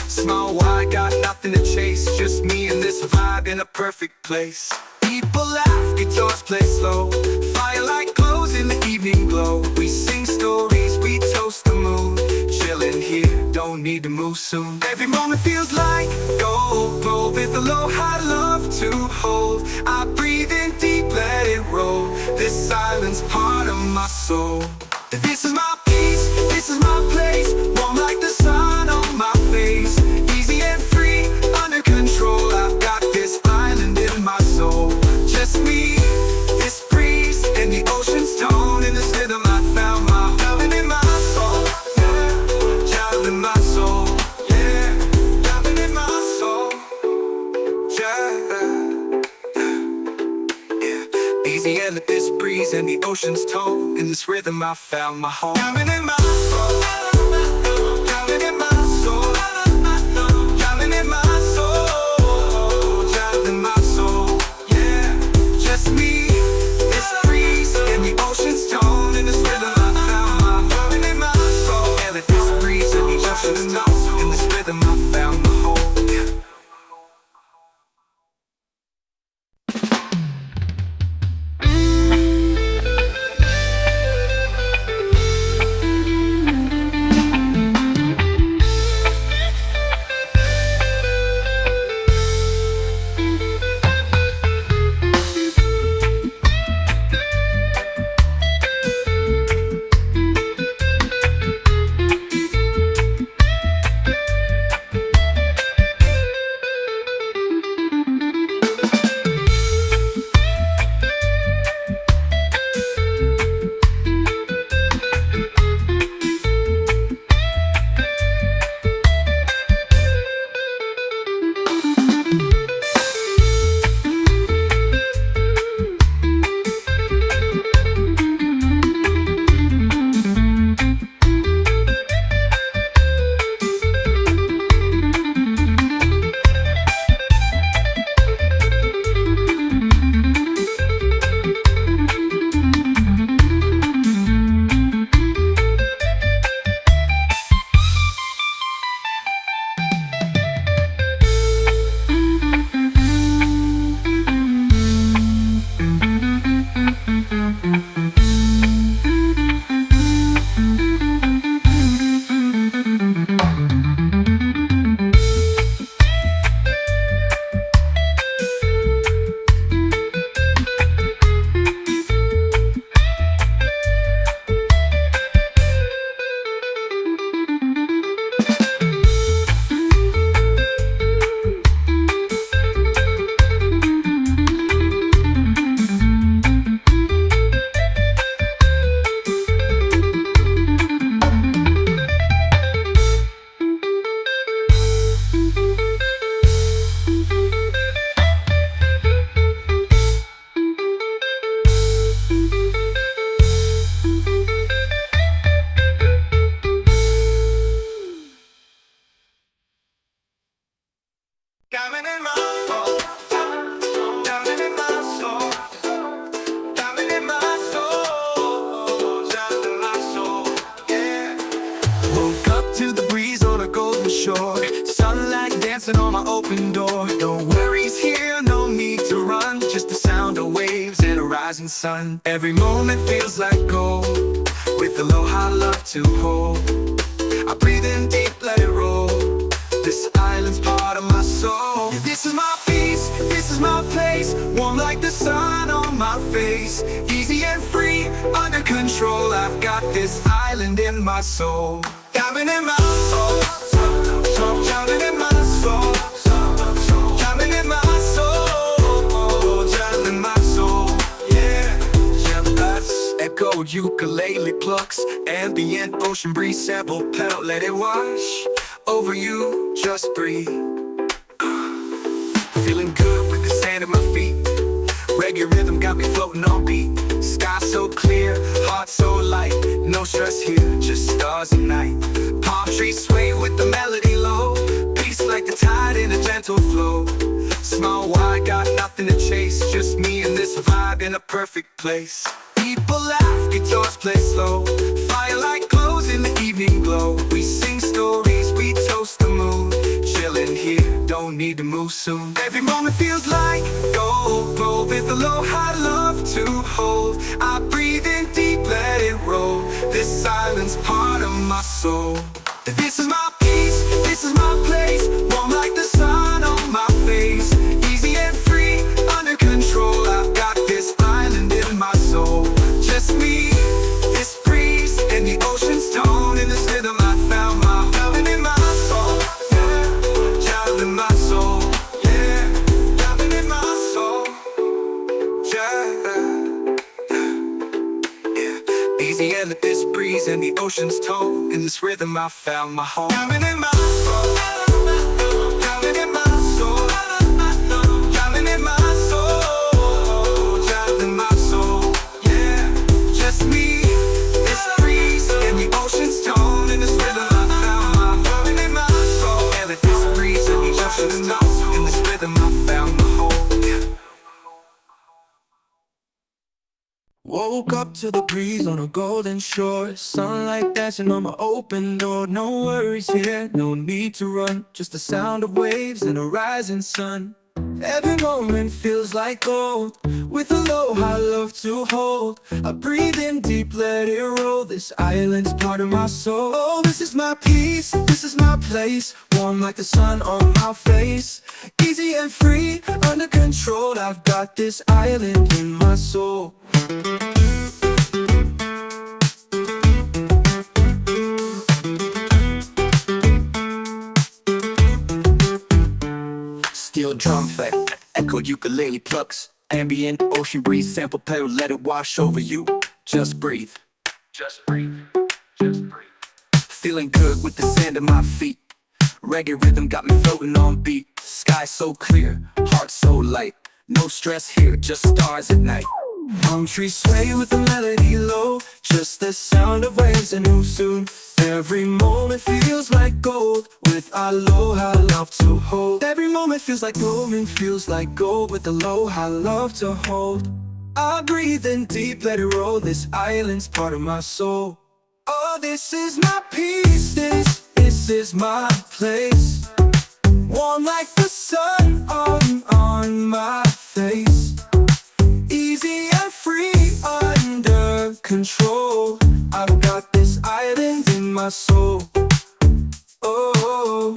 Small wide, got nothing to chase. Just me and this vibe in a perfect place. People laugh, guitars play slow. Firelight glows in the evening glow. We sing stories, we toast the moon. Chillin' here, don't need to move soon. Every moment feels like gold, with aloha love to hold. I breathe in deep, let it roll. This island's part of my soul. This is my peace, this is my place. Warm like the sun on my face. Easy and free, under control. I've got this island in my soul. Just me, this breeze, and the ocean's tone. In this rhythm I found my diamond in my soul. Yeah, diamond in my soul. Yeah, diamond in my soul. Yeah. Easy and let this breeze and the ocean's tone. In this rhythm I found my home. Diamond in my soul. Diamond in my soul. Diamond in my soul. Diamond in my soul. Yeah, just me, this breeze and the ocean's tone. In this rhythm I found my diamond in my soul. And let this breeze and the ocean's tone. In this rhythm I found my home. Diamond in my soul, diamond in my soul, diamond in my soul, diamond in my soul, yeah. Woke up to the breeze on a golden shore, sunlight dancing on my open door. No worries here, no need to run, just the sound of waves and a rising sun. Every moment feels like gold, with aloha love to hold. I breathe in deep, let it This island's part of my soul. This is my peace, this is my place. Warm like the sun on my face. Easy and free, under control. I've got this island in my soul. Diamond in my soul. Diamond in my soul. Diamond in my soul. Diamond in my soul. Yeah. Echo ukulele plucks. Ambient ocean breeze sample pedal. Let it wash over you, just breathe. Feeling good with the sand at my feet. Reggae rhythm got me floating on beat. Sky so clear, heart so light. No stress here, just stars and night. Palm trees sway with the melody low. Peace like the tide in a gentle flow. Small wide, got nothing to chase. Just me and this vibe in a perfect place. People laugh, guitars play slow. Firelight glows in the evening glow. We sing stories, we toast the moon. Chillin' here, don't need to move soon. Every moment feels like gold. Roll with the low, high love to hold. I breathe in deep, let it roll. This island's part of my soul. This is my peace, this is my place. Warm like the sun on my face. Easy and free, under control. I've got this island in my soul. Just me, this breeze, and the ocean's tone. In this rhythm I found my diamond in my soul. Yeah, diamond in my soul. Yeah, diamond in my soul. Yeah. Easy and this breeze and the ocean's tone. In this rhythm I found my home. Diamond in my soul. Diamond in my soul. Diamond in my soul. Diamond in my soul. Yeah, just me, this breeze and the ocean's tone. In this rhythm I found my diamond in my soul. And this breeze and the ocean's tone. In this rhythm I found my home. Woke up to the breeze on a golden shore. Sunlight dancing on my open door. No worries here, no need to run. Just the sound of waves and a rising sun. Every moment feels like gold. With a low, high love to hold. I breathe in deep, let it roll. This island's part of my soul. Oh, this is my peace, this is my place. Warm like the sun on my face. Easy and free, under control. I've got this island in my soul. Steel drum flat, echo ukulele plucks. Ambient ocean breeze sample pedal, let it wash over you. Just breathe. Just breathe. Just breathe. Feeling good with the sand at my feet. Reggae rhythm got me floating on beat. Sky so clear, heart so light. No stress here, just stars at night. Palm trees sway with the melody low. Just the sound of waves and who soon. Every moment feels like gold. With aloha love to hold. Every moment feels like golden, feels like gold. With aloha love to hold. I breathe in deep, let it roll. This island's part of my soul. Oh, this is my peace, this is my place. Warm like the sun on my face. Easy and free, under control. I've got this island in my soul. Oh,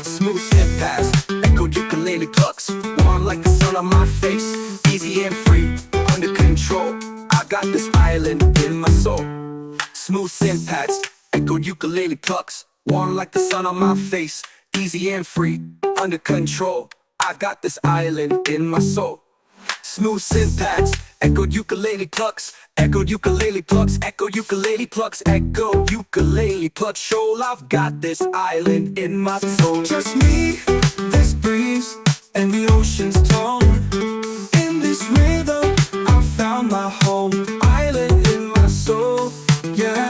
Smooth step past, echo ukulele plucks. Warm like the sun on my face. Easy and free, under control. I got this island in my soul. Smooth syntax, echo ukulele plucks. Warm like the sun on my face. Easy and free, under control. I got this island in my soul. Smooth syntax, echo ukulele plucks. Echo ukulele plucks, echo ukulele plucks, echo ukulele plucks. Shoal, I've got this island in my soul. just me, this breeze, and the ocean's tone. In this rhythm, I found my home. Island in my soul, yeah.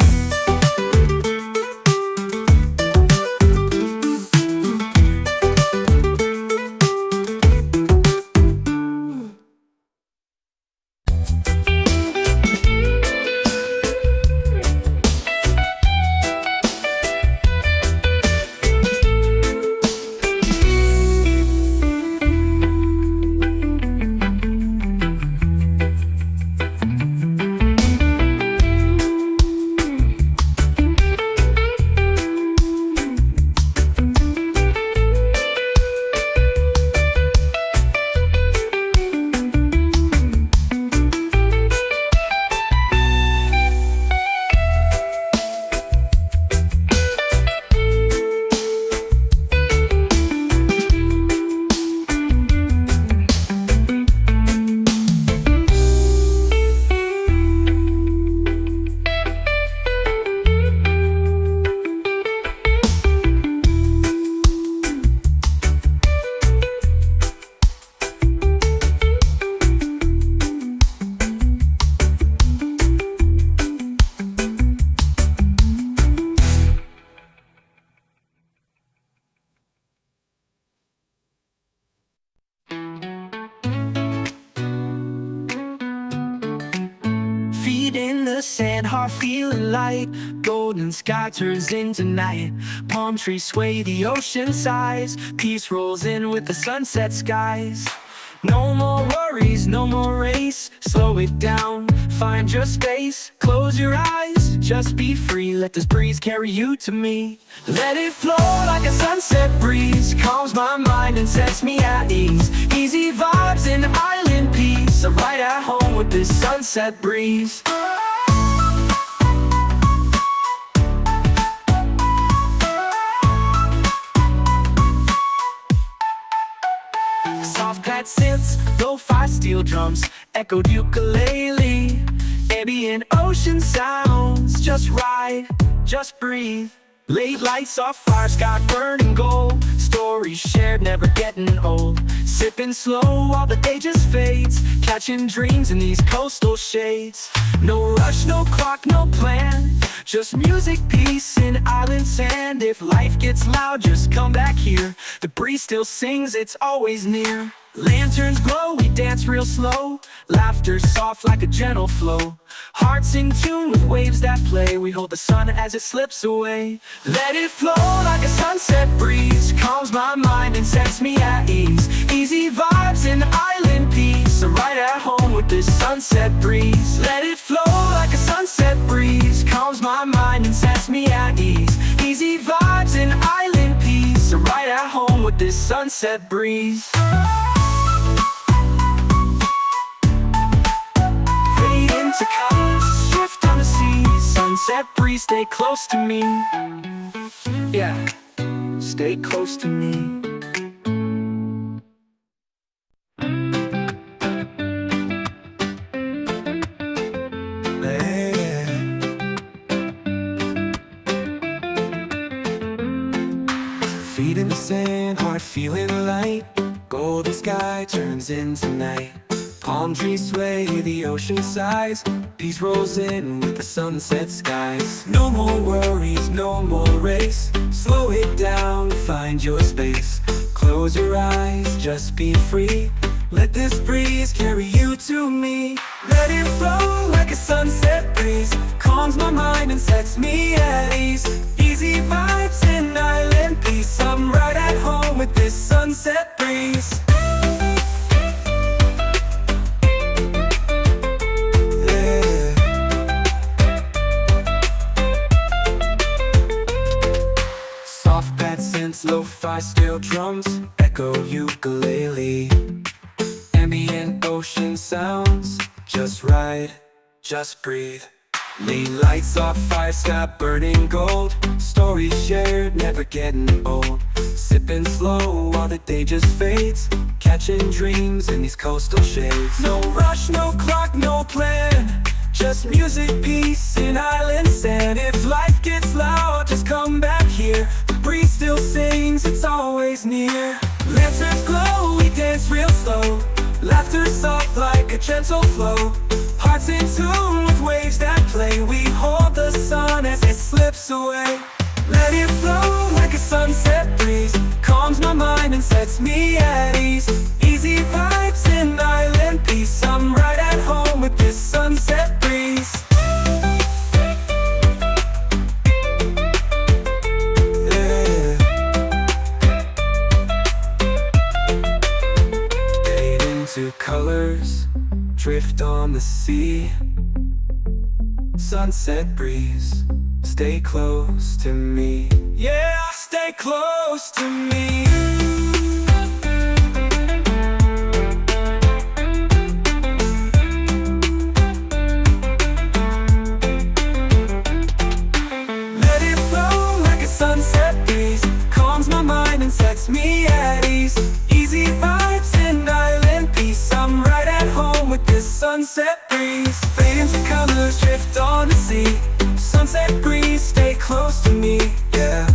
heart feeling light. Golden sky turns into night. Palm trees sway, the ocean sighs. Peace rolls in with the sunset skies. No more worries, no more race. Slow it down, find your space. Close your eyes, just be free. Let this breeze carry you to me. Let it flow like a sunset breeze. Calms my mind and sets me at ease. Easy vibes and island peace. I'm right at home with this sunset breeze. Soft pad synths, lo-fi steel drums, echoed ukulele. Ambient ocean sounds, just ride, just breathe. Late lights off fire, sky burning gold. Stories shared, never getting old. Sipping slow while the day just fades. Catching dreams in these coastal shades. No rush, no clock, no plan. Just music, peace, and island sand. If life gets loud, just come back here. The breeze still sings, it's always near. Lanterns glow, we dance real slow. Laughter soft like a gentle flow. Hearts in tune with waves that play. We hold the sun as it slips away. Let it flow like a sunset breeze. Calms my mind and sets me at ease. Easy vibes and island peace. I'm right at home with this sunset breeze. Let it flow like a sunset breeze. Calms my mind and sets me at ease. Easy vibes and island peace. I'm right at home with this sunset breeze. Fade into colors, shift on the sea. Sunset breeze, stay close to me. Yeah, stay close to me. Feet in the sand, heart feeling light. Golden sky turns into night. Palm trees sway, the ocean sighs. Peace rolls in with the sunset skies. No more worries, no more race. Slow it down, find your space. Close your eyes, just be free. Let this breeze carry you to me. Let it flow like a sunset breeze. Calms my mind and sets me at ease. Easy vibes and island peace. I'm right at home with this sunset breeze. Yeah. Soft pad synths, lo-fi steel drums, echo ukulele. Ambient ocean sounds, just ride, just breathe. Lane lights off fire, sky burning gold. Stories shared, never getting old. Sipping slow while the day just fades. Catching dreams in these coastal shades. No rush, no clock, no plan. Just music, peace, and island sand. If life gets loud, just come back here. The breeze still sings, it's always near. Lanterns glow, we dance real slow. Laughter soft like a gentle flow. Hearts in tune with waves that play. We hold the sun as it slips away. Let it flow like a sunset breeze. Calms my mind and sets me at ease. Easy vibes and island peace. I'm right at home with this sunset breeze. Yeah. Fade into colors, drift on the sea. Sunset breeze, stay close to me. Yeah, stay close to me. Let it flow like a sunset breeze. Calms my mind and sets me at ease. Easy vibes and island peace. I'm right at home with this sunset breeze. Fade into colors, drift on the sea. Sunset breeze, stay close to me. Yeah,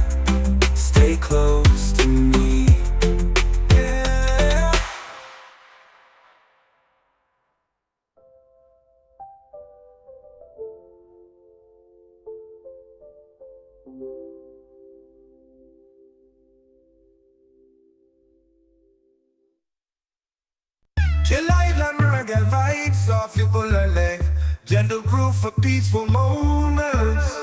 stay close to me. Yeah. Chill island reggae vibes off you pull a leg. gentle groove for peaceful moments.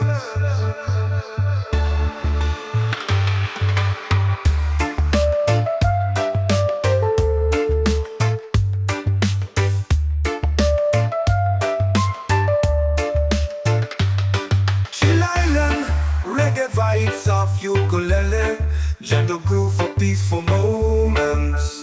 Chill Island, reggae vibes off ukulele, gentle groove for peaceful moments.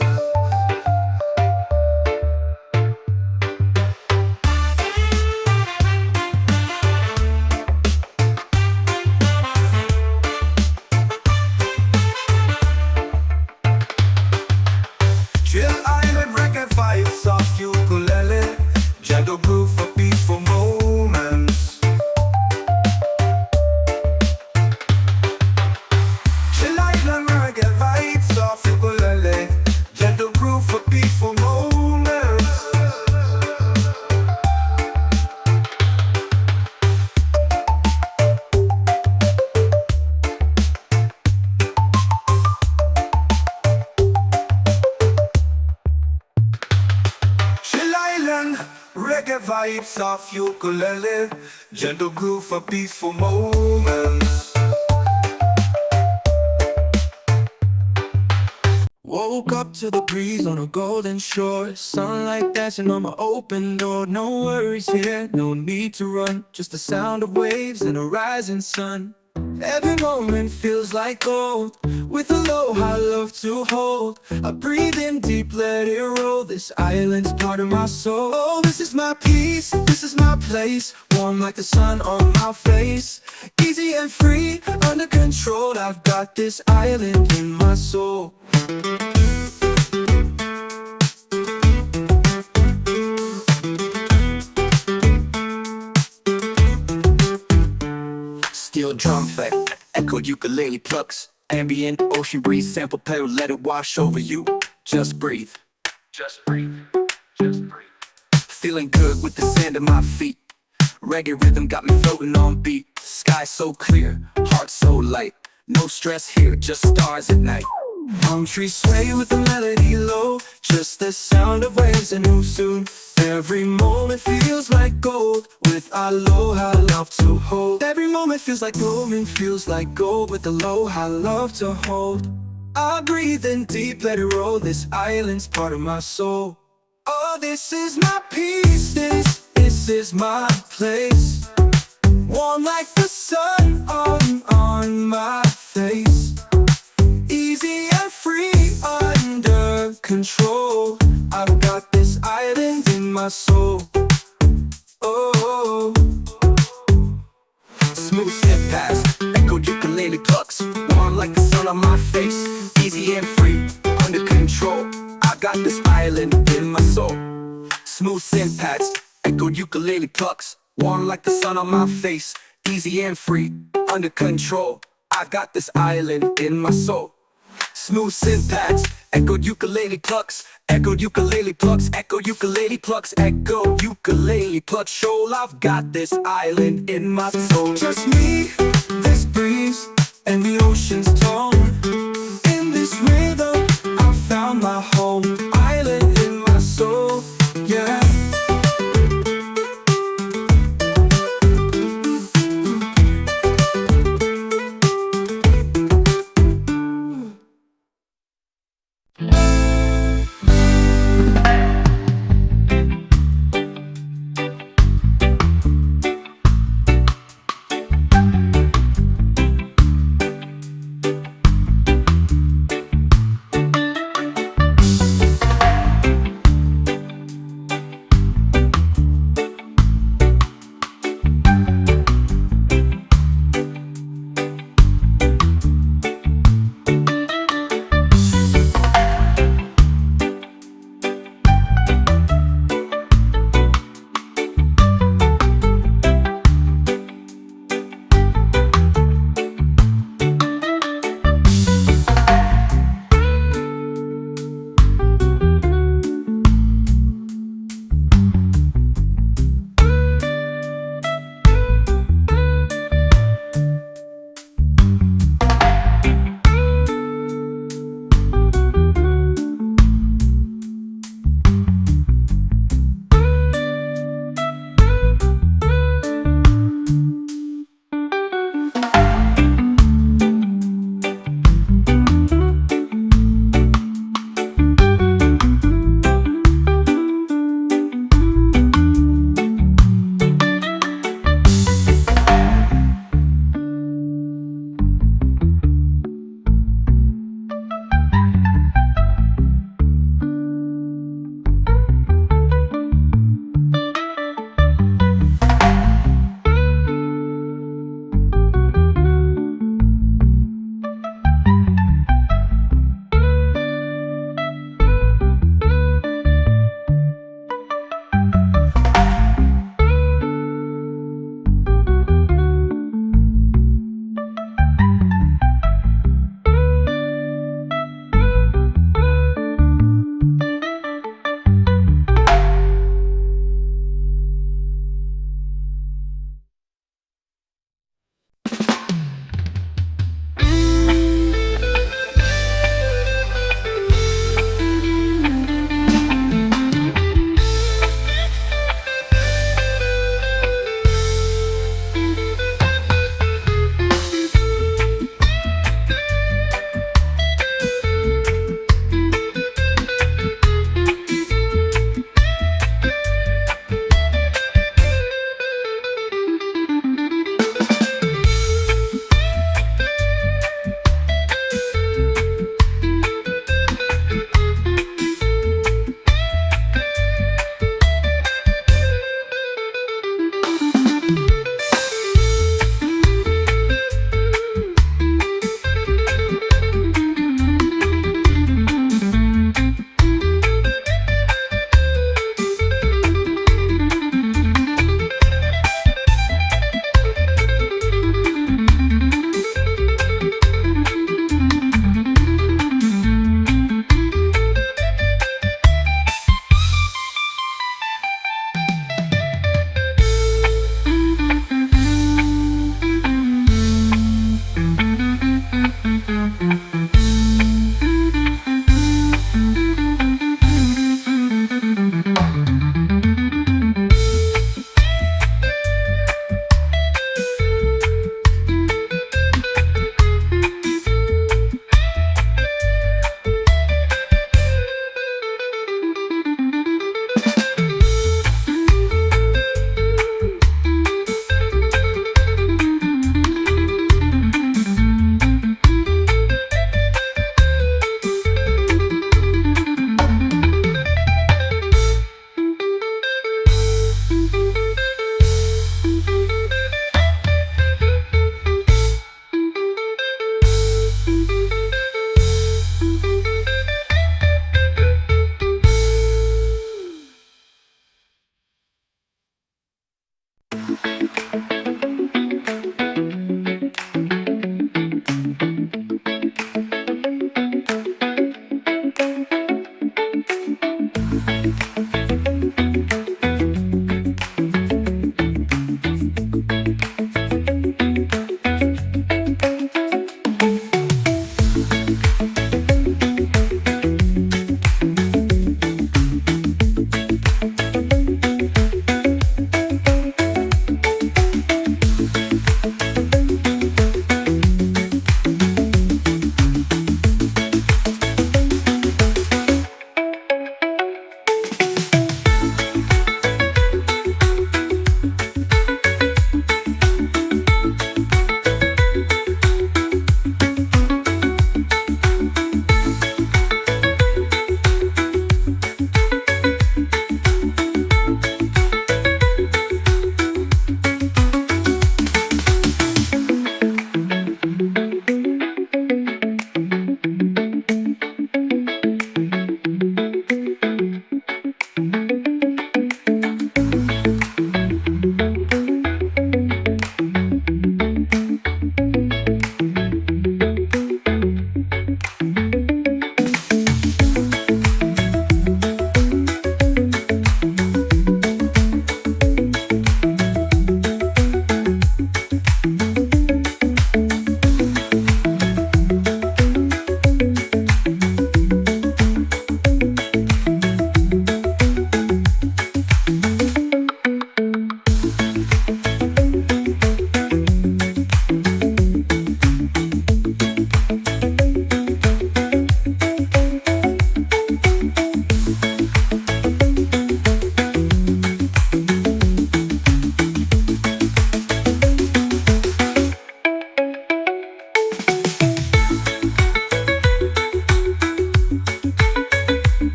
Chill Island, reggae vibes off ukulele, gentle groove for peaceful moments. Chill Island, reggae vibes off ukulele, gentle groove for peaceful moments. Chill Island, reggae vibes off ukulele, gentle groove for peaceful moments. Woke up to the breeze on a golden shore, sunlight dancing on my open door. No worries here, no need to run, just the sound of waves and a rising sun. Every moment feels like gold, with aloha love to hold. I breathe in deep, let it roll, this island's part of my soul. Oh, this is my peace, this is my place, warm like the sun on my face. Easy and free, under control, I've got this island in my soul. Steel drum effect, echoed ukulele plucks, ambient ocean breeze, sample pedal, let it wash over you. Just breathe, just breathe, just breathe. Feeling good with the sand at my feet, reggae rhythm got me floating on beat. Sky so clear, heart so light, no stress here, just stars at night. Palm trees sway with the melody low, just the sound of waves and who soon. Every moment feels like gold, with aloha love to hold. Every moment feels like golden, feels like gold, with aloha love to hold. I breathe in deep, let it roll, this island's part of my soul. Oh, this is my peace, this is my place, warm like the sun on my face. Easy and free, under control, I've got this island in my soul. Oh, smooth step past, echoed ukulele plucks, warm like the sun on my face. Easy and free, under control, I got this island in my soul. Smooth synth pads, echoed ukulele plucks, warm like the sun on my face. Easy and free, under control, I got this island in my soul. Smooth synth pads, echoed ukulele plucks, echoed ukulele plucks, echoed ukulele plucks, echoed ukulele plucks. Shoal, I've got this island in my soul. Just me, this breeze, and the ocean's tone. In this rhythm, I found my home. Island in my soul, yeah.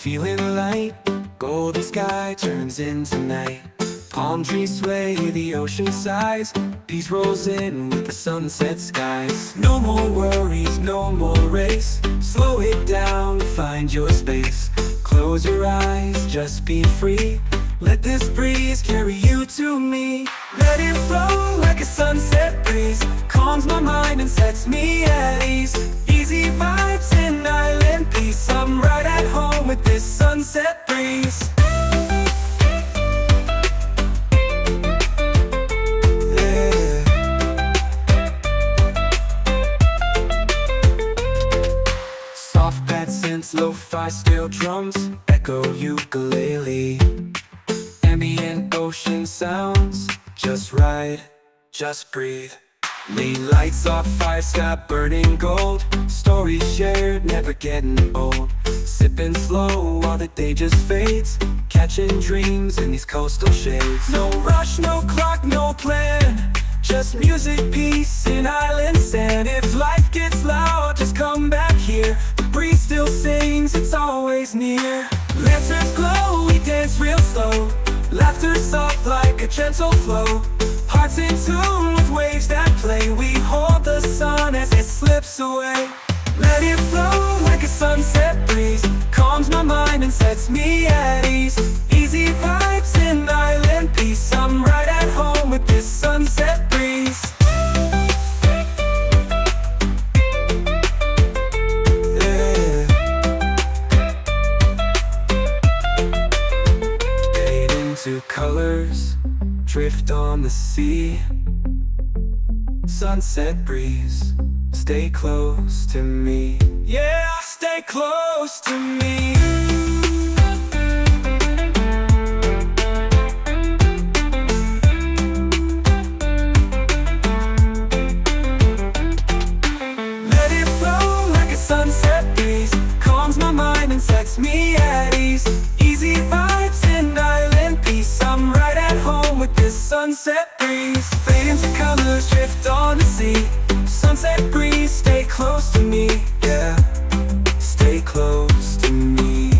feeling light. Golden sky turns into night. Palm trees sway, the ocean sighs. Peace rolls in with the sunset skies. No more worries, no more race. Slow it down, find your space. Close your eyes, just be free. Let this breeze carry you to me. Let it flow like a sunset breeze. Calms my mind and sets me at ease. Easy vibes in island peace. I'm right at home with this sunset breeze. Yeah. Soft bad synths, lo-fi steel drums, echo ukulele. Ambient ocean sounds, just ride, just breathe. Lean lights off, fire sky burning gold. Stories shared, never getting old. Sipping slow while the day just fades. Catching dreams in these coastal shades. No rush, no clock, no plan. Just music, peace, in island sand. If life gets loud, just come back here. The breeze still sings, it's always near. Lanterns glow, we dance real slow. Laughter soft like a gentle flow. Hearts in tune with waves that play. We hold the sun as it slips away. Let it flow like a sunset breeze. Calms my mind and sets me at ease. Easy vibes in island peace. I'm right at home with this sunset breeze. Yeah. Fade into colors, drift on the sea. Sunset breeze, stay close to me. Yeah, stay close to me. Let it flow like a sunset breeze. Calms my mind and sets me at ease. Easy vibes in island peace. I'm right at home with this sunset breeze. Fade into colors, drift on the sea. Sunset breeze, stay close to me, yeah. Stay close to me.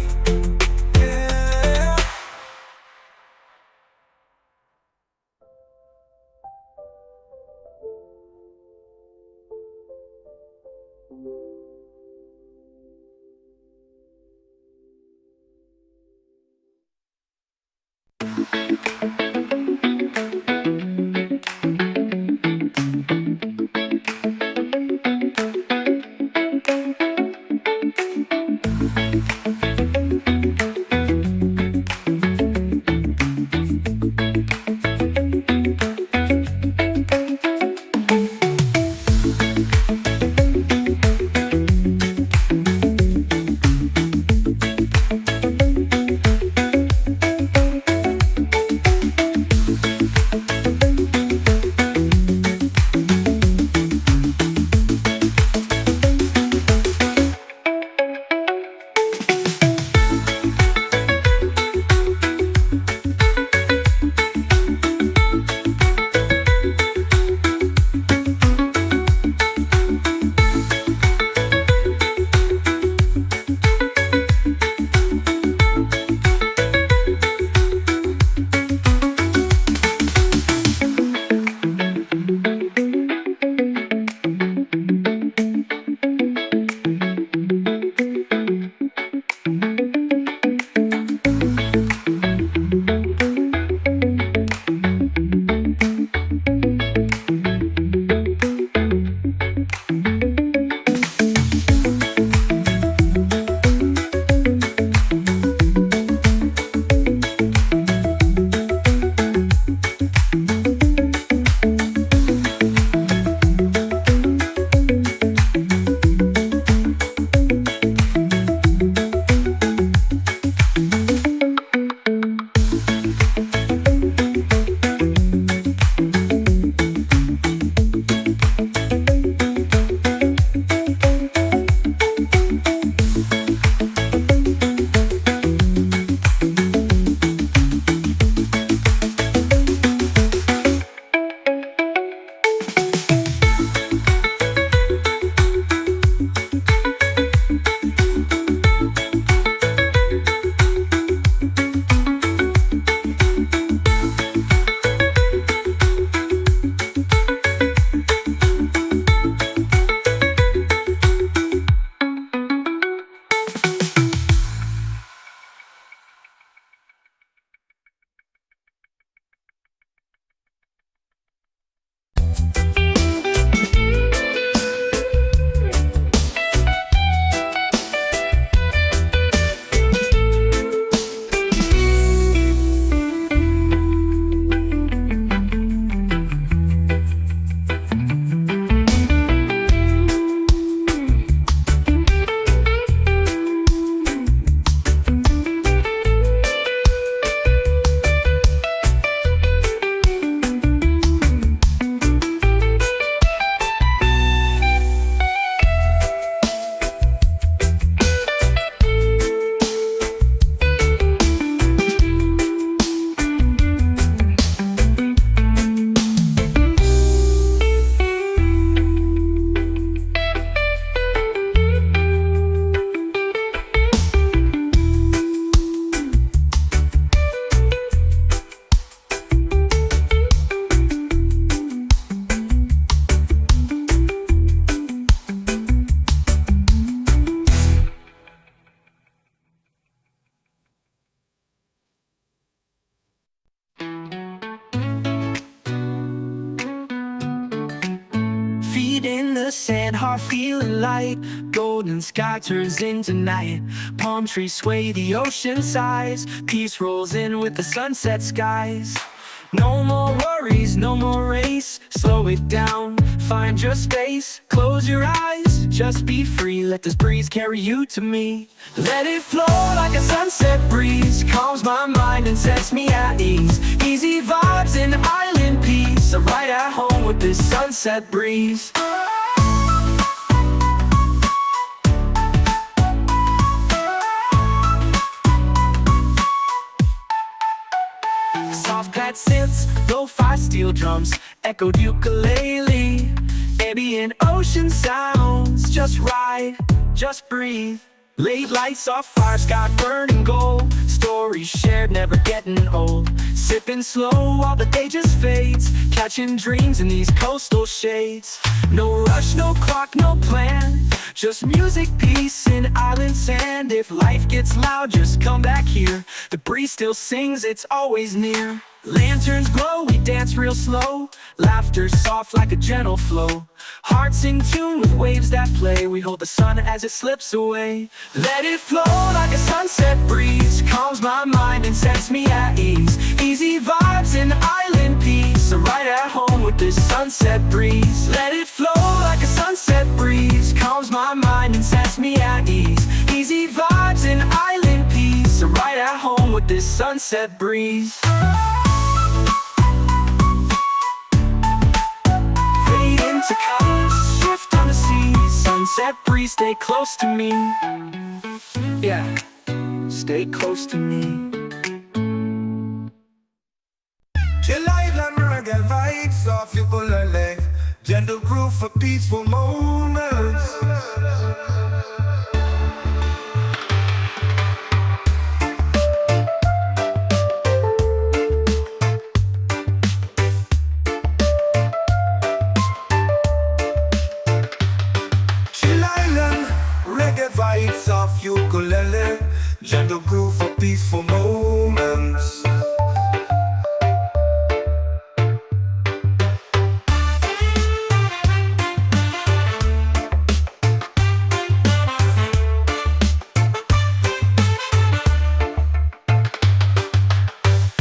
feet in the sand, heart feeling light. Golden sky turns into night. Palm trees sway, the ocean sighs. Peace rolls in with the sunset skies. No more worries, no more race. Slow it down, find your space. Close your eyes, just be free. Let this breeze carry you to me. Let it flow like a sunset breeze. Calms my mind and sets me at ease. Easy vibes and island peace. I'm right at home with this sunset breeze. Soft pad synths, lo-fi steel drums, echoed ukulele. Ambient ocean sounds, just ride, just breathe. Late lights off fire, sky burning gold. Stories shared, never getting old. Sipping slow while the day just fades. Catching dreams in these coastal shades. No rush, no clock, no plan. Just music, peace, and island sand. If life gets loud, just come back here. The breeze still sings, it's always near. Lanterns glow, we dance real slow. Laughter soft like a gentle flow. Hearts in tune with waves that play. We hold the sun as it slips away. Let it flow like a sunset breeze. Calms my mind and sets me at ease. Easy vibes and island peace. I'm right at home with this sunset breeze. Let it flow like a sunset breeze. Calms my mind and sets me at ease. Easy vibes and island peace. I'm right at home with this sunset breeze. To colors, shift on the sea. Sunset breeze, stay close to me. Yeah, stay close to me. Chill island reggae vibes off ukulele. Gentle groove for peaceful moments. Vibes of ukulele, gentle groove for peaceful moments.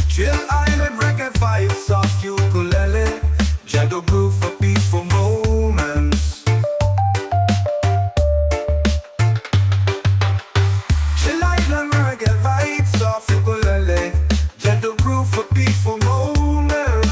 Chill island reggae vibes of ukulele, gentle groove for peaceful moments. Gentle groove for peaceful moments.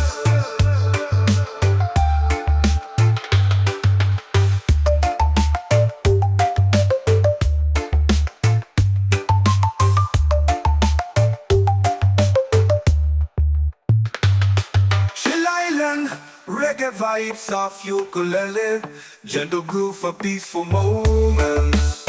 Chill island reggae vibes of ukulele. Gentle groove for peaceful moments.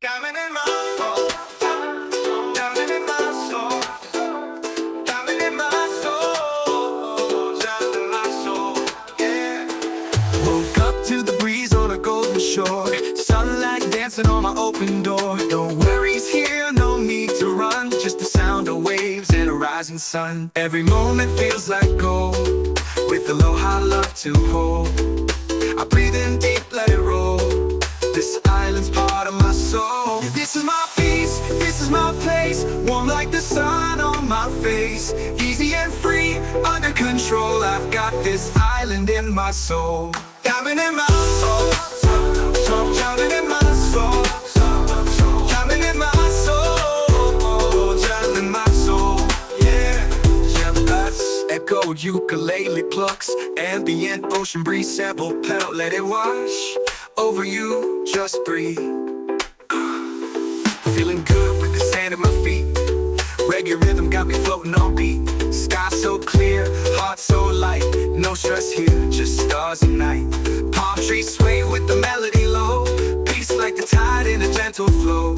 Diamond in my soul, diamond in my soul, diamond in my soul, diamond in my soul, yeah. Woke up to the breeze on a golden shore, sunlight dancing on my open door. No worries here, no need to run, just the sound of waves and a rising sun. Every moment feels like gold, with aloha love to hold. I breathe in deep, let it roll. This island's part of my soul. This is my peace, this is my place, warm like the sun on my face. Easy and free, under control, I've got this island in my soul. Diamond in my soul, diamond in my soul, diamond in my soul, diamond in my soul, yeah. Echo ukulele plucks, ambient ocean breeze sample pedal, let it wash over you, just breathe. Feeling good with the sand at my feet. Reggae rhythm got me floating on beat. Sky so clear, heart so light. No stress here, just stars and night. Palm trees sway with the melody low. Peace like the tide in a gentle flow.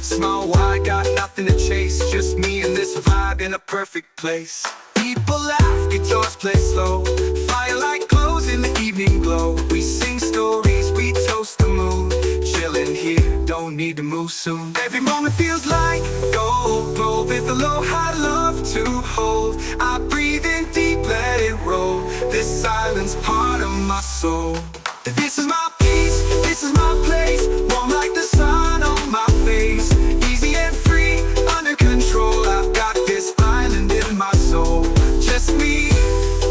Smile wide, got nothing to chase. Just me and this vibe in a perfect place. People laugh, guitars play slow. Firelight glows in the evening glow. We sing stories, we toast the moon. Chilling here, don't need to move soon. Every moment feels like gold, glow with aloha love to hold. I breathe in deep, let it roll. This island's part of my soul. This is my peace, this is my place, warm like the sun on my face. Easy and free, under control, I've got this island in my soul. Just me,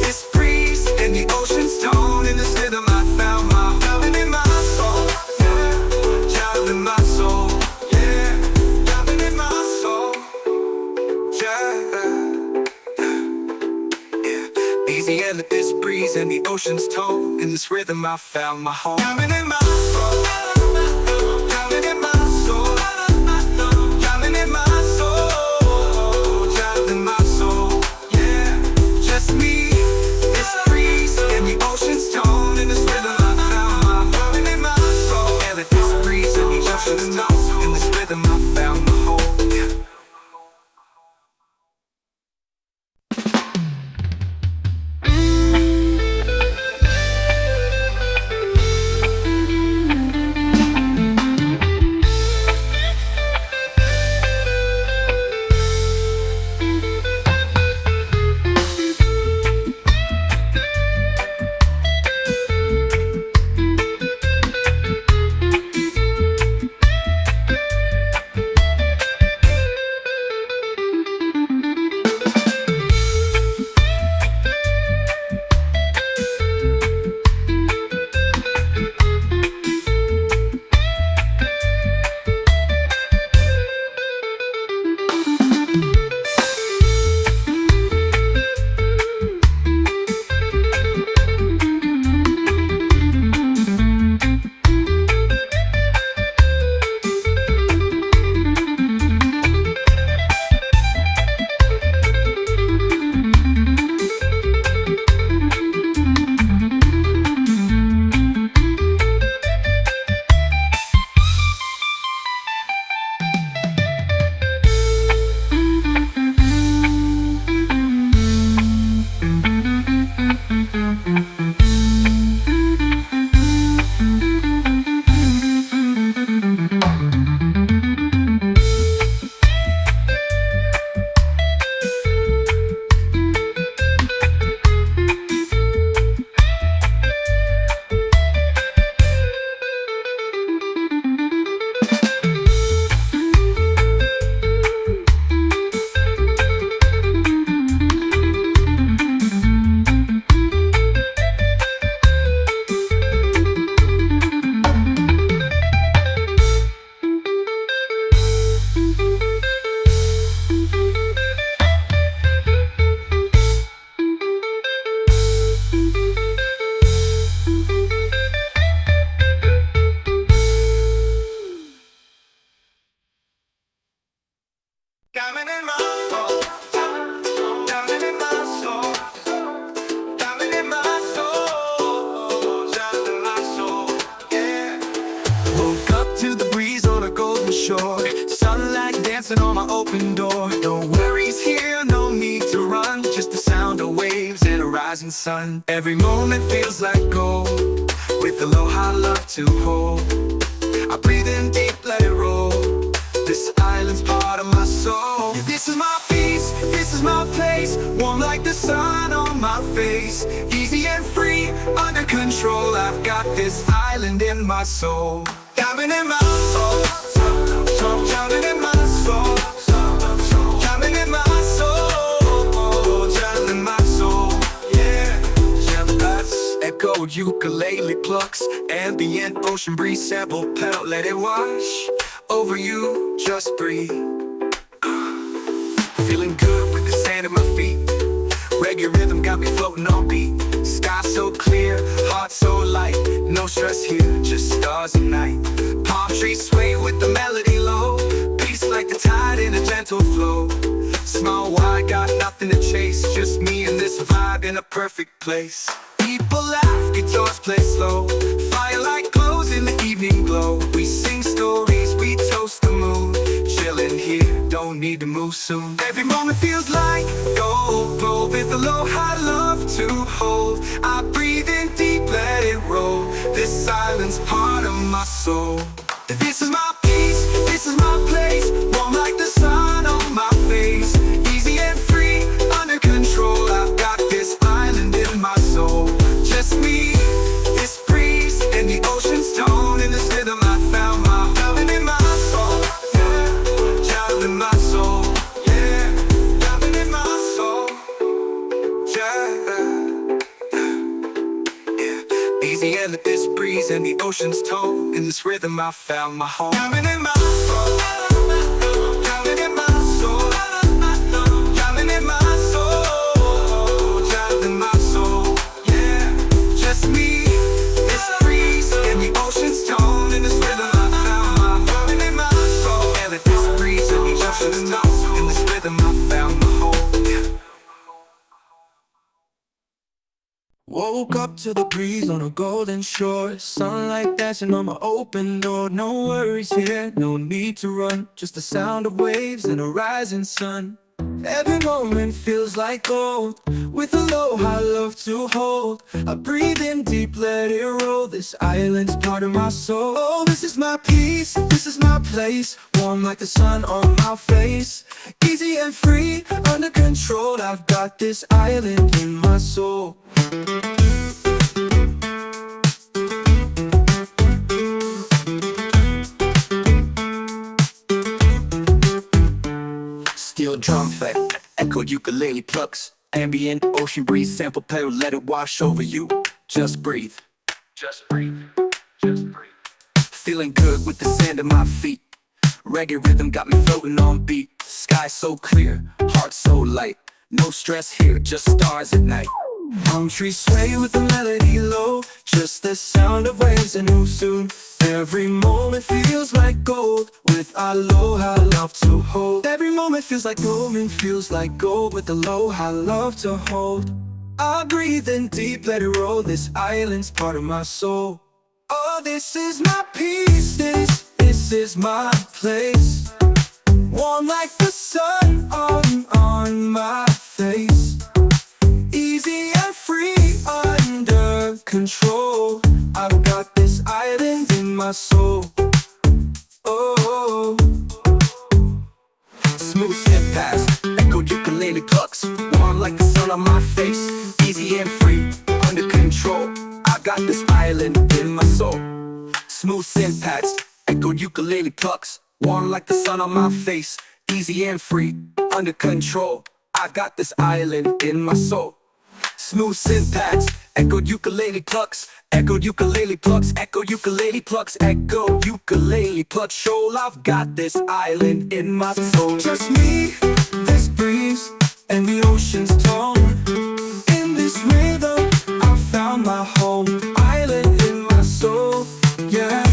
this breeze, and the ocean's tone. In this rhythm I found my diamond in my soul, yeah. Diamond in my soul, yeah. Diamond in my soul, yeah. Easy and let this breeze and the ocean's tone. In this rhythm I found my home. Diamond in my soul, diamond in my soul, diamond in my soul, diamond in my soul, yeah. Just me, this breeze, and the ocean's tone. In this rhythm I found my diamond in my soul. And let this breeze and the ocean's tone. In this rhythm I found my home, yeah. Diamond in my soul, diamond in my soul, diamond in my soul, diamond in my soul, yeah. Woke up to the breeze on a golden shore. Sunlight dancing on my open door. No worries here, no need to run. Just the sound of waves and a rising sun. Every moment feels like gold, with aloha love to hold. I breathe in deep, let it roll. This island's part of my soul. Yeah, this is my peace, this is my place. Warm like the sun on my face. Easy and free, under control. I've got this island in my soul. Diamond in my soul, diamond in my soul, diamond in my soul, diamond in my soul. Yeah, echoed ukulele plucks, ambient ocean breeze, sample pedal, let it wash over you, just breathe. Feeling good with the sand at my feet. Reggae rhythm got me floating on beat. Sky so clear, heart so light. No stress here, just stars and night. Palm trees sway with the melody low. Peace like the tide in a gentle flow. Small wide, got nothing to chase. Just me and this vibe in a perfect place. People laugh, guitars play slow. Firelight glows in the evening glow. We sing stories, we toast the moon. Chillin' here, don't need to move soon. Every moment feels like gold, glow with aloha love to hold. I breathe in deep, let it roll. This island's part of my soul. This is my peace, this is my place. Warm like the sun on my face. Easy and free, under control. I've got this island in my soul. Just me, this breeze, and the ocean's tone. In this rhythm I found my diamond in my soul. Yeah, diamond in my soul. Yeah, diamond in my soul. Yeah, easy and this breeze and the ocean's tone. In this rhythm I found my home. Diamond in my soul. Diamond in my soul. Diamond in my soul. Diamond in my soul. Yeah, just me, this breeze and the ocean's tone. In this rhythm I found my diamond in my soul. And this breeze and the ocean's tone. In this rhythm I found my home. Woke up to the breeze on a golden shore. Sunlight dancing on my open door. No worries here, no need to run. Just the sound of waves and a rising sun. Every moment feels like gold, with aloha love to hold. I breathe in deep, let it roll. This island's part of my soul. Oh, this is my peace, this is my place. Warm like the sun on my face. Easy and free, under control. I've got this island in my soul. Steel drum fight, echoed ukulele plucks, ambient ocean breeze, sample pedal, let it wash over you. Just breathe, just breathe, just breathe. Feeling good with the sand at my feet. Reggae rhythm got me floating on beat. Sky so clear, heart so light. No stress here, just stars at night. Palm trees sway with the melody low. Just the sound of waves and move soon. Every moment feels like gold, with aloha love to hold. Every moment feels like gold, with aloha love to hold. I breathe in deep, let it roll. This island's part of my soul. Oh, this is my peace, this is my place. Warm like the sun on my face. Easy and free, under control. I've got this island in my soul. Oh, smooth step past, echoed ukulele plucks. Warm like the sun on my face. Easy and free, under control. I've got this island in my soul. Smooth synth pads, echoed ukulele plucks. Warm like the sun on my face. Easy and free, under control. I've got this island in my soul. Smooth synth pads, echoed ukulele plucks. Echoed ukulele plucks, echoed ukulele plucks, echoed ukulele plucks. Shoal, I've got this island in my soul. Just me, this breeze, and the ocean's tone. In this rhythm, I found my home. Island in my soul, yeah.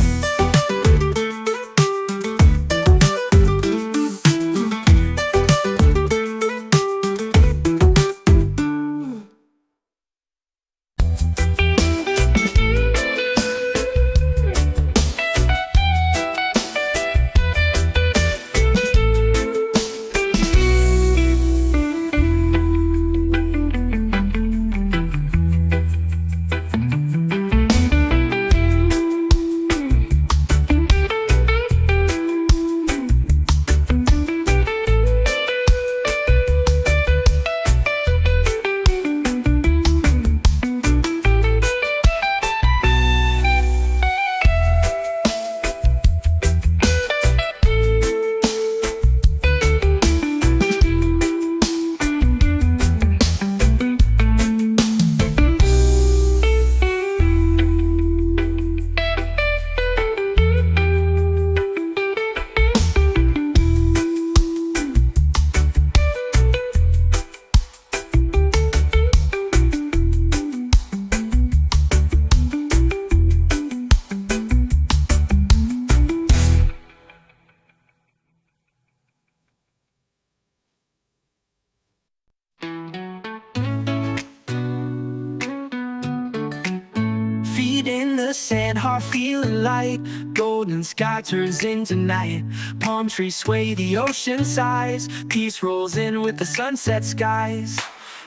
sand, heart feeling light. Golden sky turns into night. Palm trees sway, the ocean sighs. Peace rolls in with the sunset skies.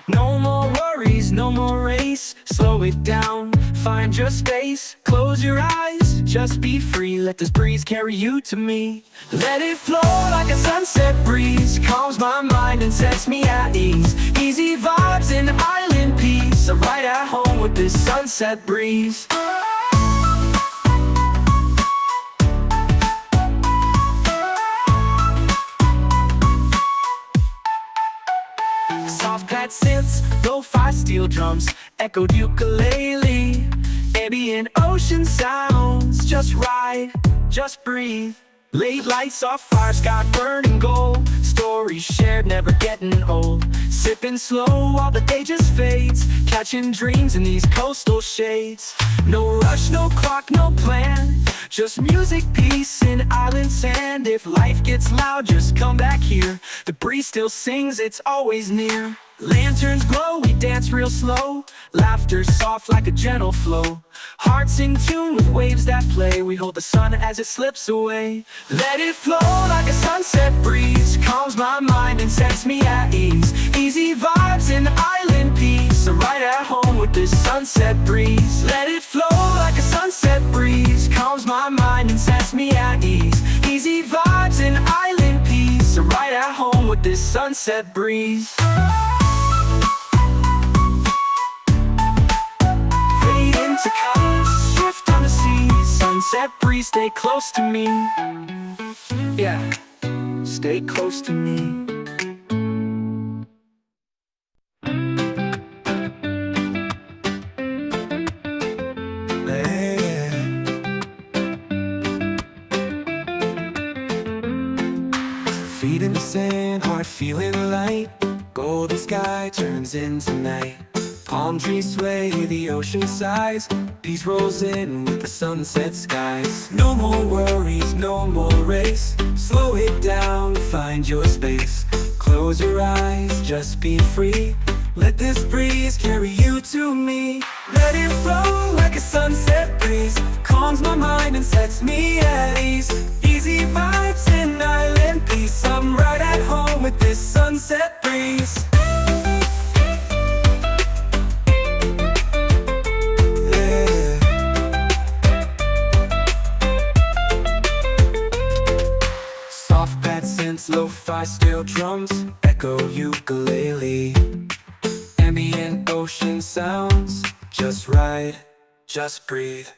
No more worries, no more race. Slow it down, find your space. Close your eyes, just be free. Let this breeze carry you to me. Let it flow like a sunset breeze. Calms my mind and sets me at ease. Easy vibes and island peace. I'm right at home with this sunset breeze. Soft pad synths, lo-fi steel drums, echoed ukulele. Ambient ocean sounds, just ride, just breathe. Late lights off fire, sky burning gold. Stories shared, never getting old. Sipping slow while the day just fades. Catching dreams in these coastal shades. No rush, no clock, no plan. Just music, peace, and island sand. If life gets loud, just come back here. The breeze still sings, it's always near. Lanterns glow, we dance real slow. Laughter soft like a gentle flow. Hearts in tune with waves that play. We hold the sun as it slips away. Let it flow like a sunset breeze. Calms my mind and sets me at ease. Easy vibes and island peace. I'm right at home with this sunset breeze. Let it flow like a sunset breeze. Calms my mind and sets me at ease. Easy vibes and island peace. I'm right at home with this sunset breeze. To colors, shift on the sea. Sunset breeze, stay close to me. Yeah, stay close to me. Feet in the sand, heart feeling light. Golden sky turns into night. Palm trees sway, the ocean sighs. Peace rolls in with the sunset skies. No more worries, no more race. Slow it down, find your space. Close your eyes, just be free. Let this breeze carry you to me. Let it flow like a sunset breeze. Calms my mind and sets me at ease. Easy vibes and island peace. I'm right at home with this sunset breeze. Lo-fi steel drums, echo ukulele. Ambient ocean sounds, just ride, just breathe.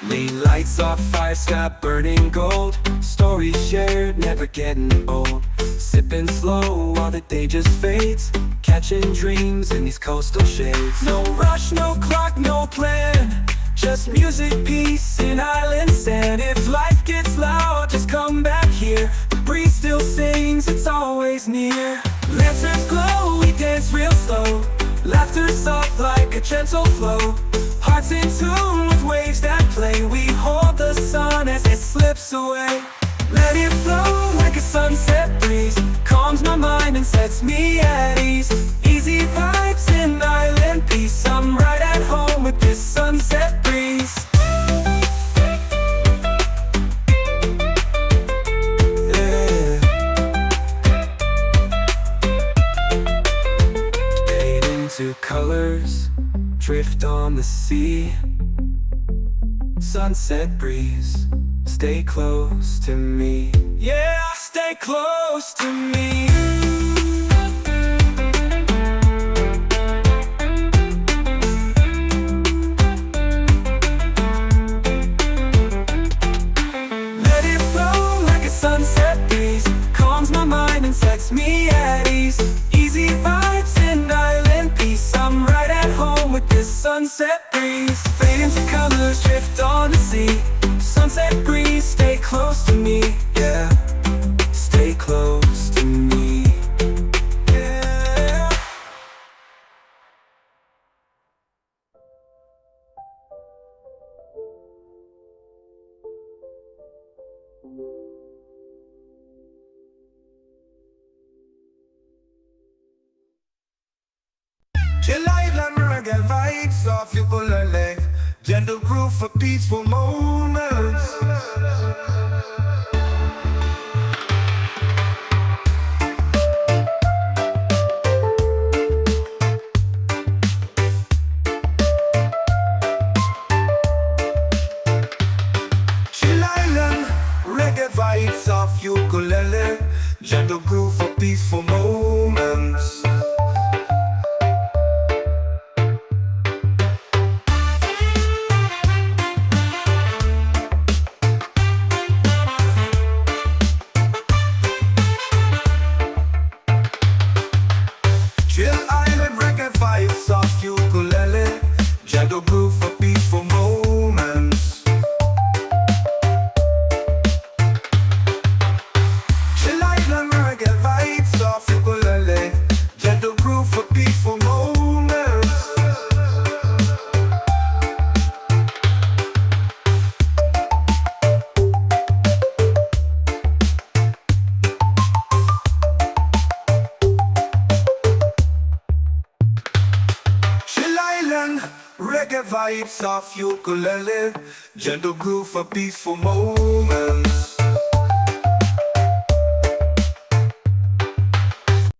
Lean lights off fire, sky burning gold. Stories shared, never getting old. Sipping slow while the day just fades. Catching dreams in these coastal shades. No rush, no clock, no plan. Just music, peace, and island sand. If life gets loud, just come back here. The breeze still sings, it's always near. Lanterns glow, we dance real slow. Laughter soft like a gentle flow. Hearts in tune with waves that play. We hold the sun as it slips away. Let it flow like a sunset breeze. Calms my mind and sets me at ease. Easy vibes and island peace. I'm right at home with this sunset breeze. Yeah. Fade into colors, drift on the sea. Sunset breeze, stay close to me. Yeah, stay close to me. Let it flow like a sunset breeze. Calms my mind and sets me at ease. Easy vibes and island peace. I'm right at home with this sunset breeze. Fade into colors, drift on the sea. Sunset breeze, stay close to me. Yeah, stay close to me. Yeah. Chill island reggae vibes off you pull a leg. Gentle groove for peaceful moments. Chill Island, reggae vibes of ukulele. Gentle groove for peaceful moments. Chill Island, reggae vibes of ukulele. Gentle groove for peaceful moments. Chill Island, reggae vibes of ukulele. Gentle groove for peaceful moments. Chill Island, reggae vibes of ukulele. Gentle groove for peaceful moments.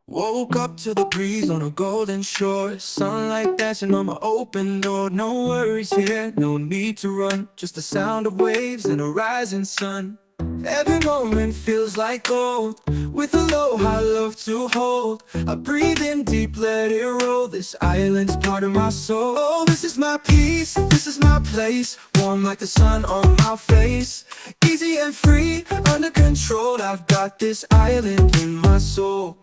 Woke up to the breeze on a golden shore, sunlight dancing on my open door. No worries here, no need to run, just the sound of waves and a rising sun. Every moment feels like gold, with a low high love to hold. I breathe in deep, let it roll, this island's part of my soul. Oh, this is my peace, this is my place, warm like the sun on my face. Easy and free, under control, I've got this island in my soul.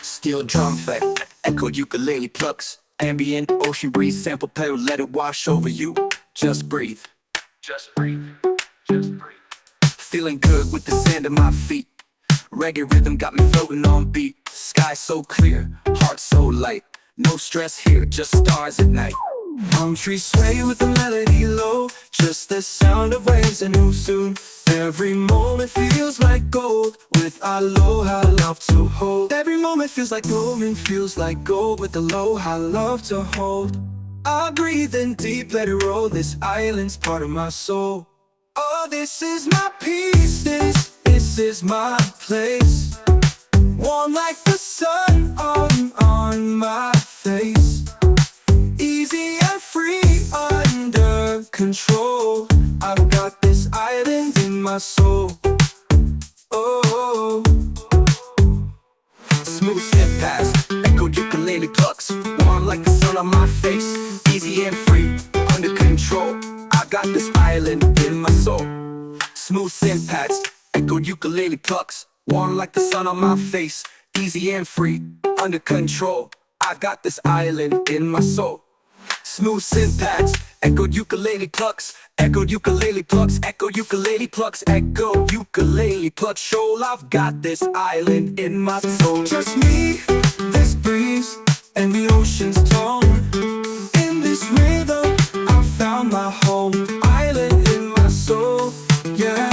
Steel drum fight, echoed ukulele plucks, ambient ocean breeze, sample pedal, let it wash over you. Just breathe, Just breathe, just breathe. feeling good with the sand at my feet. Reggae rhythm got me floating on beat. Sky so clear, heart so light, no stress here, just stars at night. Palm trees sway with the melody low, just the sound of waves and who soon. Every moment feels like gold, with aloha love to hold. Every moment feels like moment feels like gold, with aloha love to hold. I breathe in deep, let it roll, this island's part of my soul. Oh, this is my peace, this is my place, warm like the sun on my face. Easy and free, under control, I've got this island in my soul. Oh, smooth step past, echoed ukulele plucks, warm like the sun on my face. Easy and free, under control, I got this island in my soul. Smooth sand pats, echoed ukulele plucks, warm like the sun on my face. Easy and free, under control, I got this island in my soul. Smooth syntax, echoed ukulele plucks, echoed ukulele plucks, echoed ukulele plucks, echoed ukulele plucks. Shoal, I've got this island in my soul. Just me, this breeze, and the ocean's tone. In this rhythm, I found my home. Island in my soul, yeah.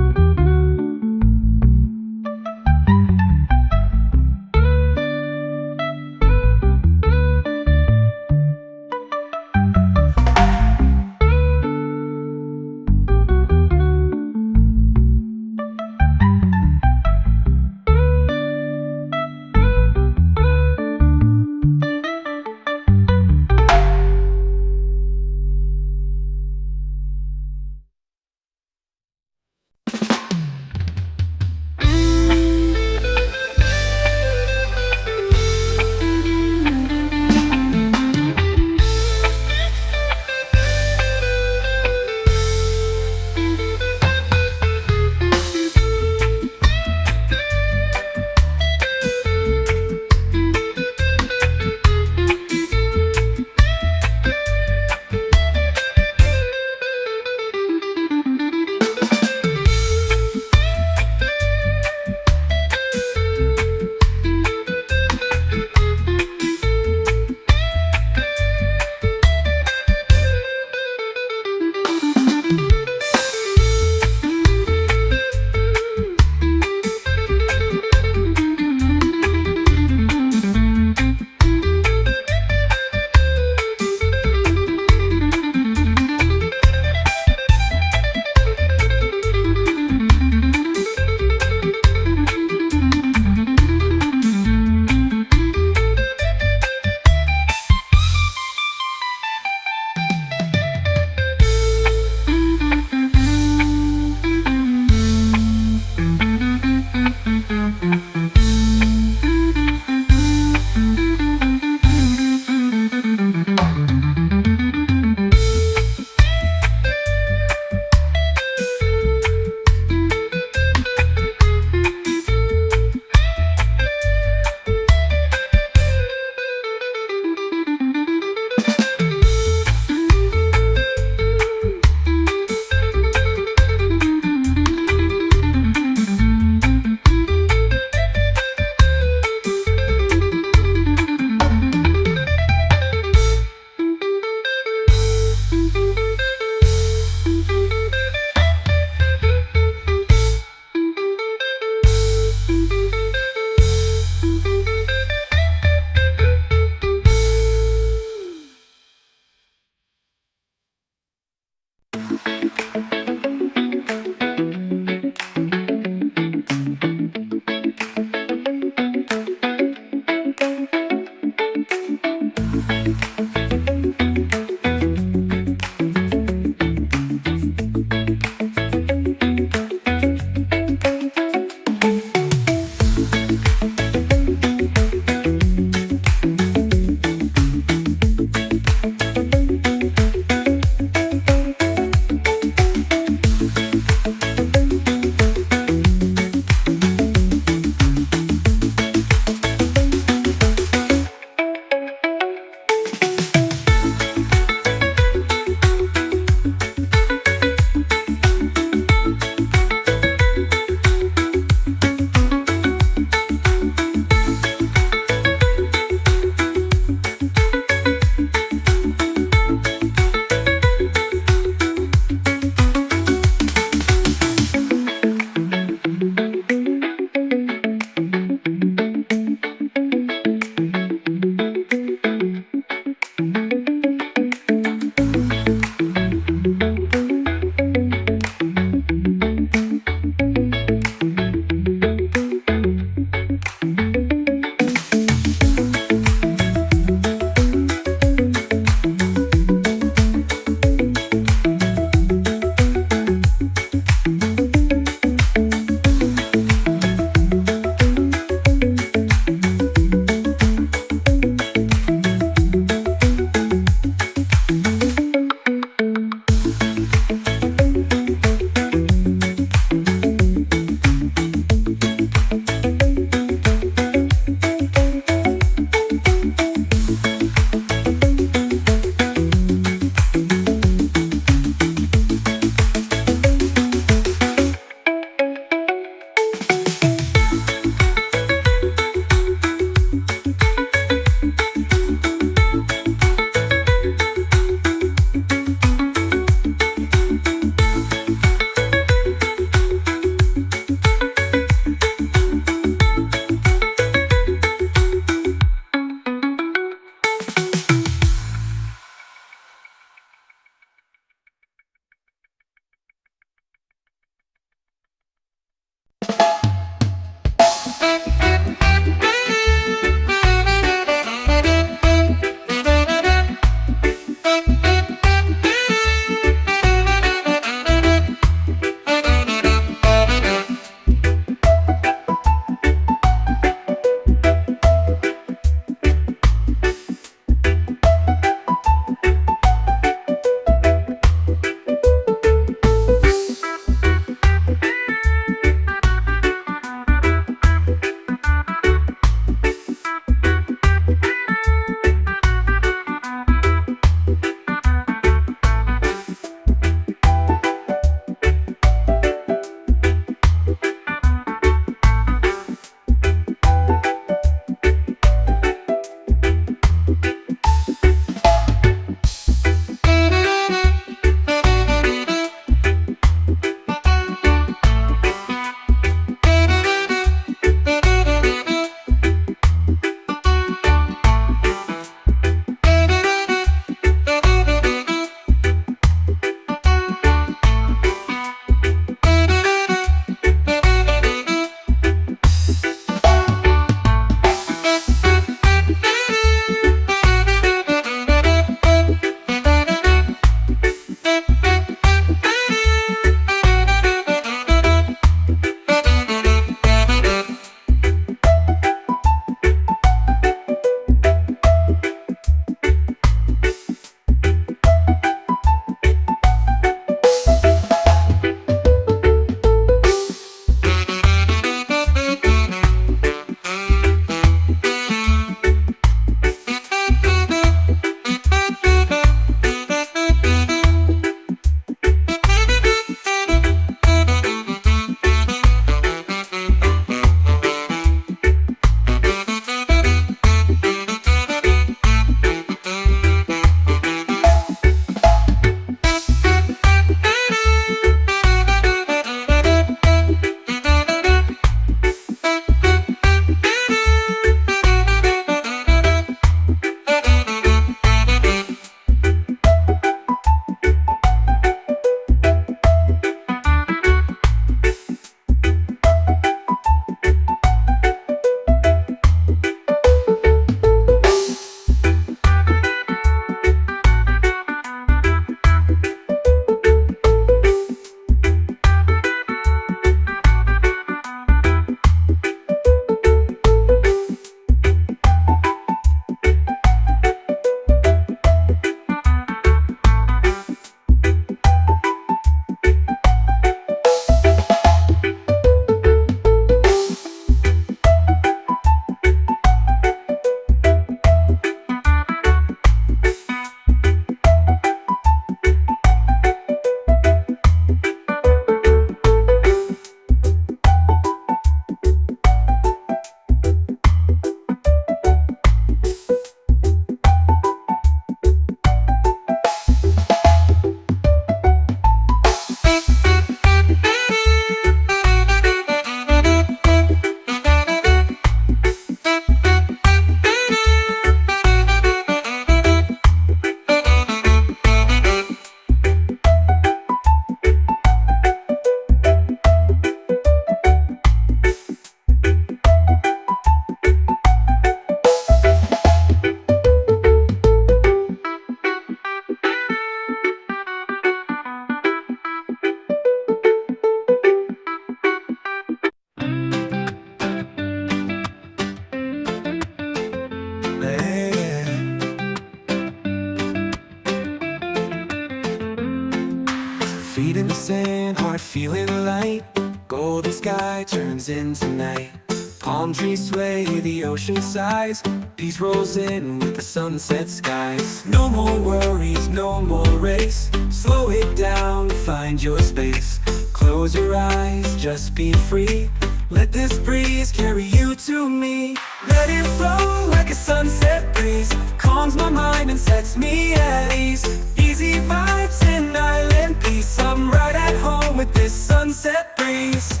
Feet in the sand, heart feeling light. Golden sky turns into night. Palm trees sway, the ocean sighs. Peace rolls in with the sunset skies. No more worries, no more race. Slow it down, find your space. Close your eyes, just be free. Let this breeze carry you to me. Let it flow like a sunset breeze. Calms my mind and sets me at ease. Easy vibes and island peace. I'm right at home with this sunset breeze.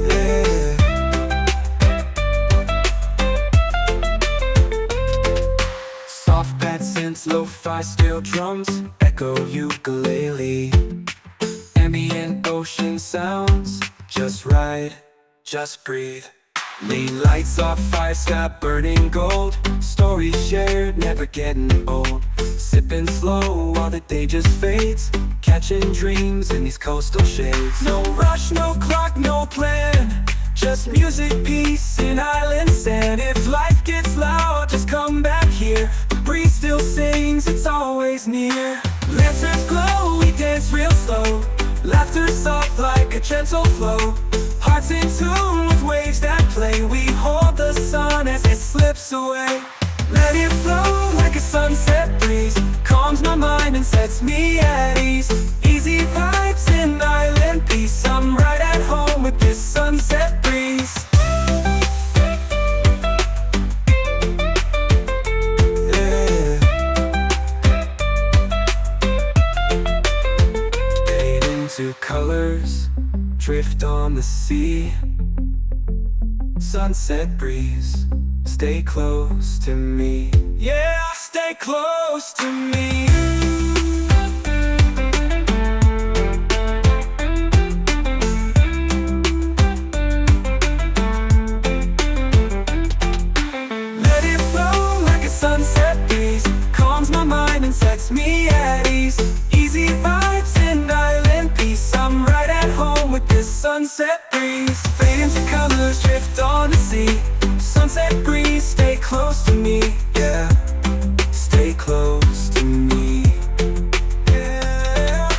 Yeah. Soft pad synths, lo-fi steel drums, echo ukulele. Ambient ocean sounds just right, just breathe. Lean lights off fire, sky burning gold. Stories shared, never getting old. Sipping slow while the day just fades. Catching dreams in these coastal shades. No rush, no clock, no plan. Just music, peace, and island sand. If life gets loud, just come back here. The breeze still sings, it's always near. Lanterns glow, we dance real slow. Laughter soft like a gentle flow. Hearts in tune with waves that play. We hold the sun as it slips away. Let it flow like a sunset breeze. Calms my mind and sets me at ease. Easy vibes and island peace. I'm right at home with this sunset breeze. Yeah. Fade into colors, drift on the sea. Sunset breeze, stay close to me. Yeah, stay close to me. Let it flow like a sunset breeze. Calms my mind and sets me at ease. Easy vibes and island peace. I'm right at home with this sunset breeze. Fade into colors, drift on the sea. Sunset breeze, stay close to me. Yeah, stay close to me. Yeah.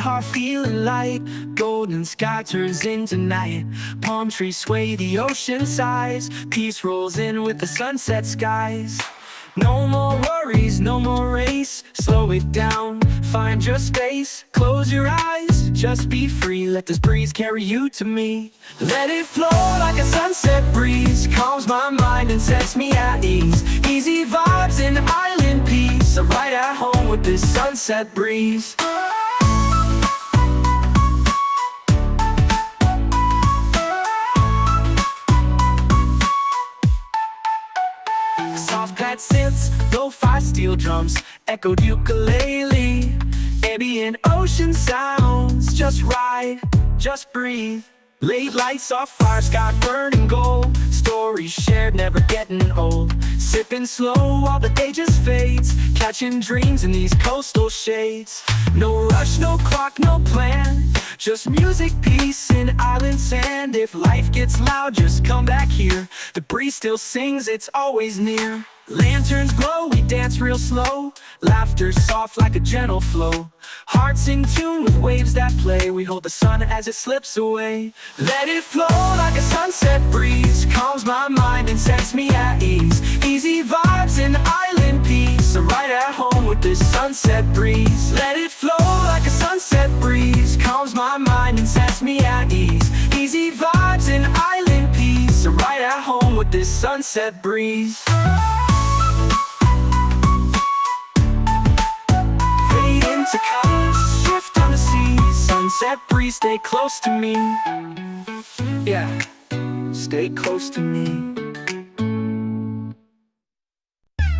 heart feeling light. Golden sky turns into night. Palm trees sway, the ocean sighs. Peace rolls in with the sunset skies. No more worries, no more race. Slow it down, find your space. Close your eyes, just be free. Let this breeze carry you to me. Let it flow like a sunset breeze. Calms my mind and sets me at ease. Easy vibes and island peace. I'm right at home with this sunset breeze. Soft pad synths, lo-fi steel drums, echoed ukulele. Ambient ocean sounds, just ride, just breathe. Late lights off fire, sky burning gold. Stories shared, never getting old. Sipping slow while the day just fades. Catching dreams in these coastal shades. No rush, no clock, no plan. Just music, peace, and island sand. If life gets loud, just come back here. The breeze still sings, it's always near. Lanterns glow, we dance real slow. Laughter soft like a gentle flow. Hearts in tune with waves that play. We hold the sun as it slips away. Let it flow like a sunset breeze. Calms my mind and sets me at ease. Easy vibes and island peace. I'm right at home with this sunset breeze. Let it flow like a sunset breeze. Calms my mind and sets me at ease. Easy vibes and island peace. I'm right at home with this sunset breeze. To colors, shift on the sea. Sunset breeze, stay close to me. Yeah, stay close to me.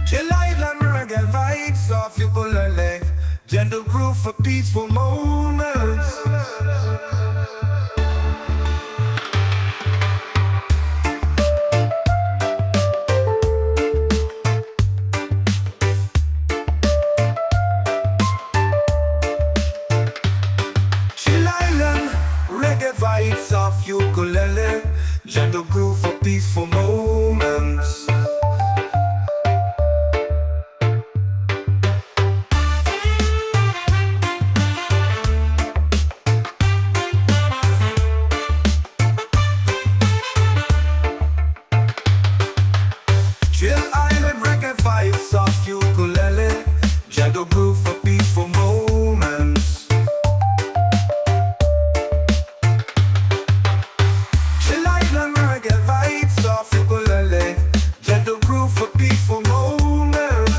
Chill island reggae vibes, soft ukulele. Gentle groove for peaceful moments. Vibes of ukulele, gentle groove for peaceful moments. Chill island reggae vibes of ukulele, gentle groove for peaceful moments. Gentle groove for peaceful moments.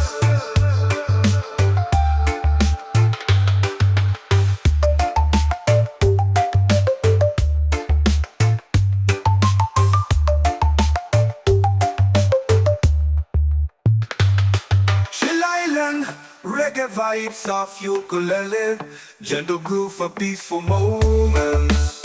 Chill island, reggae vibes of ukulele. Gentle groove for peaceful moments.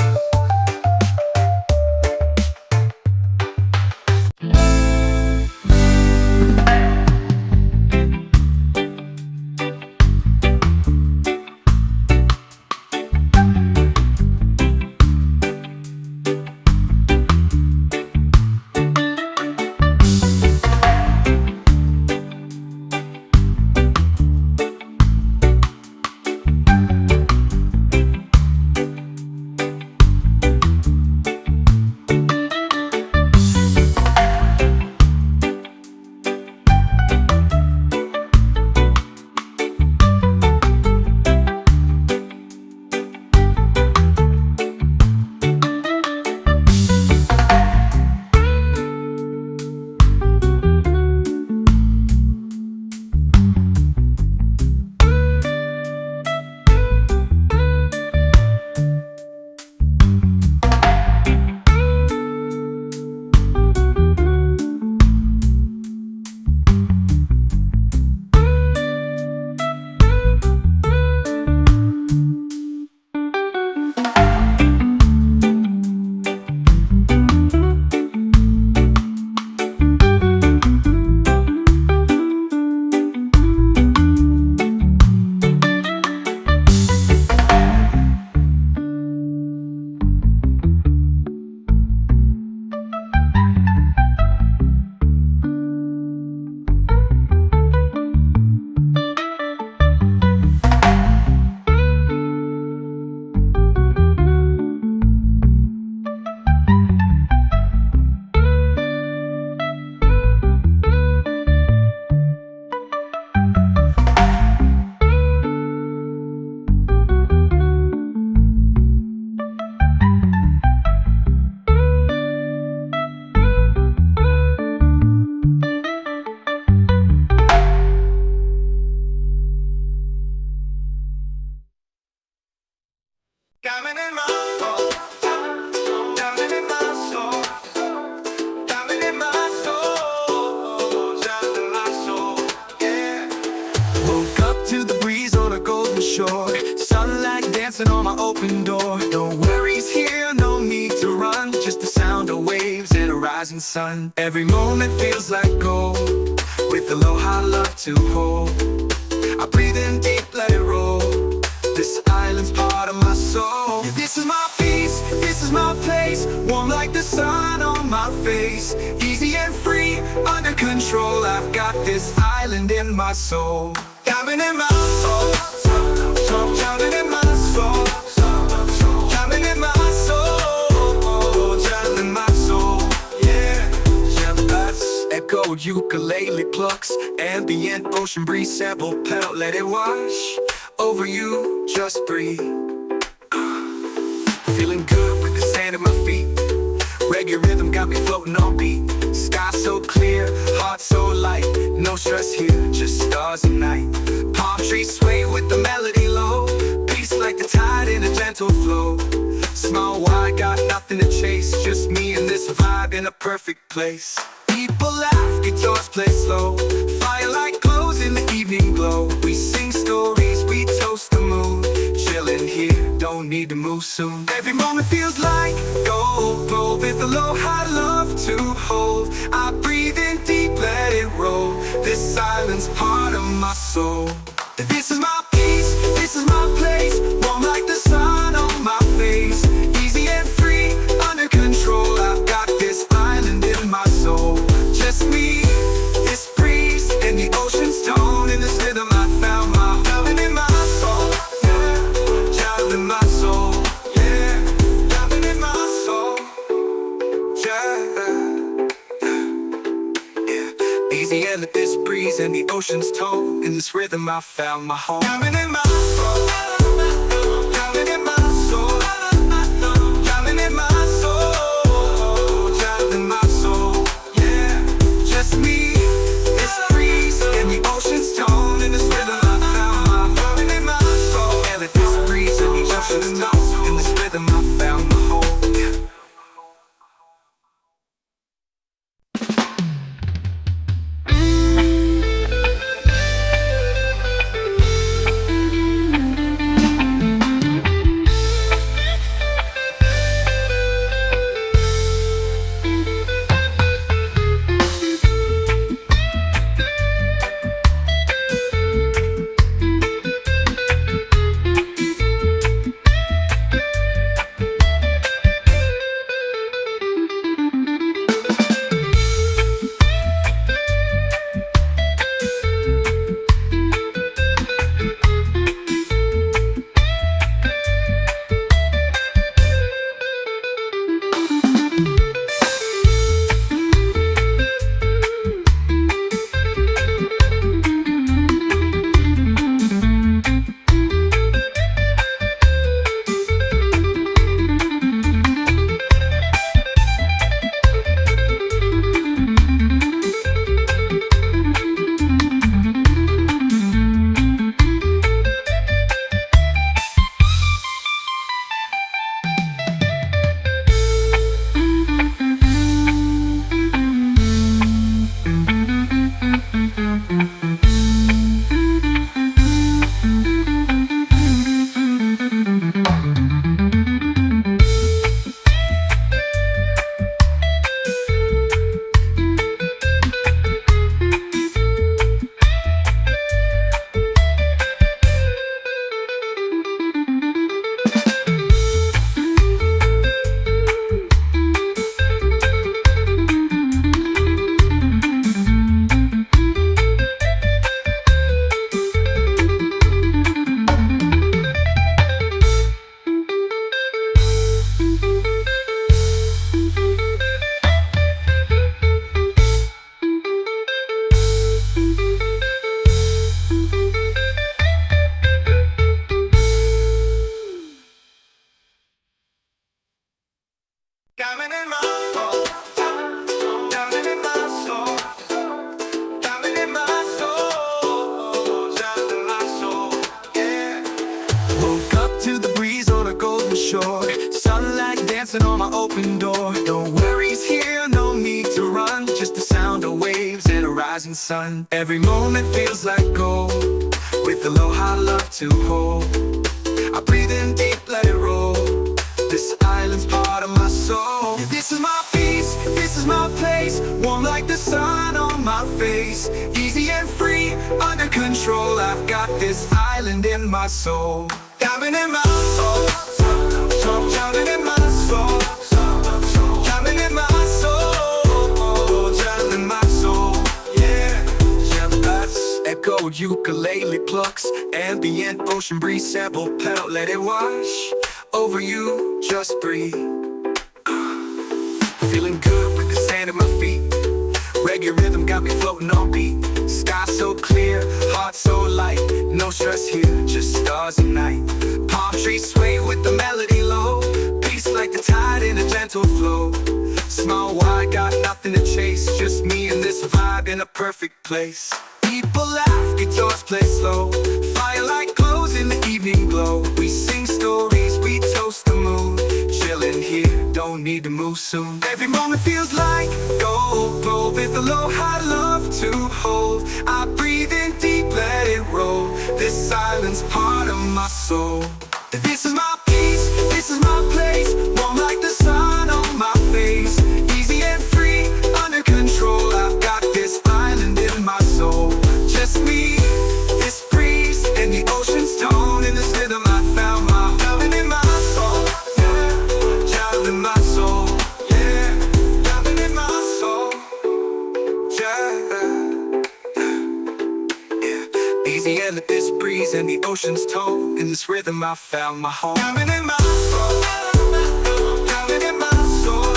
shore. Sunlight dancing on my open door. No worries here, no need to run. Just the sound of waves and a rising sun. Every moment feels like gold, with aloha love to hold. I breathe in deep, let it roll. This island's part of my soul. Yeah, this is my peace, this is my place. Warm like the sun on my face. Easy and free, under control. I've got this island in my soul. Diamond in my soul, diamond in my soul, diamond in my soul, diamond in my soul. Yeah, echoed ukulele plucks, ambient ocean breeze sample pedal. Let it wash over you, just breathe. Feeling good with the sand at my feet. Reggae rhythm got me floating on beat. Sky so clear, heart so light. No stress here, just stars and night. Palm trees sway with the melody low. Peace like the tide in a gentle flow. Small wide, got nothing to chase. Just me and this vibe in a perfect place. People laugh, guitars play slow. Firelight glows in the evening glow. We sing stories, we toast the moon. Chillin' here, don't need to move soon. Every moment feels like gold, gold with aloha love to hold. I breathe in deep, let it roll. This silence part of my soul. This is my peace, this is my place. Warm like the sun on my face. Easy and free, under control. I've got this island in my soul. Just me, this breeze, and the ocean's tone. In this rhythm I found my diamond in my soul. Yeah, diamond in my soul. Yeah, diamond in my soul. Yeah. Easy and this breeze and the ocean's tone. In this rhythm I found my home. Diamond in my soul. Diamond in my soul. Diamond in my soul. Diamond in my soul. Yeah, just me, this breeze and the ocean's tone. In this rhythm I found my diamond in my soul. And this breeze and the ocean's tone. In this rhythm I found my home. Diamond in my soul, diamond in my soul, diamond in my soul, diamond in my soul, yeah. Woke up to the breeze on a golden shore. Sunlight dancing on my open door. No worries here, no need to run. Just the sound of waves and a rising sun. Every moment feels like gold, with aloha love to hold. I breathe in deep, let it roll. This island's part of my soul. This is my peace, this is my place. Warm like the sun on my face. Easy and free, under control. I've got this island in my soul. Diamond in my soul, diamond in my soul, diamond in my soul, diamond in my soul. Yeah, that's echo ukulele plucks, ambient ocean breeze sample pedal. Let it wash over you, just breathe. Feeling good with the sand at my feet. Reggae rhythm got me floating on beat. Sky so clear, heart so light. No stress here, just stars and night. Palm trees sway with the melody low. Peace like the tide in a gentle flow. Small wide, got nothing to chase. Just me and this vibe in a perfect place. People laugh, guitars play slow. Firelight glows in the evening glow. We sing stories, we toast the moon. Chilling here, don't need to move soon. Every moment feels like gold. Glow with aloha love to hold. I breathe in deep, let it roll. This island's part of my soul. This is my peace, this is my place. Warm like the sun on my face. Easy and free, under control. I've got this island in my soul. Just me, this breeze, and the ocean's tone. In this rhythm I found my diamond in my soul. Yeah, diamond in my soul. Yeah, diamond in my soul. Yeah. Easy and this breeze and the ocean's tone. In this rhythm I found my home. Diamond in my soul. Diamond in my soul.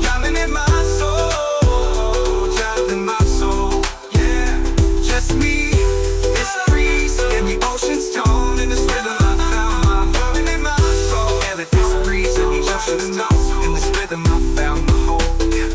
Diamond in my soul. Diamond in my soul. Yeah, just me, this breeze and the ocean's tone. In this rhythm I found my diamond in my soul. Yeah, this breeze and the ocean's tone. In this rhythm I found my home. Yeah.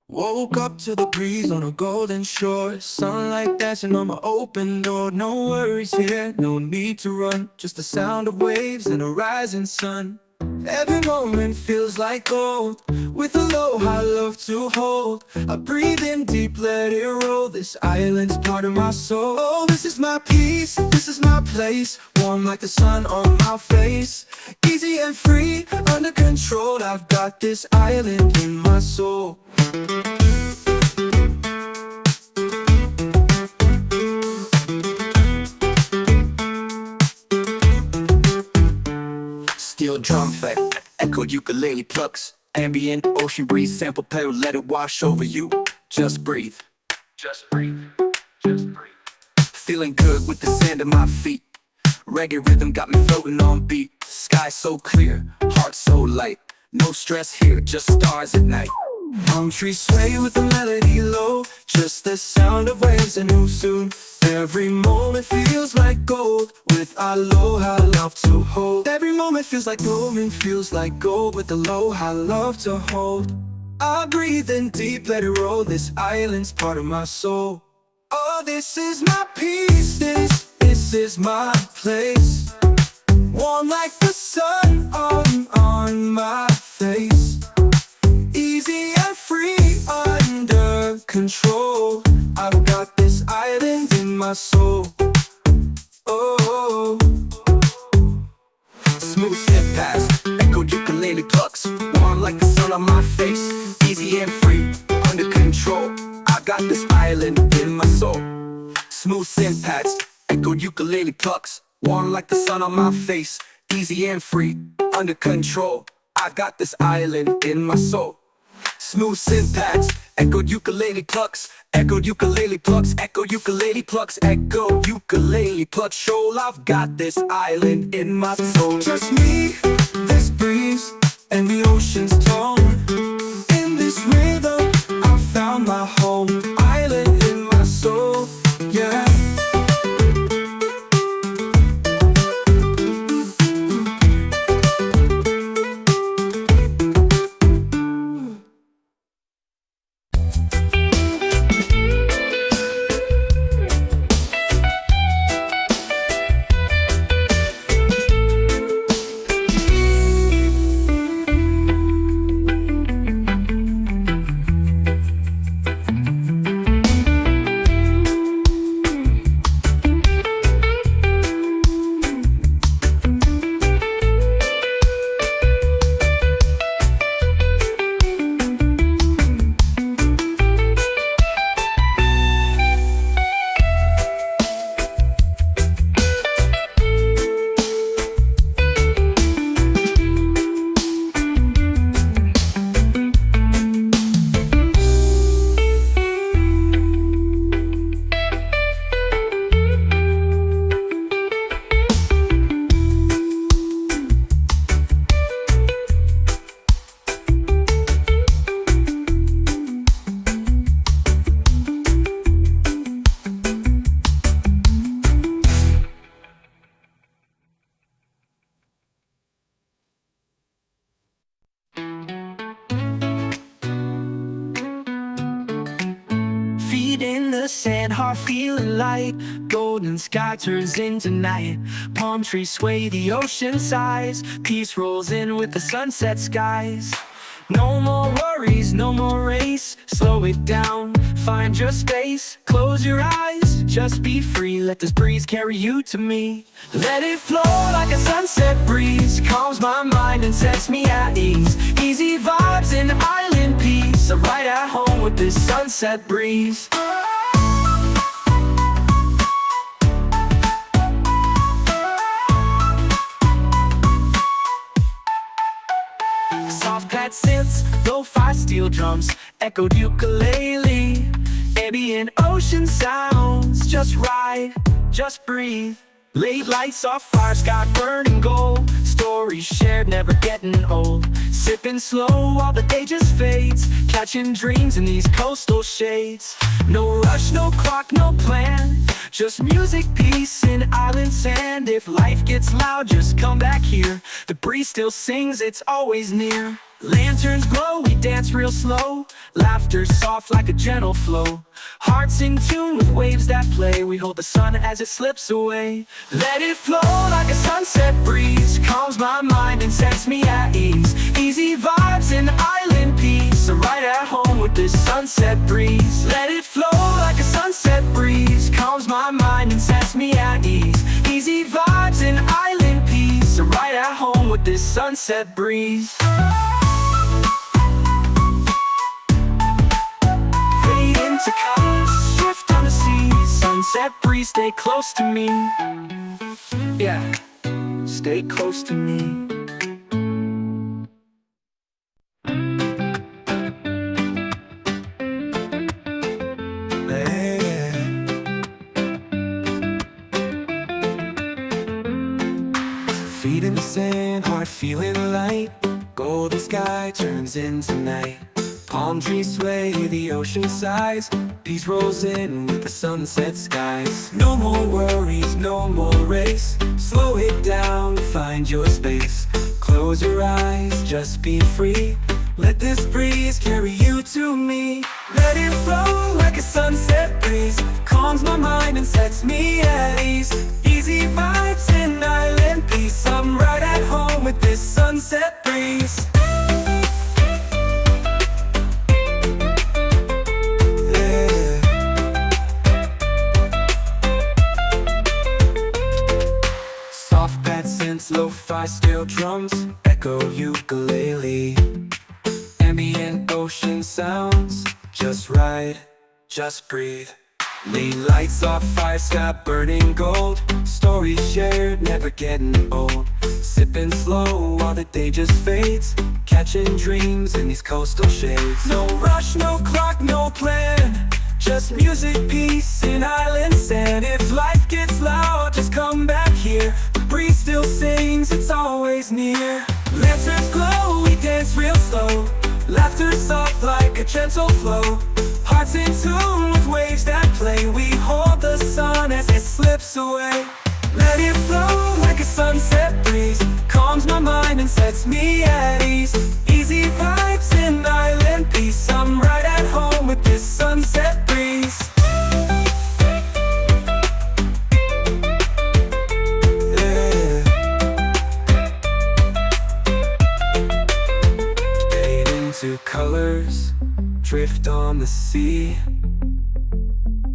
Woke up to the breeze on a golden shore. Sunlight dancing on my open door. No worries here, no need to run. Just the sound of waves and a rising sun. Every moment feels like gold. With aloha love to hold. I breathe in deep, let it roll. This island's part of my soul. Oh, this is my peace, this is my place. Warm like the sun on my face. Easy and free, under control. I've got this island in my soul. Steel drum effect, echoed ukulele plucks. Ambient ocean breeze sample pedal, let it wash over you. Just breathe, just breathe, just breathe. Feeling good with the sand at my feet. Reggae rhythm got me floating on beat. Sky so clear, heart so light. No stress here, just stars at night. Palm trees sway with the melody low. Just the sound of waves and who soon. Every moment feels like gold. With aloha love to hold. Every moment feels like gold and feels like gold. With aloha love to hold. I breathe in deep, let it roll. This island's part of my soul. Oh, this is my peace, this is my place. Warm like the sun on my face. Easy and free, under control. I've got this island in my soul. Oh, smooth step past, echoed ukulele plucks. Warm like the sun on my face. Easy and free, under control. I've got this island in my soul. Smooth synth pads, echoed ukulele plucks. Warm like the sun on my face. Easy and free, under control. I've got this island in my soul. Smooth synth pads, echoed ukulele plucks. Echoed ukulele plucks, echo ukulele plucks, echo ukulele plucks. Shoal, I've got this island in my soul. Just me, this breeze, and the ocean's tone. In this rhythm, I found my home. Island in my soul, yeah. heart feeling light. Golden sky turns into night. Palm trees sway, the ocean sighs. Peace rolls in with the sunset skies. No more worries, no more race. Slow it down, find your space. Close your eyes, just be free. Let this breeze carry you to me. Let it flow like a sunset breeze. Calms my mind and sets me at ease. Easy vibes and island peace. I'm right at home with this sunset breeze. Soft pad synths, lo-fi steel drums, echoed ukulele. Ambient ocean sounds, just ride, just breathe. Late lights off fire, sky burning gold. Stories shared, never getting old. Sipping slow while the day just fades. Catching dreams in these coastal shades. No rush, no clock, no plan. Just music, peace, and island sand. If life gets loud, just come back here. The breeze still sings, it's always near. Lanterns glow, we dance real slow. Laughter soft like a gentle flow. Hearts in tune with waves that play. We hold the sun as it slips away. Let it flow like a sunset breeze. Calms my mind and sets me at ease. Easy vibes and island peace. I'm right at home with this sunset breeze. Let it flow like a sunset breeze. Calms my mind and sets me at ease. Easy vibes and island peace. I'm right at home with this sunset breeze. To colors, shift on the sea. Sunset breeze, stay close to me. Yeah, stay close to me. Feet in the sand, heart feeling light. Golden sky turns into night. Palm trees sway, the ocean sighs. Peace rolls in with the sunset skies. No more worries, no more race. Slow it down, find your space. Close your eyes, just be free. Let this breeze carry you to me. Let it flow like a sunset breeze. Calms my mind and sets me at ease. Easy vibes and island peace. I'm right at home with this sunset breeze. Lo-fi steel drums, echo ukulele. Ambient ocean sounds, just ride, just breathe. Lead lights off fire, sky burning gold. Stories shared, never getting old. Sipping slow while the day just fades. Catching dreams in these coastal shades. No rush, no clock, no plan. Just music, peace, and island sand. If life gets loud, just come back here. The breeze still sings, it's always near. Lanterns glow, we dance real slow. Laughter soft like a gentle flow. Hearts in tune with waves that play. We hold the sun as it slips away. Let it flow like a sunset breeze. Calms my mind and sets me at ease. Easy vibes and island peace. I'm right at home with this sunset breeze. Yeah. Fade into colors, drift on the sea.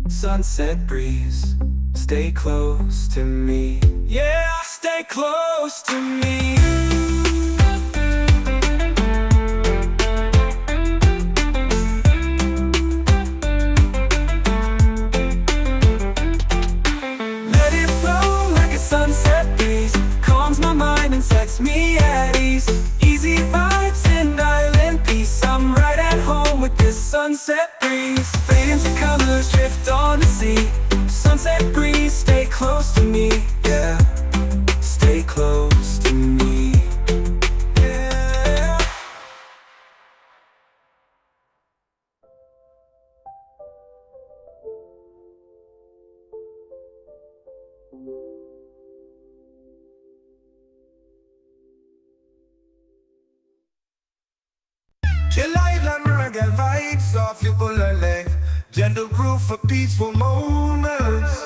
Sunset breeze, stay close to me. Yeah, stay close to me. Let it flow like a sunset breeze. Calms my mind and sets me at ease. Easy vibes and island peace. I'm right at home with this sunset breeze. Fade into colors, drift on the sea. Sunset breeze, stay close to me. Yeah, stay close to me. Yeah. Chill island reggae vibes off your bullet leg. gentle groove for peaceful moments.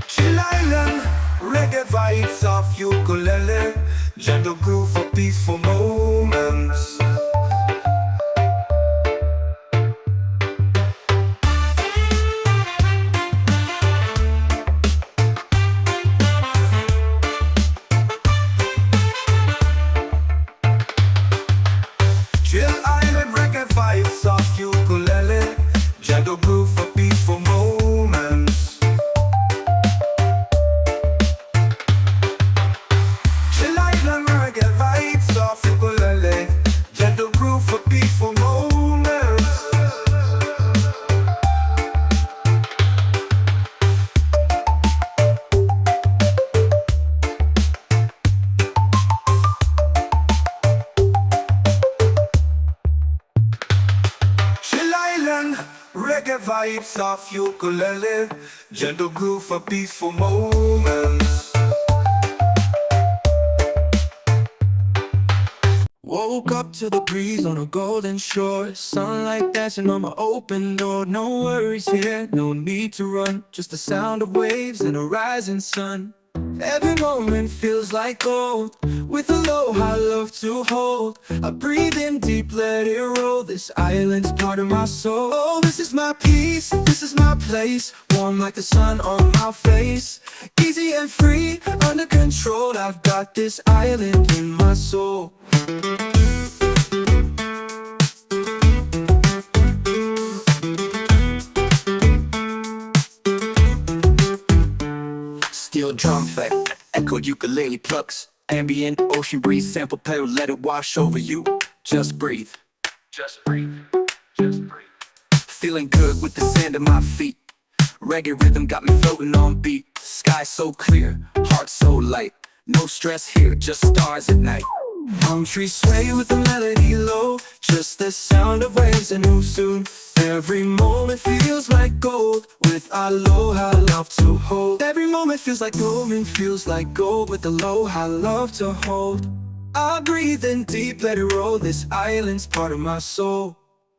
Chill Island, reggae vibes of ukulele, gentle groove for peaceful moments. Chill Island, reggae vibes of ukulele, gentle groove for peaceful moments. Chill Island, reggae vibes of ukulele, gentle groove for peaceful moments. Chill Island, reggae vibes of ukulele, gentle groove for peaceful moments. Woke up to the breeze on a golden shore, sunlight dancing on my open door. No worries here, no need to run, just the sound of waves and a rising sun. Every moment feels like gold, with aloha love to hold. I breathe in deep, let it roll, this island's part of my soul. Oh, this is my peace, this is my place, warm like the sun on my face. Easy and free, under control, I've got this island in my soul. Steel drum effect, echoed ukulele plucks, ambient ocean breeze, sample pedal, let it wash over you. Just breathe, Just breathe, just breathe. feeling good with the sand at my feet. Reggae rhythm got me floating on beat. Sky so clear, heart so light, no stress here, just stars at night. Palm trees sway with the melody low, just the sound of waves and who soon. Every moment feels like gold, with aloha love to hold. Every moment feels like gold, with aloha love to hold. I breathe in deep, let it roll, this island's part of my soul.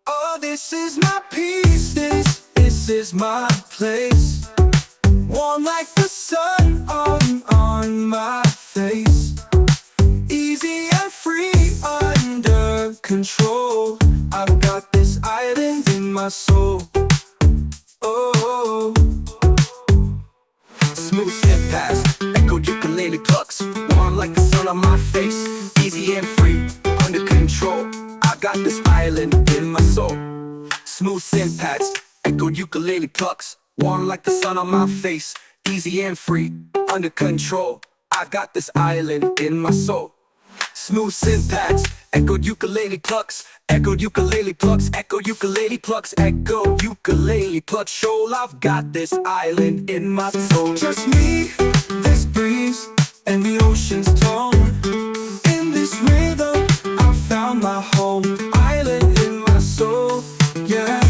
Oh, this is my peace, this is my place, warm like the sun on my face. Easy and free, under control, I've got this island in my soul. Oh, smooth step past, echoed ukulele plucks, warm like the sun on my face. Easy and free, under control, I got this island in my soul. Smooth synth pads, echoed ukulele plucks, warm like the sun on my face. Easy and free, under control, I've got this island in my soul. Smooth synth pads, echoed ukulele plucks, echoed ukulele plucks, echoed ukulele plucks, echoed ukulele plucks. Shoal, I've got this island in my soul. Just me, this breeze, and the ocean's tone. In this rhythm, I found my home. Island in my soul, yeah.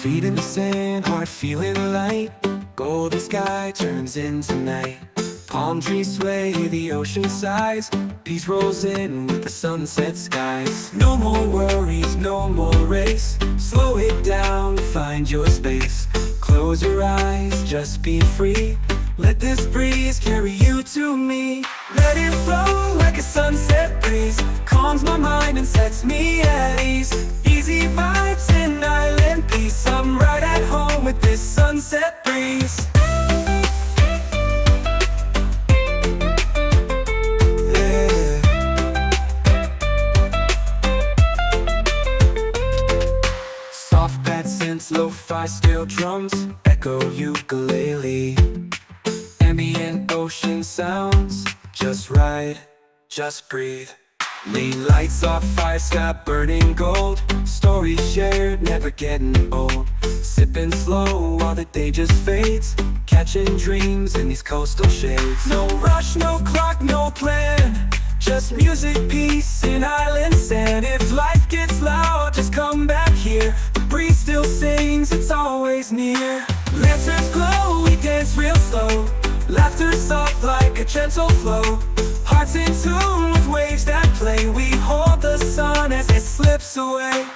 Feet in the sand, heart feeling light. Golden sky turns into night. Palm trees sway, the ocean sighs. Peace rolls in with the sunset skies. No more worries, no more race. Slow it down, find your space. Close your eyes, just be free. Let this breeze carry you to me. Let it flow like a sunset breeze. Calms my mind and sets me at ease. Easy vibes and island peace. I'm right at home with this sunset breeze. Yeah. Soft pad synths, lo-fi steel drums, echo ukulele. Ambient ocean sounds, just ride, just breathe. Lean lights off, fire sky burning gold. Stories shared, never getting old. Sipping slow while the day just fades. Catching dreams in these coastal shades. No rush, no clock, no plan. Just music, peace, and island sand. If life gets loud, just come back here. The breeze still sings, it's always near. Lanterns glow, we dance real slow. Laughter soft like a gentle flow. Hearts in tune with waves that play. We hold the sun as it slips away.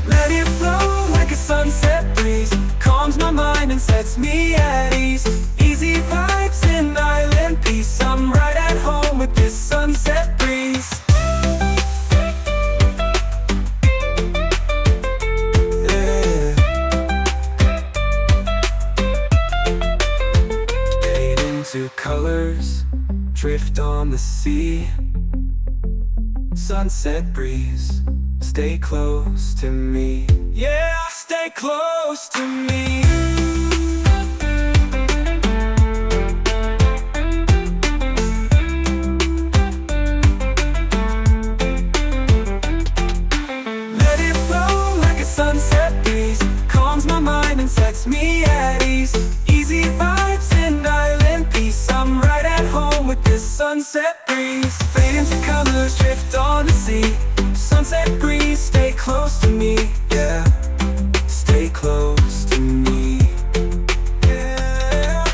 Let it flow like a sunset breeze. Calms my mind and sets me at ease. Easy vibes and island peace. I'm right at home with this sunset breeze. Yeah. Fade into colors, drift on the sea. Sunset breeze, stay close to me. Yeah, stay close to me. Let it flow like a sunset breeze. Calms my mind and sets me at ease. Easy vibes and island peace. I'm right at home with this sunset breeze. Fade into colors, drift on the sea. Sunset breeze, stay close to me. Yeah, stay close to me. Yeah.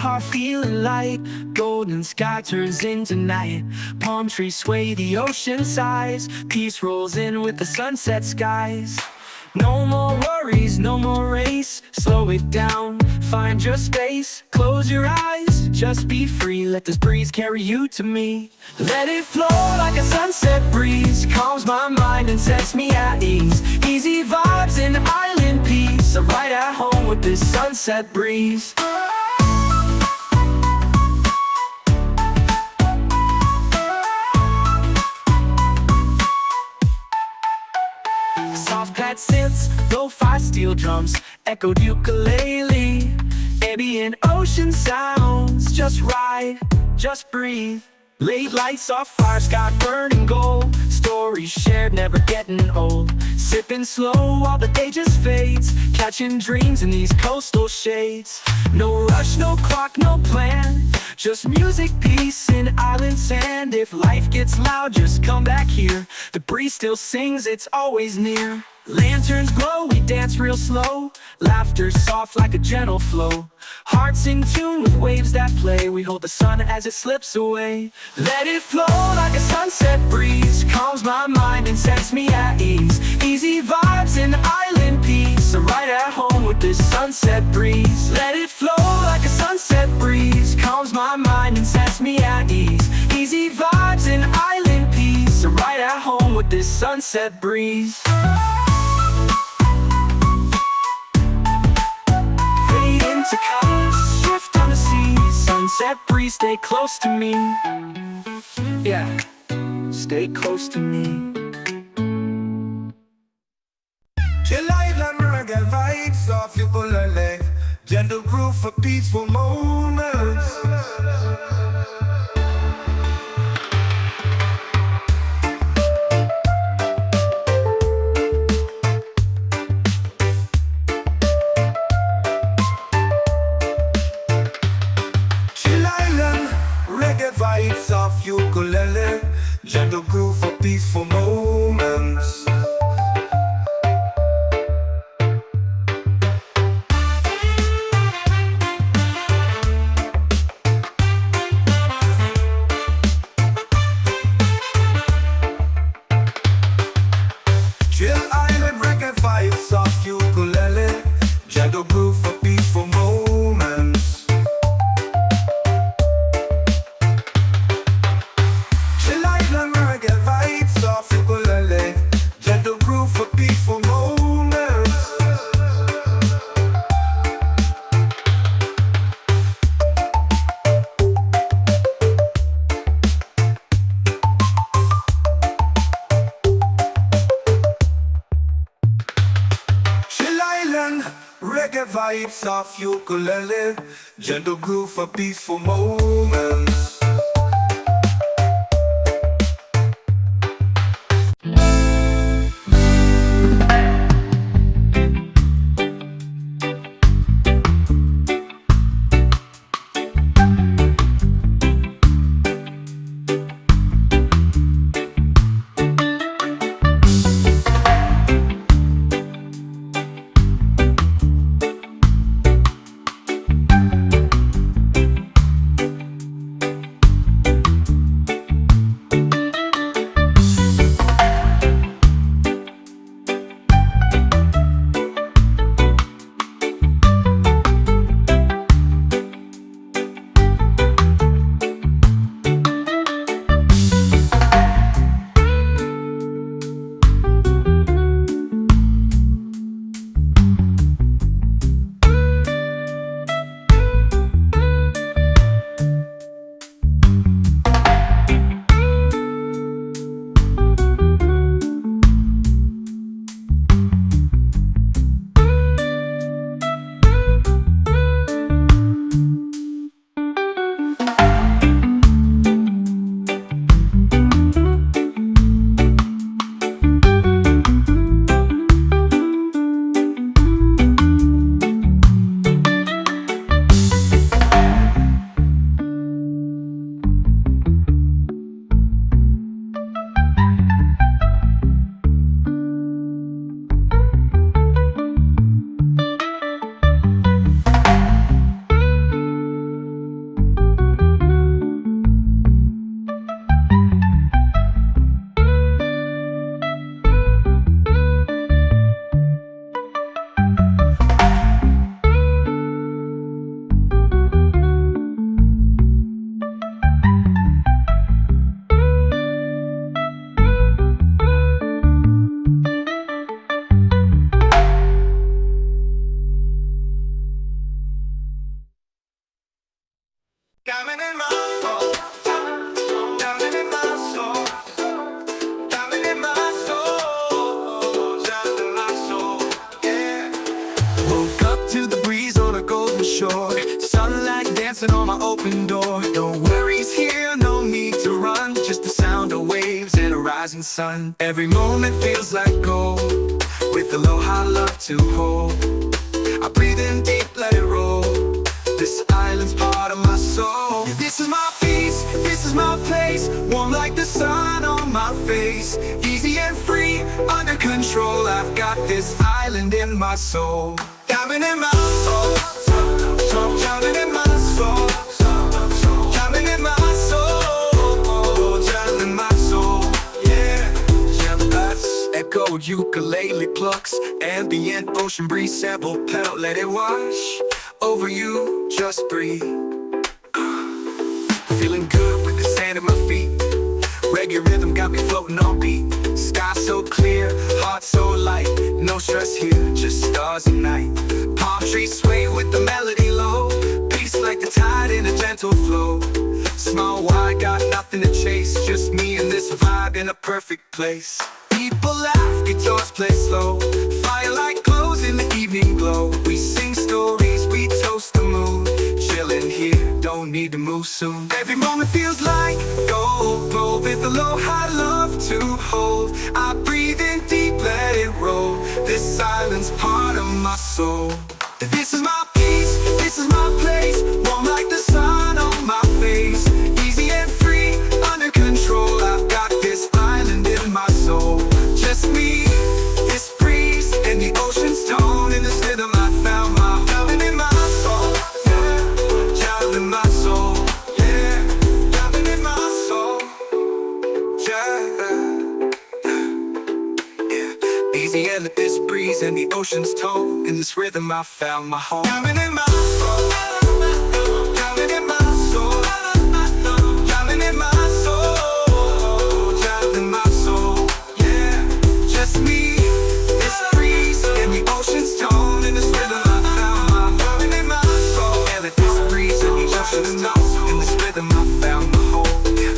heart feeling light. Golden sky turns into night. Palm trees sway, the ocean sighs. Peace rolls in with the sunset skies. No more worries, no more race. Slow it down, find your space. Close your eyes, just be free. Let this breeze carry you to me. Let it flow like a sunset breeze. Calms my mind and sets me at ease. Easy vibes and island peace. I'm right at home with this sunset breeze. Soft pad synths, lo-fi steel drums, echoed ukulele. Ambient ocean sounds, just ride, just breathe. Late lights, soft fire, sky burning gold. Stories shared, never getting old. Sipping slow while the day just fades. Catching dreams in these coastal shades. No rush, no clock, no plan. Just music, peace, and island sand. If life gets loud, just come back here. The breeze still sings, it's always near. Lanterns glow, we dance real slow. Laughter soft like a gentle flow. Hearts in tune with waves that play. We hold the sun as it slips away. Let it flow like a sunset breeze. Calms my mind and sets me at ease. Easy vibes and island peace. I'm right at home with this sunset breeze. Let it flow like a sunset breeze. Calms my mind and sets me at ease. Easy vibes and island peace. I'm right at home with this sunset breeze. To colors, shift on the sea. Sunset breeze, stay close to me. Yeah, stay close to me. Chill island reggae vibes off your bullet. Gentle groove for peaceful moments. Vibes off ukulele, gentle groove for peaceful moments. Chill island reggae vibes off ukulele, gentle groove for peaceful moments. Gentle groove for peaceful moments. Chill island, reggae vibes off ukulele. Gentle groove for peaceful moments. Diamond in my soul, diamond in my soul, diamond in my soul, diamond in my soul, yeah. Woke up to the breeze on a golden shore, sunlight dancing on my open door. No worries here, no need to run, just the sound of waves and a rising sun. Every moment feels like gold, with aloha love to hold. I breathe in deep, let it roll. This island's part of my soul. Yeah, this is my peace, this is my place, warm like the sun on my face. Easy and free, under control. I've got this island in my soul. Diamond in my soul, diamond in my soul, diamond in my soul, diamond in my soul, yeah. Echoed ukulele plucks, ambient ocean breeze, sample pedal, let it wash over you, just breathe. Feeling good with the sand at my feet. Reggae rhythm got me floating on beat. Sky so clear, heart so light. No stress here, just stars and night. Palm trees sway with the melody low. Peace like the tide in a gentle flow. Small wide, got nothing to chase. Just me and this vibe in a perfect place. People laugh, guitars play slow. Firelight glows in the evening glow. We sing stories, we toast the moon. Chillin' here, don't need to move soon. Every moment feels like gold, gold with aloha love to hold. I breathe in deep, let it roll. This island's part of my soul. This is my peace, this is my place, warm like the sun on my face. Easy and free, under control. I've got this island in my soul. Just me, this breeze, and the ocean's tone. In this rhythm I found my diamond in my soul, yeah. Diamond in my soul, yeah. Diamond in my soul, yeah. Easy and this breeze and the ocean's tone. In this rhythm I found my home. Diamond in my soul, diamond in my soul, diamond in my soul, diamond in my soul, yeah. Just me, this breeze, and the ocean's tone. In this rhythm I found my diamond in my soul. And this breeze and the ocean's tone. In this rhythm I found my home, yeah.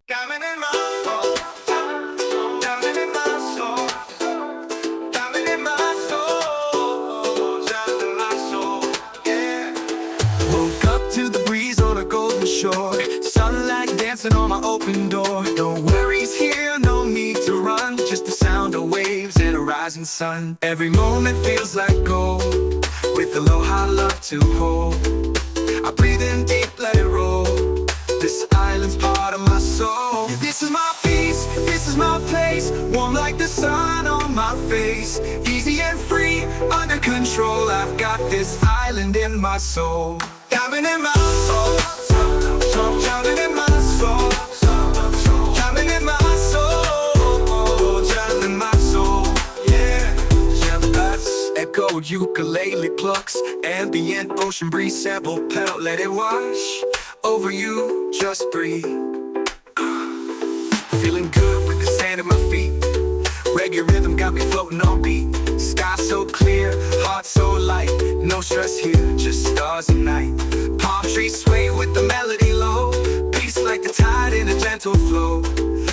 Diamond in my soul, diamond in my soul, diamond in my soul, diamond in my soul, yeah. Woke up to the breeze on a golden shore. Sunlight dancing on my open door. No worries here, no need to run. Just the sound of waves and a rising sun. Every moment feels like gold, with aloha love to hold. I breathe in deep, let it roll. This island's part of my soul. Yeah, this is my peace, this is my place. Warm like the sun on my face. Easy and free, under control. I've got this island in my soul. Diving in my soul, drowning in my soul, drowning in my soul, drowning in my soul. Yeah, echo ukulele plucks, ambient ocean breeze sample pedal, let it wash over you, just breathe. Feeling good with the sand at my feet. Reggae rhythm got me floating on beat. Sky so clear, heart so light. No stress here, just stars and night. Palm trees sway with the melody low. Peace like the tide in a gentle flow.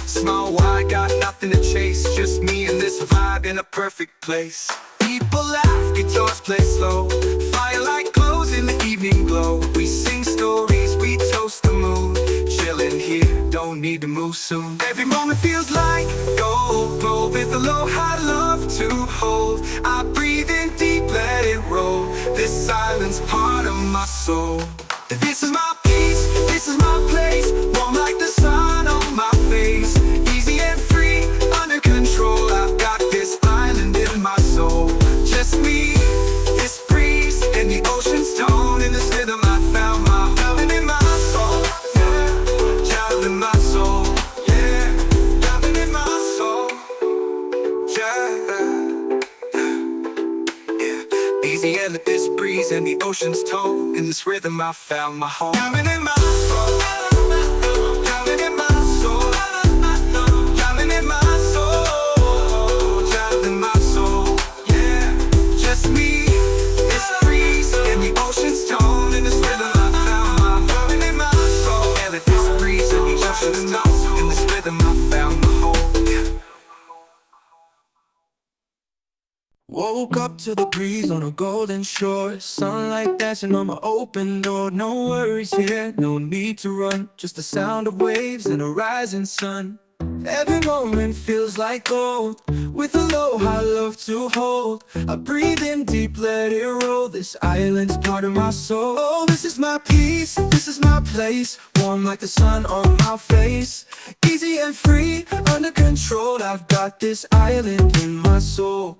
Small wide, got nothing to chase. Just me and this vibe in a perfect place. People laugh, guitars play slow. Firelight glows in the evening glow. We sing stories, we toast the moon. Chilling here, don't need to move soon. Every moment feels like gold, glow with aloha love to hold. I breathe in deep, let it roll. This island's part of my soul. This is my peace, this is my place. Warm like the sun on my face. Easy and free, under control. I've got this island in my soul. Just me, this breeze, and the ocean's tone. In this rhythm I found my island in my soul. Yeah, child in my soul. Yeah, island in my soul. Yeah. Easy and this breeze and the ocean's tone. In this rhythm I found my home. Island in my soul. Island in my soul. Island in my soul. Child in my soul. Yeah, just me, this breeze and the ocean's tone. In this rhythm I found my island in my soul. And this breeze and the ocean's tone. In this rhythm I found my home. Yeah. Woke up to the breeze on a golden shore. Sunlight dancing on my open door. No worries here, no need to run. Just the sound of waves and a rising sun. Every moment feels like gold, with aloha love to hold. I breathe in deep, let it roll. This island's part of my soul. Oh, this is my peace, this is my place. Warm like the sun on my face. Easy and free, under control. I've got this island in my soul.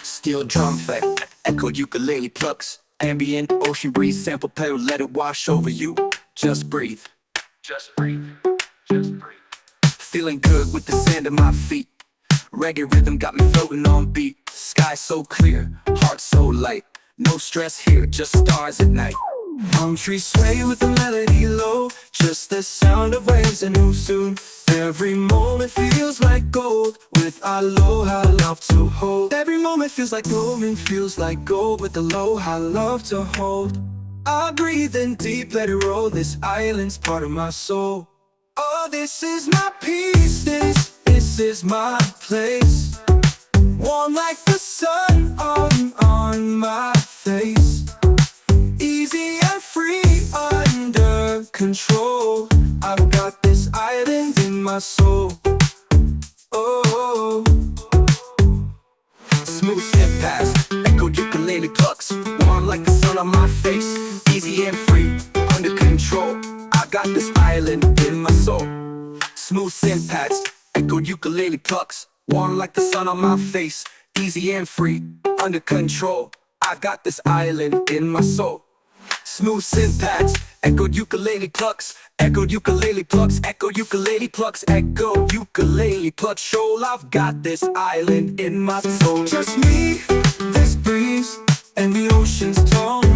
Steel drum effect, echoed ukulele plucks. Ambient ocean breeze sample pedal, let it wash over you. Just breathe. Just breathe. Just breathe. Feeling good with the sand at my feet. Reggae rhythm got me floating on beat. Sky so clear, heart so light. No stress here, just stars at night. Palm trees sway with the melody low. Just the sound of waves and who soon. Every moment feels like gold, with aloha love to hold. Every moment feels like gold and feels like gold, with aloha love to hold. I breathe in deep, let it roll. This island's part of my soul. Oh, this is my peace, this is my place. Warm like the sun on my face. Easy and free, under control. I've got this island in my soul. Oh, smooth step past, echo ukulele plucks. Warm like the sun on my face. Easy and free, under control. I got this island in my soul. Smooth syntax, echo ukulele plucks. Warm like the sun on my face. Easy and free, under control. I got this island in my soul. Smooth syntax, echoed ukulele plucks. Echoed ukulele plucks, echo ukulele plucks, echo ukulele plucks. Shoal, I've got this island in my soul. Just me, this breeze, and the ocean's tone.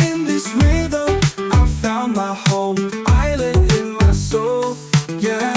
In this rhythm, I found my home. Island in my soul, yeah.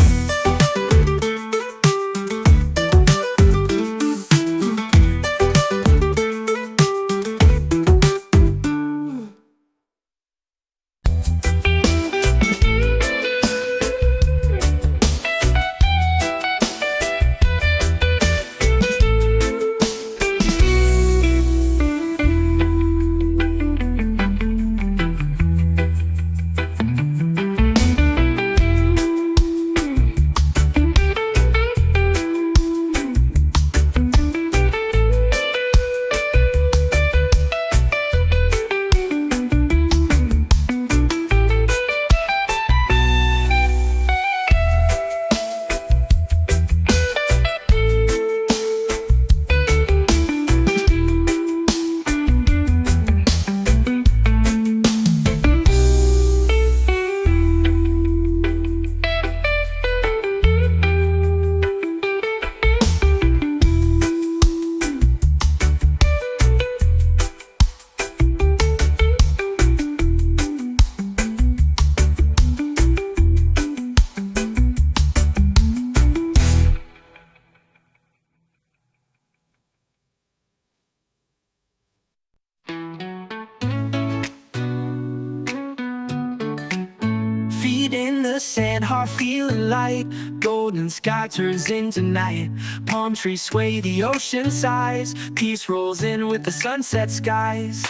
the sand, heart feeling light. Golden sky turns into night. Palm trees sway, the ocean sighs. Peace rolls in with the sunset skies.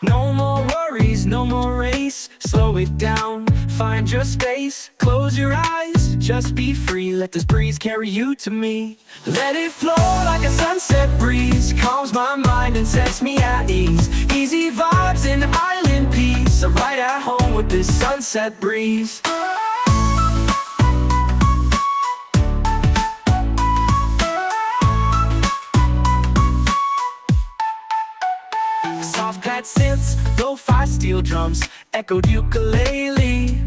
No more worries, no more race. Slow it down, find your space. Close your eyes, just be free. Let this breeze carry you to me. Let it flow like a sunset breeze. Calms my mind and sets me at ease. Easy vibes and island peace. I'm right at home with this sunset breeze. Soft pad synths, lo-fi steel drums, echoed ukulele.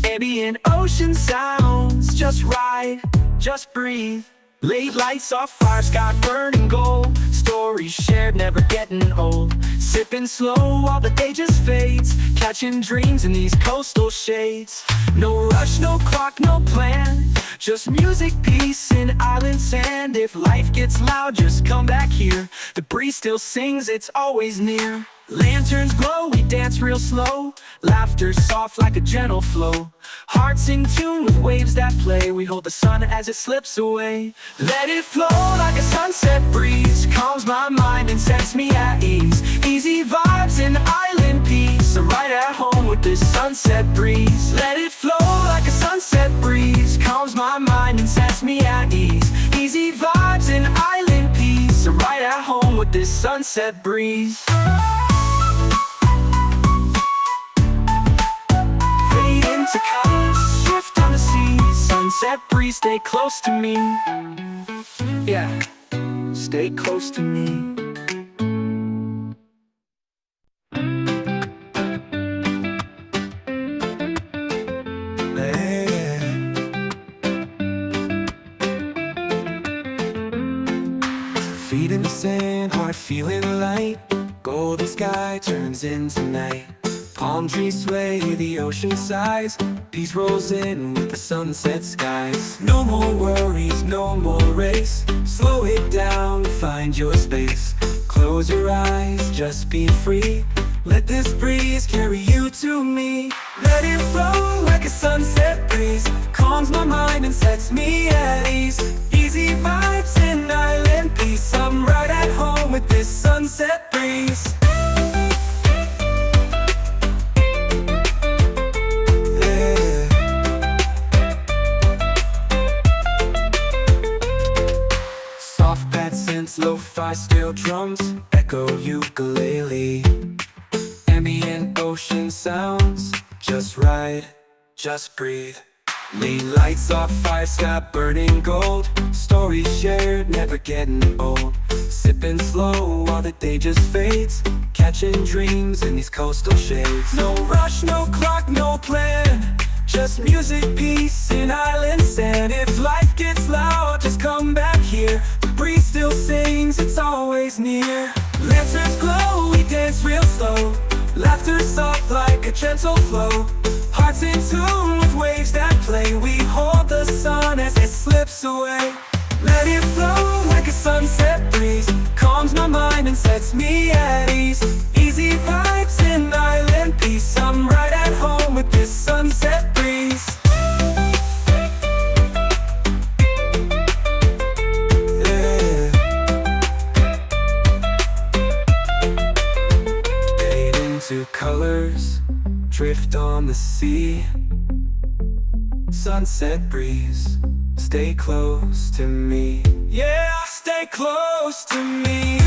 Ambient ocean sounds, just ride, just breathe. Late lights off fire, sky burning gold. Stories shared, never getting old. Sipping slow while the day just fades. Catching dreams in these coastal shades. No rush, no clock, no plan. Just music, peace, and island sand. If life gets loud, just come back here. The breeze still sings, it's always near. Lanterns glow, we dance real slow. Laughter soft like a gentle flow. Hearts in tune with waves that play. We hold the sun as it slips away. Let it flow like a sunset breeze. Calms my mind and sets me at ease. Easy vibes and island peace. I'm right at home with this sunset breeze. Let it flow like a sunset breeze. Calms my mind and sets me at ease. Easy vibes and island peace. I'm right at home with this sunset breeze. To colors, shift on the sea. Sunset breeze, stay close to me. Yeah, stay close to me. Feet in the sand, heart feeling light. Golden sky turns into night. Palm trees sway, the ocean sighs. Peace rolls in with the sunset skies. No more worries, no more race. Slow it down, find your space. Close your eyes, just be free. Let this breeze carry you to me. Let it flow like a sunset breeze. Calms my mind and sets me at ease. Easy vibes and island peace. I'm right at home with this sunset breeze. Lo-fi steel drums, echo ukulele. Ambient ocean sounds, just ride, just breathe. Late lights off fire, sky burning gold. Stories shared, never getting old. Sipping slow while the day just fades. Catching dreams in these coastal shades. No rush, no clock, no plan. Just music, peace, and island sand. If life gets loud, just come back here. The breeze still sings, it's always near. Lanterns glow, we dance real slow. Laughter soft like a gentle flow. Hearts in tune with waves that play. We hold the sun as it slips away. Let it flow like a sunset breeze. Calms my mind and sets me at ease. Easy vibes and island peace. I'm right at home with this sunset breeze. Yeah. Fade into colors, drift on the sea. Sunset breeze, stay close to me. Yeah, stay close to me.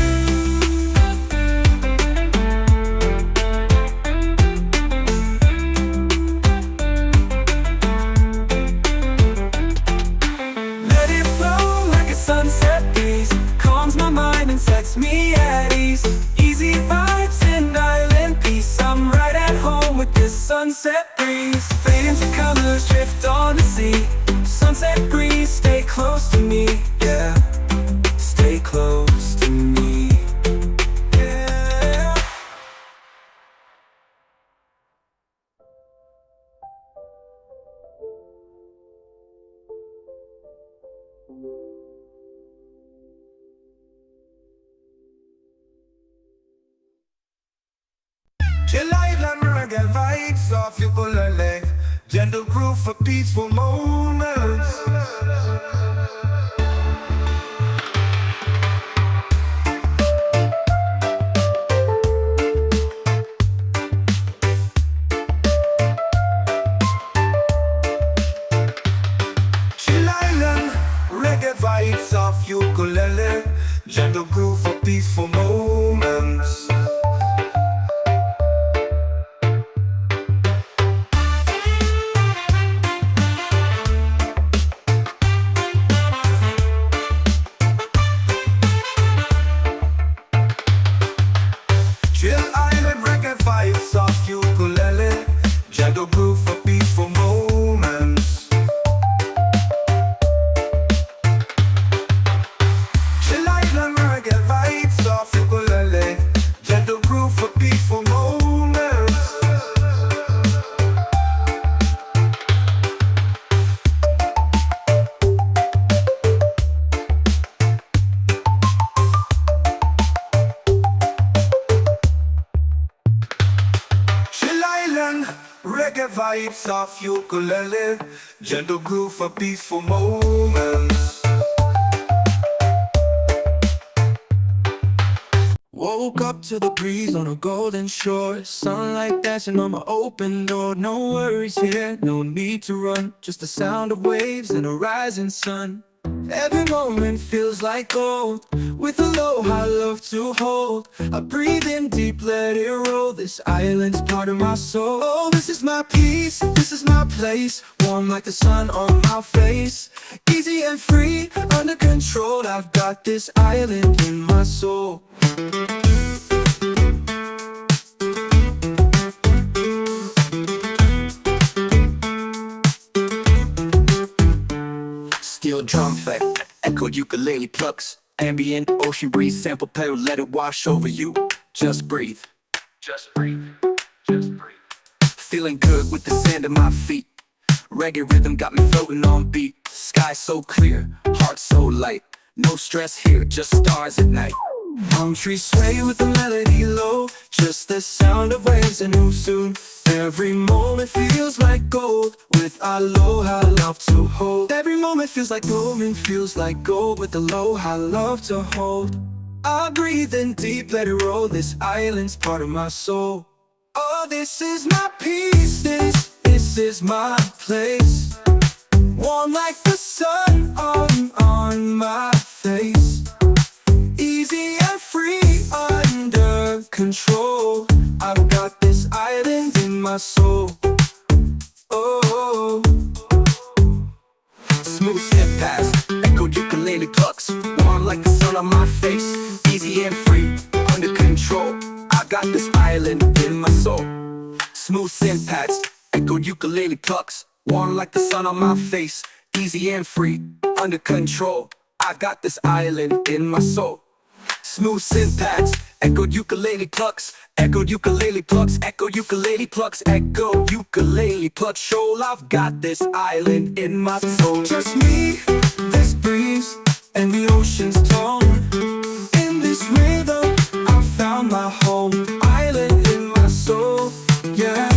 Let it flow like a sunset breeze. Calms my mind and sets me at ease. Easy vibes and island peace. I'm right at home with this sunset breeze. Fade into colors, drift on the sea. Sunset breeze, stay close to me. Yeah, stay close to me. Yeah. Chill island reggae vibes off you pull a leg. gentle groove for peaceful moments. Chill Island, reggae vibes of ukulele, gentle groove for peaceful moments. Chill Island, reggae vibes of ukulele, gentle groove for peaceful moments. Chill Island, reggae vibes of ukulele, gentle groove for peaceful moments. Chill Island, reggae vibes of ukulele, gentle groove for peaceful moments. Woke up to the breeze on a golden shore, sunlight dancing on my open door. No worries here, no need to run, just the sound of waves and a rising sun. Every moment feels like gold, with aloha love to hold. I breathe in deep, let it roll, this island's part of my soul. Oh, this is my peace, this is my place, warm like the sun on my face. Easy and free, under control, I've got this island in my soul. Steel drum effect, echoed ukulele plucks, ambient ocean breeze, sample pedal, let it wash over you. Just breathe, just breathe, just breathe. Feeling good with the sand at my feet, reggae rhythm got me floating on beat. Sky so clear, heart so light, no stress here, just stars at night. Palm trees sway with the melody low, just the sound of waves and who soon. Every moment feels like gold, with aloha love to hold. Every moment feels like gold and feels like gold, with aloha love to hold. I breathe in deep, let it roll, this island's part of my soul. Oh, this is my peace, this is my place, warm like the sun on my face. Easy and free, under control, I've got this island in my soul. Oh, smooth step past, echoed ukulele plucks, warm like the sun on my face. Easy and free, under control, I got this island in my soul. Smooth synth pads, echoed ukulele plucks, warm like the sun on my face. Easy and free, under control, I've got this island in my soul. Smooth synth pads, echoed ukulele plucks, echoed ukulele plucks, echo ukulele plucks, echo ukulele plucks. Shoal, I've got this island in my soul. Just me, this breeze, and the ocean's tone. In this rhythm, I found my home. Island in my soul, yeah.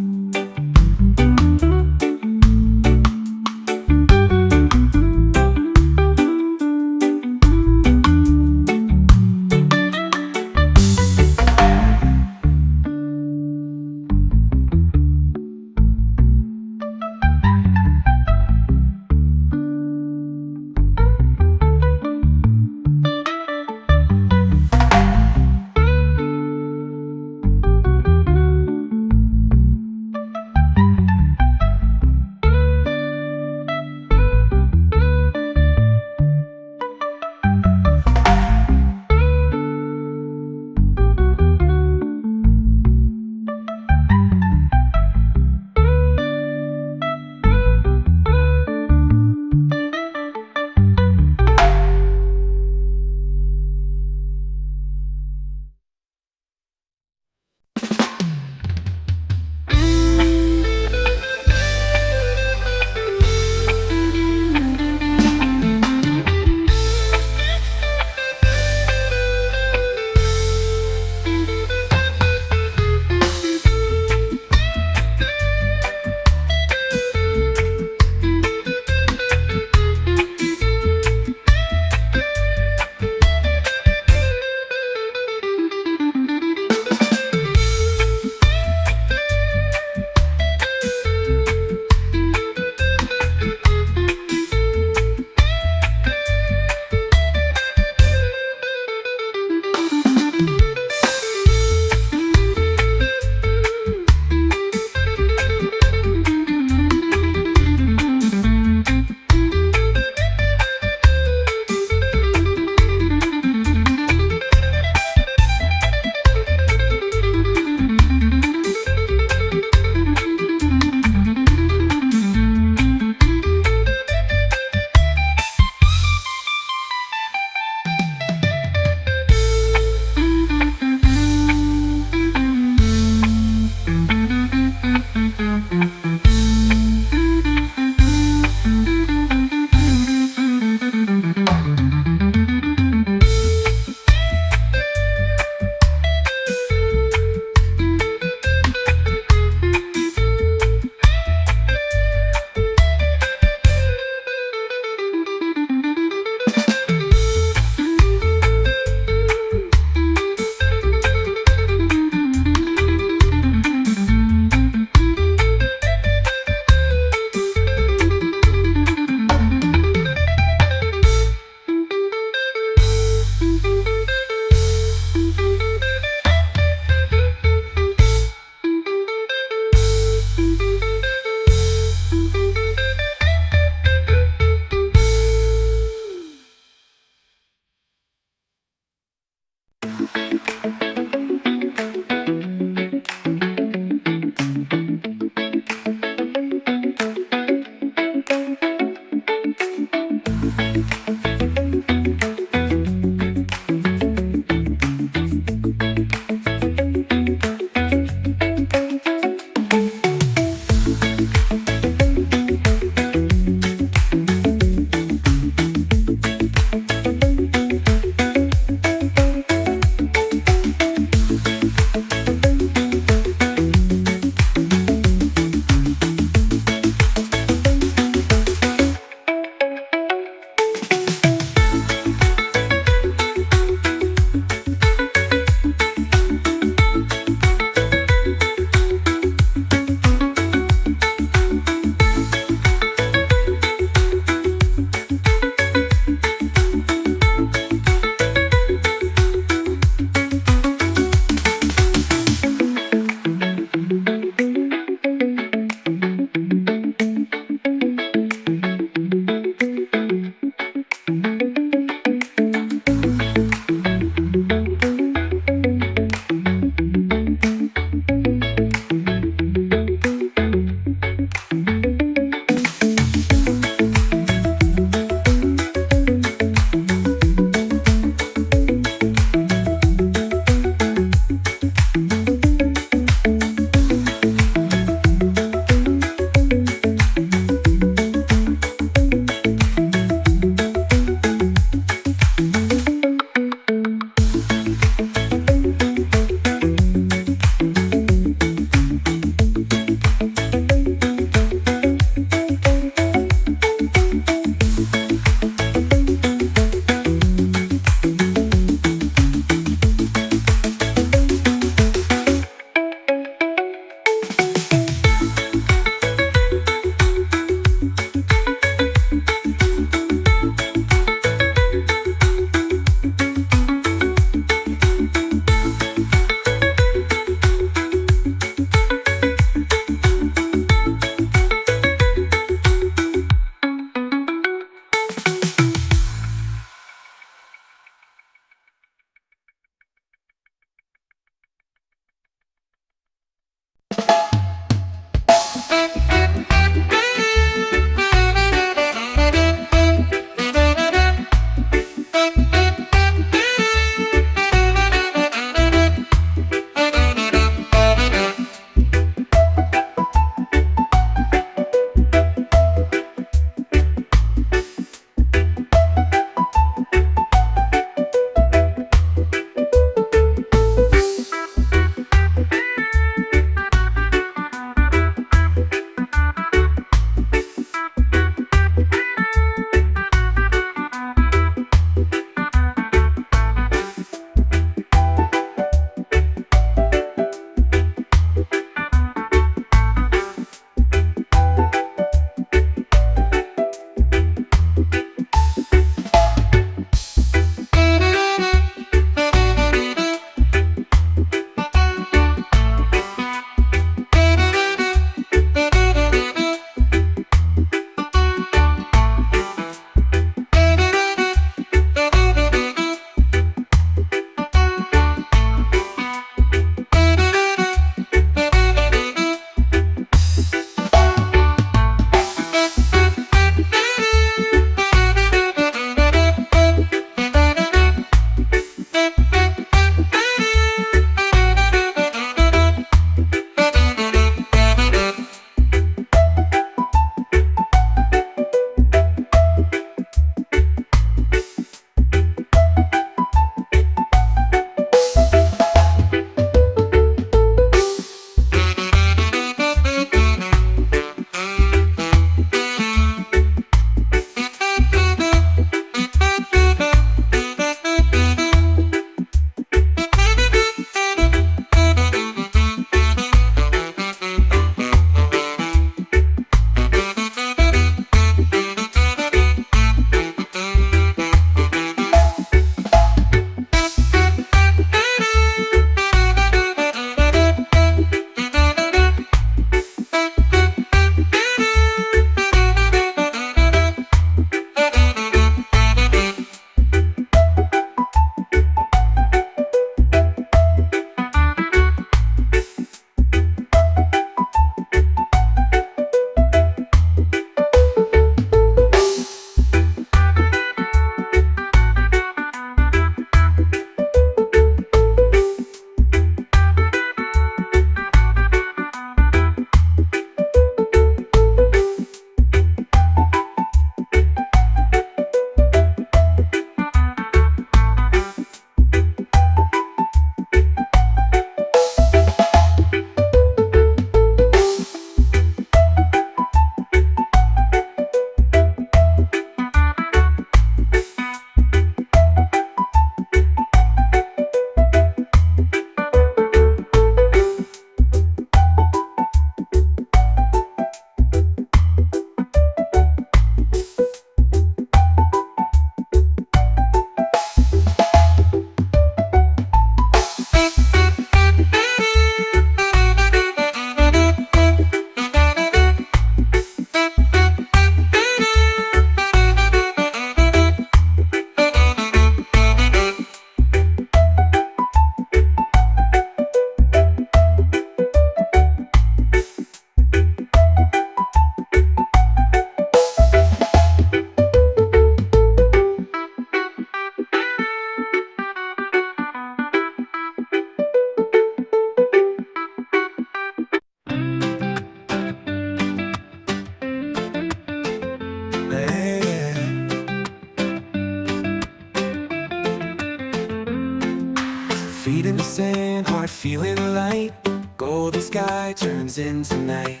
sky turns into night.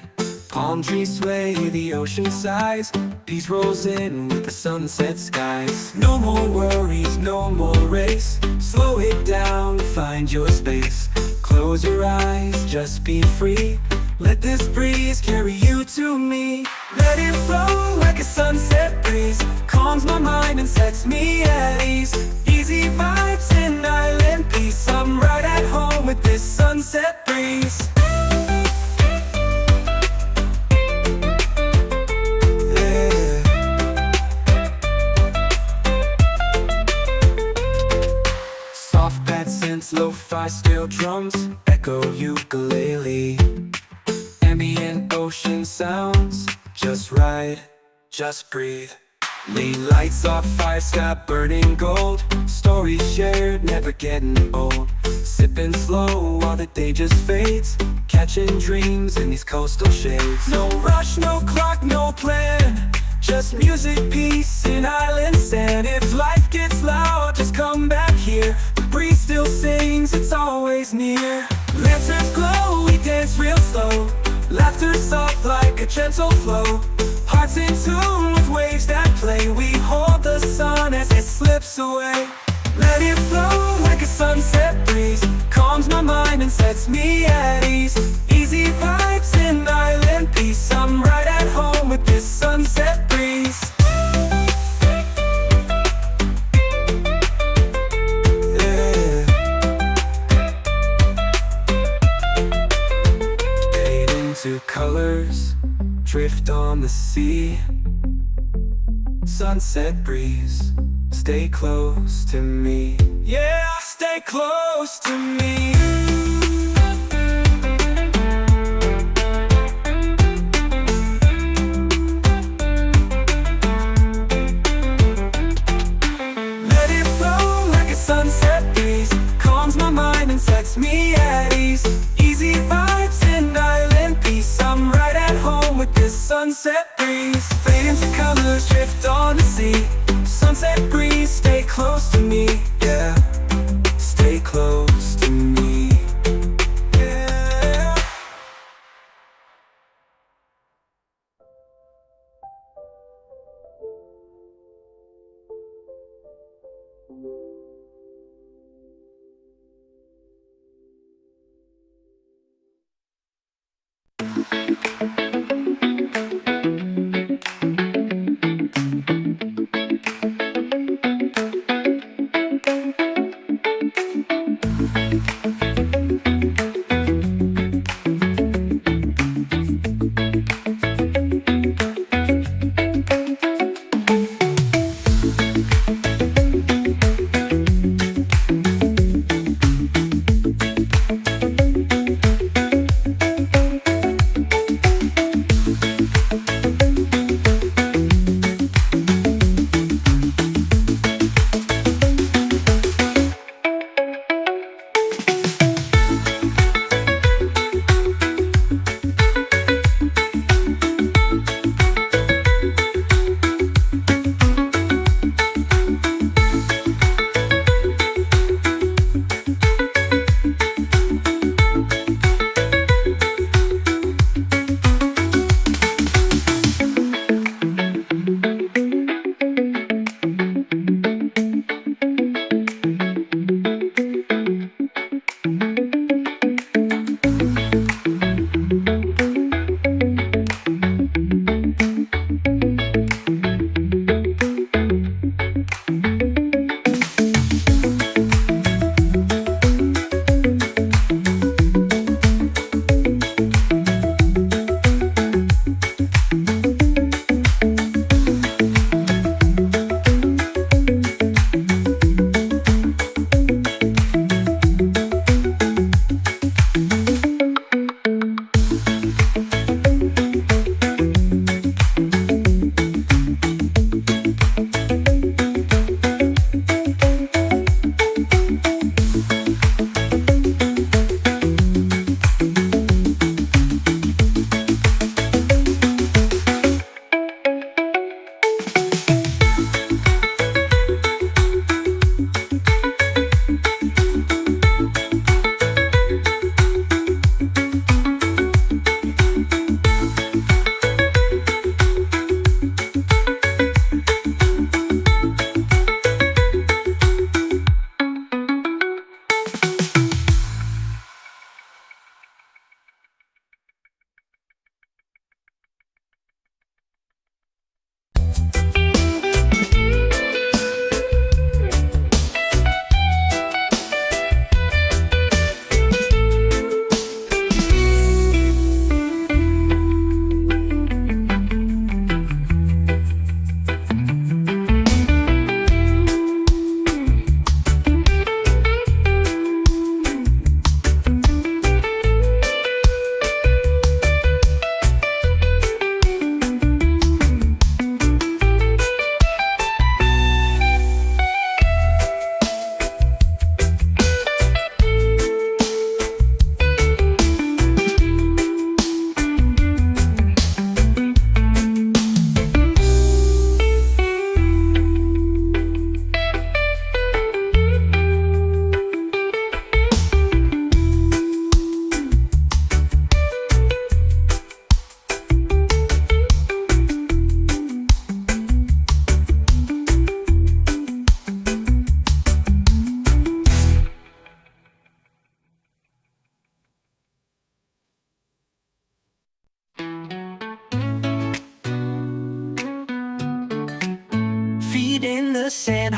Palm trees sway, the ocean sighs. Peace rolls in with the sunset skies. No more worries, no more race. Slow it down, find your space. Close your eyes, just be free. Let this breeze carry you to me. Let it flow like a sunset breeze. Calms my mind and sets me at ease. Easy vibes and island peace. I'm right at home with this sunset breeze. Soft pad synths, lo-fi steel drums, echo ukulele. Ambient ocean sounds, just right, just breathe. Lean lights off fire sky burning gold. Stories shared, never getting old. Sipping slow while the day just fades. Catching dreams in these coastal shades. No rush, no clock, no plan. Just music, peace, and island sand. If life gets loud, just come back here. The breeze still sings, it's always near. Lanterns glow, we dance real slow. Laughter soft like a gentle flow. Hearts in tune with waves that play. We hold the sun as it slips away. Let it flow like a sunset breeze. Calms my mind and sets me at ease. Easy vibes and island peace. I'm right at home with this sunset breeze. Yeah. Fade into colors, drift on the sea. Sunset breeze, stay close to me. Yeah, stay close to me. Let it flow like a sunset breeze. Calms my mind and sets me at ease. Easy vibes and island peace. I'm right at home with this sunset breeze. Fade into colors, drift on the sea. Sunset breeze, stay close to me. Yeah, stay close to me. Yeah.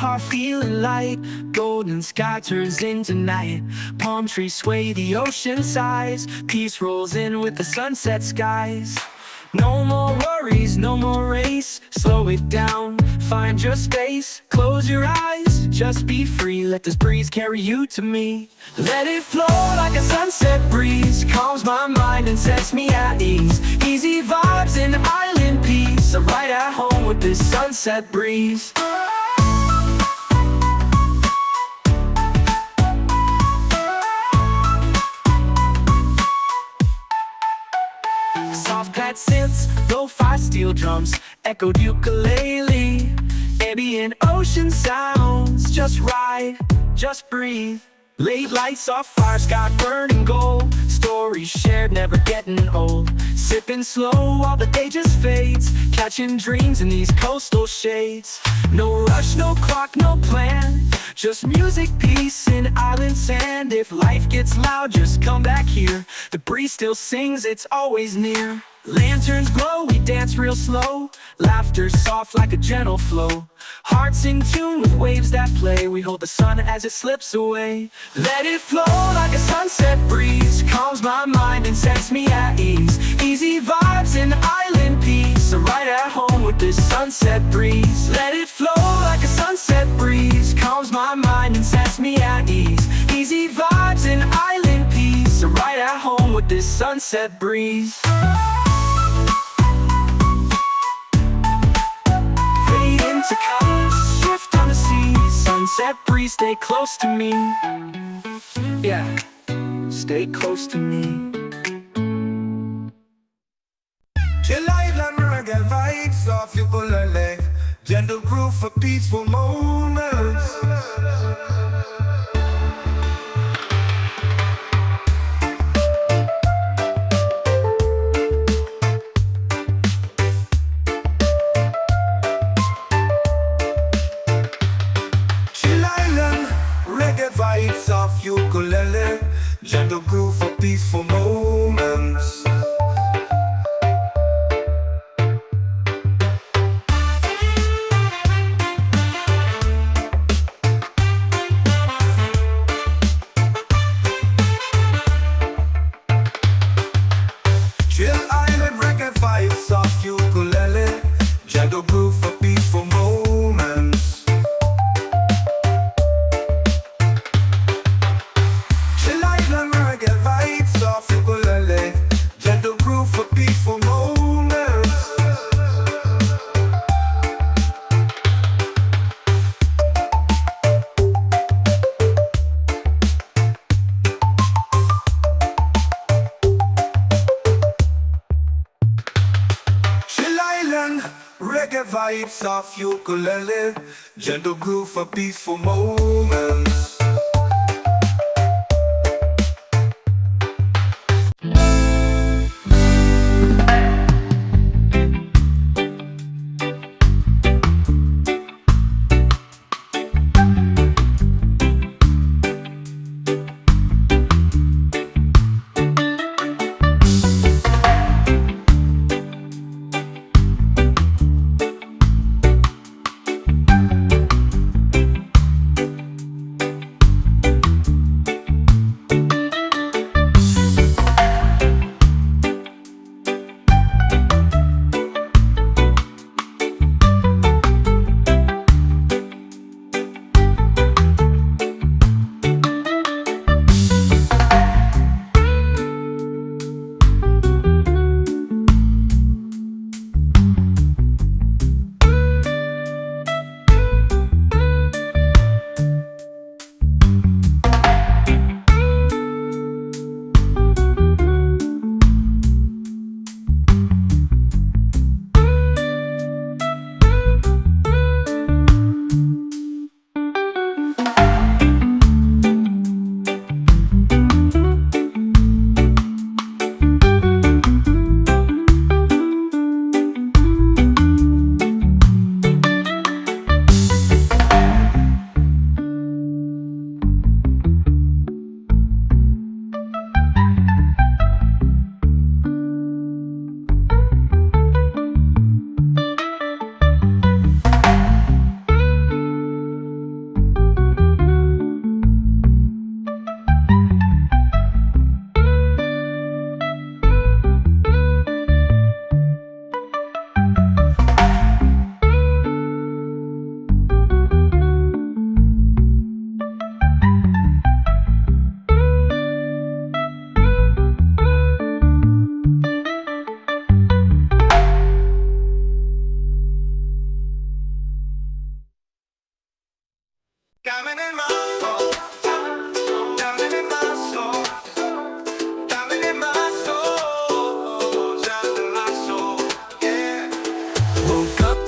heart feeling light. Golden sky turns into night. Palm trees sway, the ocean sighs. Peace rolls in with the sunset skies. No more worries, no more race. Slow it down, find your space. Close your eyes, just be free. Let this breeze carry you to me. Let it flow like a sunset breeze. Calms my mind and sets me at ease. Easy vibes and island peace. I'm right at home with this sunset breeze. Soft pad synths, lo-fi steel drums, echoed ukulele. Ambient ocean sounds, just ride, just breathe. Late lights off fire, sky burning gold. Stories shared, never getting old. Sipping slow while the day just fades. Catching dreams in these coastal shades. No rush, no clock, no plan. Just music, peace, and island sand. If life gets loud, just come back here. The breeze still sings, it's always near. Lanterns glow, we dance real slow. Laughter soft like a gentle flow. Hearts in tune with waves that play. We hold the sun as it slips away. Let it flow like a sunset breeze. Calms my mind and sets me at ease. Easy vibes and island peace. I'm right at home with this sunset breeze. Let it flow like a sunset breeze. Calms my mind and sets me at ease. Easy vibes and island peace. I'm right at home with this sunset breeze. To colors, shift on the sea. Sunset breeze, stay close to me. Yeah, stay close to me. Chill island reggae vibes off ukulele. Gentle groove for peaceful moments. Vibes of ukulele, gentle groove for peaceful moments. Chill island reggae vibes of ukulele, gentle groove for peaceful moments. Gentle groove for peaceful moments. Chill island, reggae vibes off ukulele. Gentle groove for peaceful moments.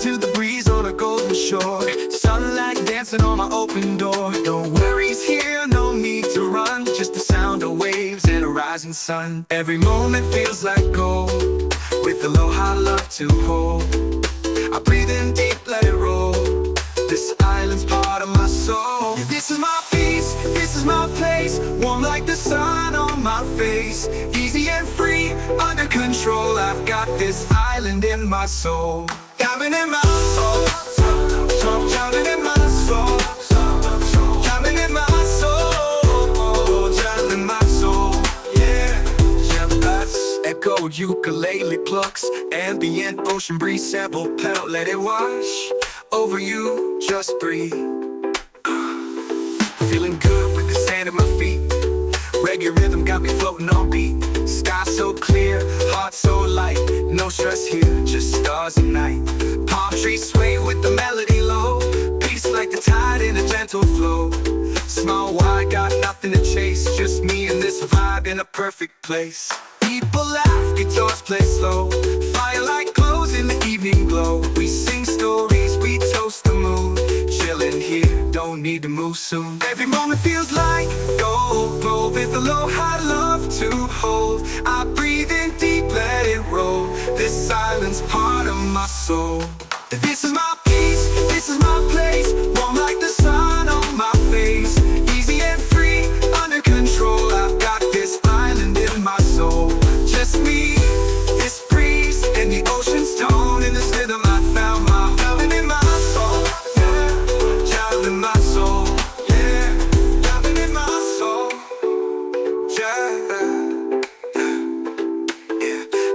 to the breeze on a golden shore. Sunlight dancing on my open door. No worries here, no need to run. Just the sound of waves and a rising sun. Every moment feels like gold, with aloha love to hold. I breathe in deep, let it roll. This island's part of my soul. This is my peace, this is my place. Warm like the sun on my face. Easy and free, under control. I've got this island in my soul. Diamond in my soul, diamond in my soul, diamond in my soul, diamond in my soul. Yeah, jealous. Echoed ukulele plucks, ambient ocean breeze, sample pedal, let it wash over you, just breathe. Feeling good with the sand at my feet. Reggae rhythm got me floating on beat. Sky so clear, heart so light. No stress here, just stars and night. Palm trees sway with the melody low. Peace like the tide in a gentle flow. Small wide, got nothing to chase. Just me and this vibe in a perfect place. People laugh, guitars play slow. Firelight glows in the evening glow. We sing stories, we toast the moon. Chillin' here, don't need to move soon. Every moment feels like gold, glow with aloha love to hold. I breathe in deep, let it roll. This island's part of my soul. This is my peace, this is my place. Warm like the sun on my face. Easy and free, under control. I've got this island in my soul. Just me, this breeze, and the ocean's tone. In this rhythm I found my diamond in my soul. Yeah, diamond in my soul. Yeah, diamond in my soul. Yeah.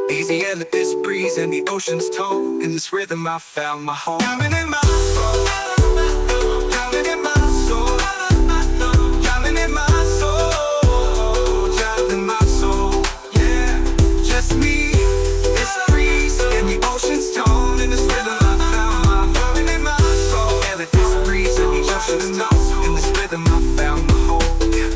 Easy and let this breeze and the ocean's tone. In this rhythm I found my home. Diamond in my soul. Diamond in my soul. Diamond in my soul. Diamond in my soul. Yeah, just me, this breeze and the ocean's tone. In this rhythm I found my diamond in my soul. And let this breeze and the ocean's tone. In this rhythm I found my home. Yeah.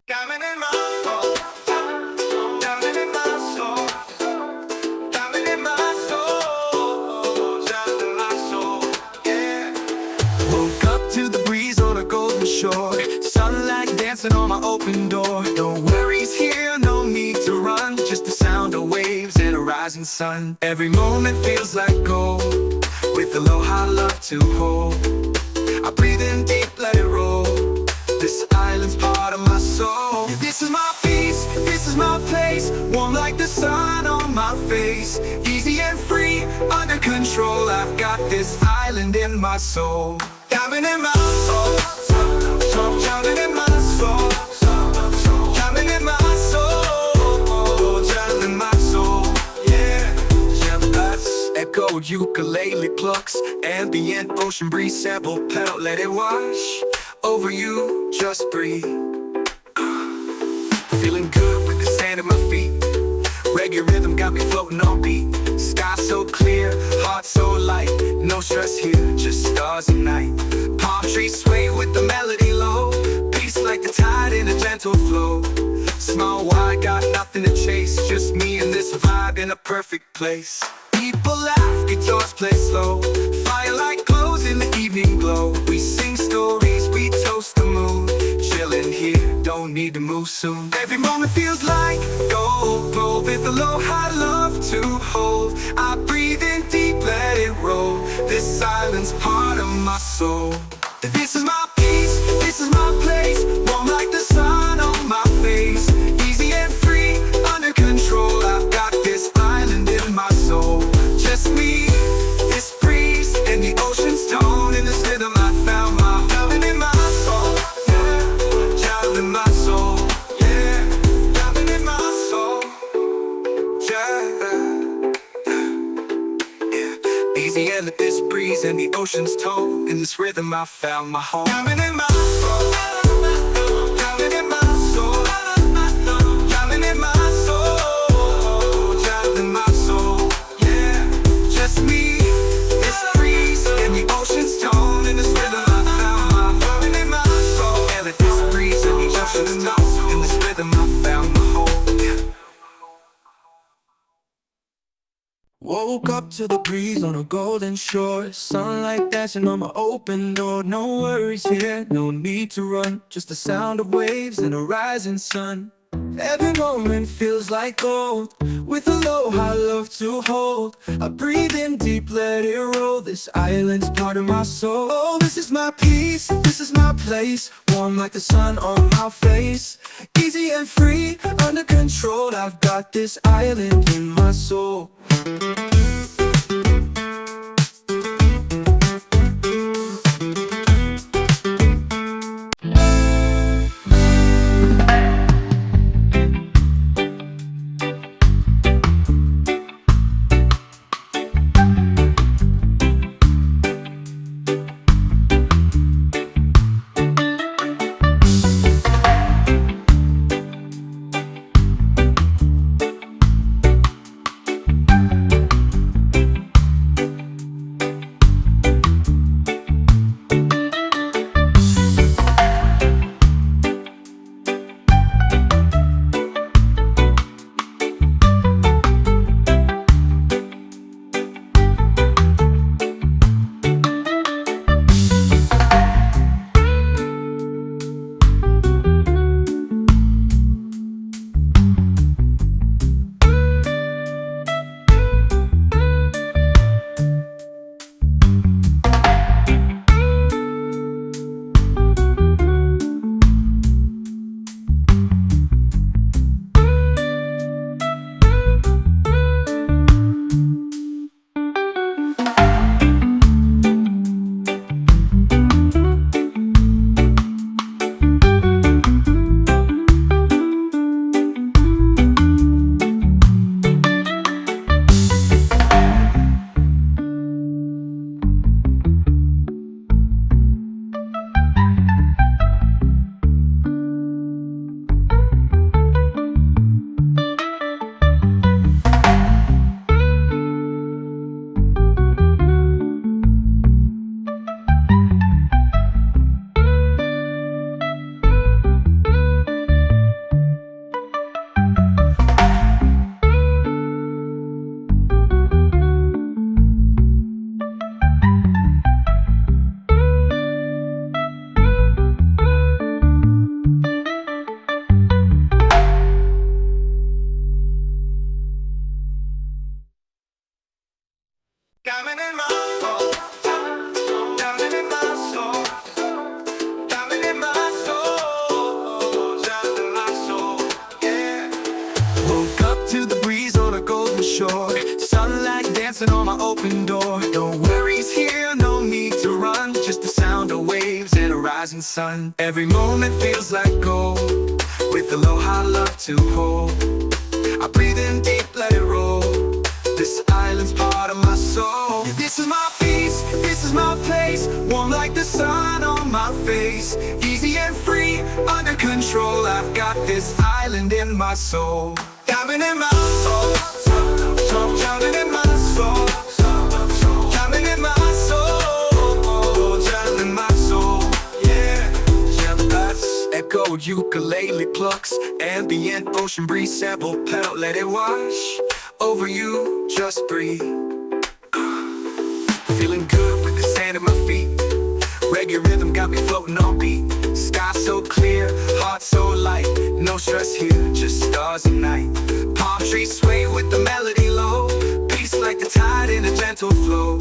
Diamond in my soul, diamond in my soul, diamond in my soul, diamond in my soul, yeah. Woke up to the breeze on a golden shore. Sunlight dancing on my open door. No worries here, no need to run. Just the sound of waves and a rising sun. Every moment feels like gold, with aloha love to hold. I breathe in deep, let it roll. This island's part of my soul. This is my peace, this is my place. Warm like the sun on my face. Easy and free, under control. I've got this island in my soul. Diamond in my soul, diamond in my soul, diamond in my soul, diamond in my soul. Yeah, us echoed ukulele plucks, ambient ocean breeze sample pedal. Let it wash over you, just breathe. Feeling good with the sand at my feet. Reggae rhythm got me floating on beat. Sky so clear, heart so light. No stress here, just stars and night. Palm trees sway with the melody low. Peace like the tide in a gentle flow. Small wide, got nothing to chase. Just me and this vibe in a perfect place. People laugh, guitars play slow. Firelight glows in the evening glow. We sing stories, we toast the moon. Chillin' here, don't need to move soon. Every moment feels like gold. Roll with aloha love to hold. I breathe in deep, let it roll. This island's part of my soul. This is my peace, this is my place. Warm like the sun on my face. Easy and free, under control. I've got this island in my soul. Just me, this breeze, and the ocean's tone. In this rhythm I found my diamond in my soul. Yeah, diamond in my soul. Yeah, diamond in my soul. Yeah. Easy and this breeze and the ocean's tone. In this rhythm I found my home. Diamond in my soul. Diamond in my soul. Diamond in my soul. Diamond in my soul. Yeah, just me, this breeze and the ocean's tone. In this rhythm I found my diamond in my soul. And this breeze and the ocean's tone. In this rhythm I found my home. Woke up to the breeze on a golden shore. Sunlight dancing on my open door. No worries here, no need to run. Just the sound of waves and a rising sun. Every moment feels like gold. With aloha love to hold. I breathe in deep, let it roll. This island's part of my soul. Oh, this is my peace, this is my place. Warm like the sun on my face. Easy and free, under control. I've got this island in my soul. Diamond in my soul. dancing on my open door. No worries here, no need to run, just the sound of waves and a rising sun. Every moment feels like gold, with aloha love to hold. I breathe in deep, let it roll. This island's part of my soul. This is my peace, this is my place. Warm like the sun on my face. Easy and free, under control. I've got this island in my soul. Diamond in my soul, diamond in my soul, diamond in my soul, diamond in my soul. Yeah, jealous. Echoed ukulele plucks, ambient ocean breeze, sample pedal, let it wash over you, just breathe. Feeling good with the sand at my feet. Reggae rhythm got me floating on beat. Sky so clear, heart so light. No stress here, just stars and night. Palm trees sway with the melody low. Peace like the tide in a gentle flow.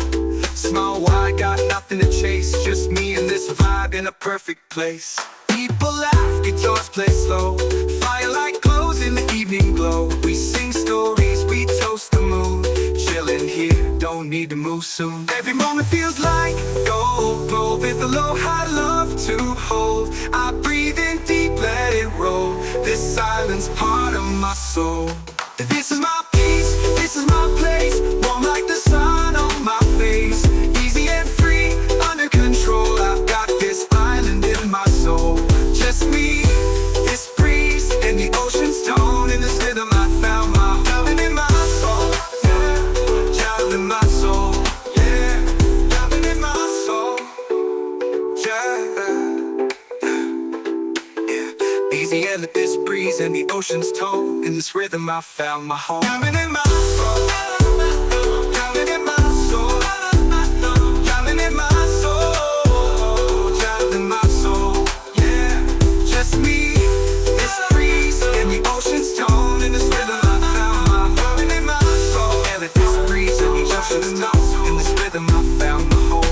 Small wide, got nothing to chase. Just me and this vibe in a perfect place. People laugh, guitars play slow. Firelight glows in the evening glow. We sing stories, we toast the moon. Chillin' here, don't need to move soon. Every moment feels like gold, gold with aloha love to hold. I breathe in deep, let it roll. This island's part of my soul. This is my peace, this is my place. Warm like the sun on my face. Easy and free, under control. I've got this island in my soul. Just me, this breeze, and the ocean's tone. In this rhythm I found my diamond in my soul. Yeah, diamond in my soul. Yeah, diamond in my soul. Yeah. Easy and this breeze and the ocean's tone. In this rhythm I found my home. Diamond in my soul. Diamond in my soul. Diamond in my soul. Diamond in my soul. Yeah, just me, this breeze and the ocean's tone. In this rhythm I found my diamond in my soul. And this breeze and the ocean's tone. In this rhythm I found my home.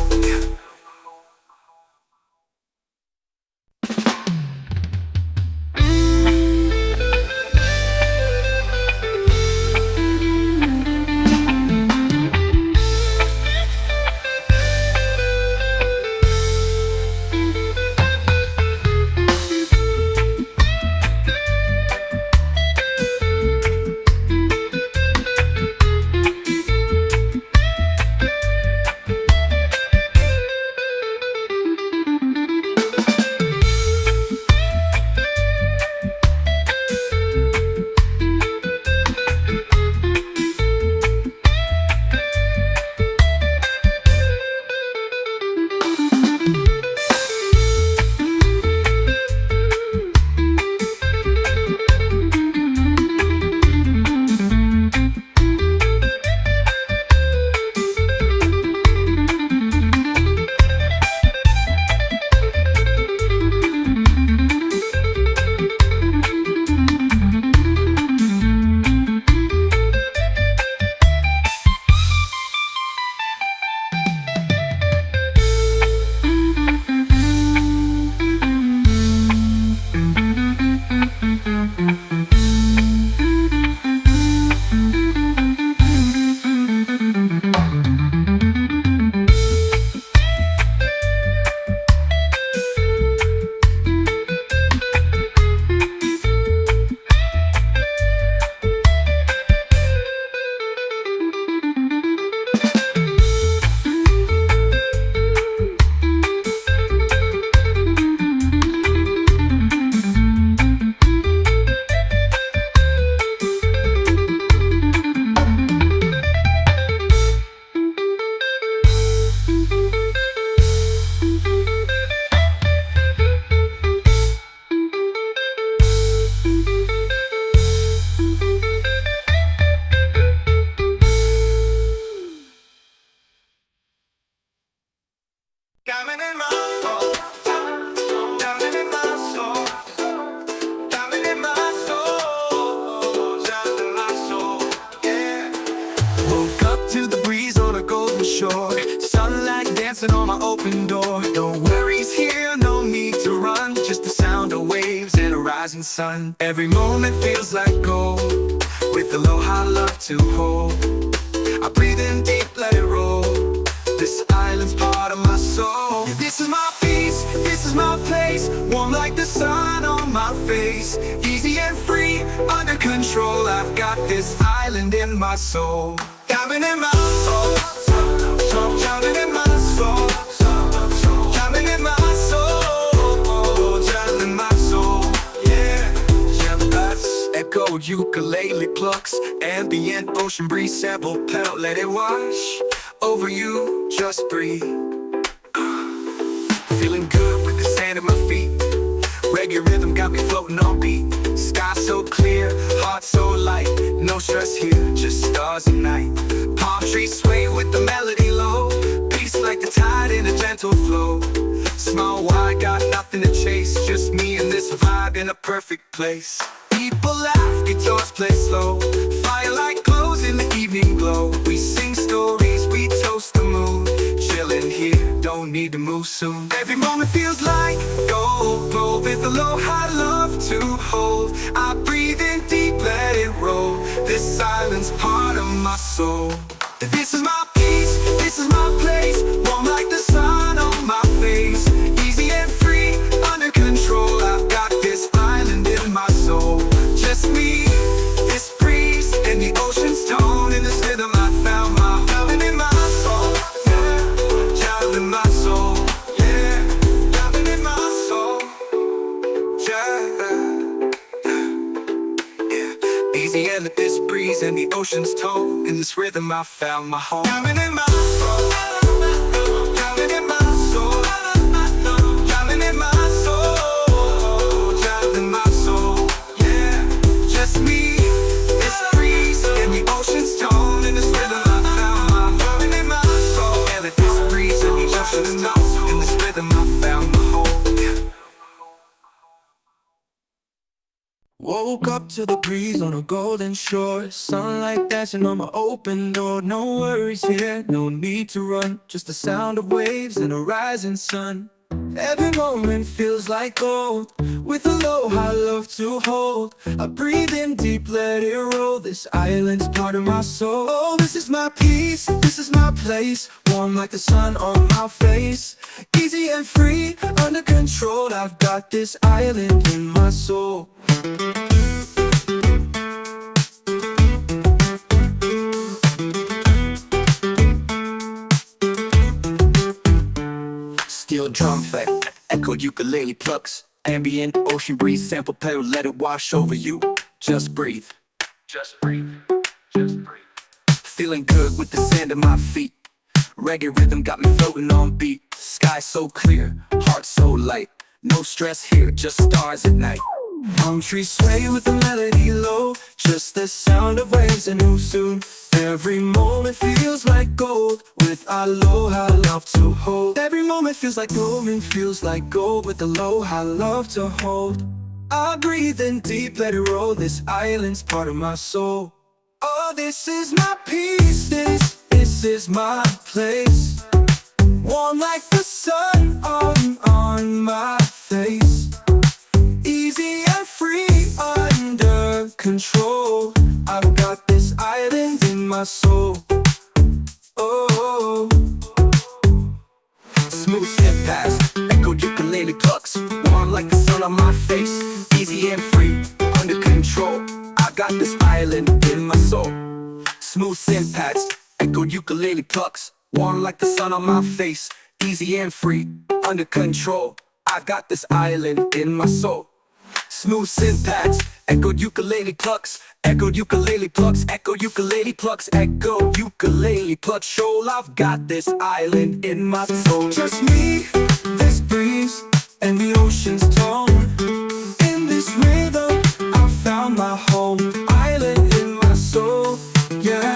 Diamond in my soul, diamond in my soul, diamond in my soul, diamond in my soul, yeah. Woke up to the breeze on a golden shore, sunlight dancing on my open door. No worries here, no need to run, just the sound of waves and a rising sun. Every moment feels like gold, with aloha love to hold. I breathe in deep, let it roll. This island's part of my soul. This is my peace, this is my place. Warm like the sun on my face. Easy and free, under control. I've got this island in my soul. Diamond in my soul, diamond in my soul, diamond in my soul, diamond in my soul. Yeah, echo ukulele plucks, ambient ocean breeze sample pedal, let it wash over you, just breathe. Feeling good with the sand at my feet. Reggae rhythm got me floating on beat. Sky so clear, heart so light. No stress here, just stars and night. Palm trees sway with the melody low. Peace like the tide in a gentle flow. Small wide, got nothing to chase. Just me and this vibe in a perfect place. People laugh, guitars play slow. Firelight glows in the evening glow. We sing stories, we toast the moon. Chillin' here, don't need to move soon. Every moment feels like gold, gold with a low high love to hold. I breathe in deep, let it roll. This island's part of my soul. This is my peace, this is my place. Warm like the sun on my face. Easy and free, under control. I've got this island in my soul. Just me, this breeze, and the ocean's tone. In this rhythm I found my diamond in my soul. Yeah, diamond in my soul. Yeah, diamond in my soul. Yeah. Easy and this breeze and the ocean's tone. In this rhythm I found my home. Diamond in my soul. Diamond in my soul. Diamond in my soul. Diamond in my soul. Yeah, just me, this breeze and the ocean's tone. In this rhythm I found my diamond in my soul. Yeah, this breeze and the ocean's tone. In this rhythm I found my home. Woke up to the breeze on a golden shore. Sunlight dancing on my open door. No worries here, no need to run. Just the sound of waves and a rising sun. Every moment feels like gold, with a low high love to hold. I breathe in deep, let it roll. This island's part of my soul. Oh, this is my peace, this is my place. Warm like the sun on my face. Easy and free, under control. I've got this island in my soul. Steel drum effect, echoed ukulele plucks. Ambient ocean breeze sample pedal, let it wash over you. Just breathe, just breathe, just breathe. Feeling good with the sand at my feet. Reggae rhythm got me floating on beat. Sky so clear, heart so light. No stress here, just stars at night. Palm trees sway with the melody low. Just the sound of waves and who soon. Every moment feels like gold, with aloha love to hold. Every moment feels like gold and feels like gold, with aloha love to hold. I breathe in deep, let it roll. This island's part of my soul. Oh, this is my peace, this is my place. Warm like the sun on my face. Easy and free, under control. I've got this island in my soul. Oh, Smooth step past, echoed ukulele plucks. Warm like the sun on my face. Easy and free, under control. I got this island in my soul. Smooth syntax, echoed ukulele plucks. Warm like the sun on my face. Easy and free, under control. I got this island in my soul. Smooth syntax, echoed ukulele plucks. Echoed ukulele plucks, echoed ukulele plucks, echoed ukulele plucks. Shoal, I've got this island in my soul. just me, this breeze, and the ocean's tone. In this rhythm, I found my home. Island in my soul, yeah.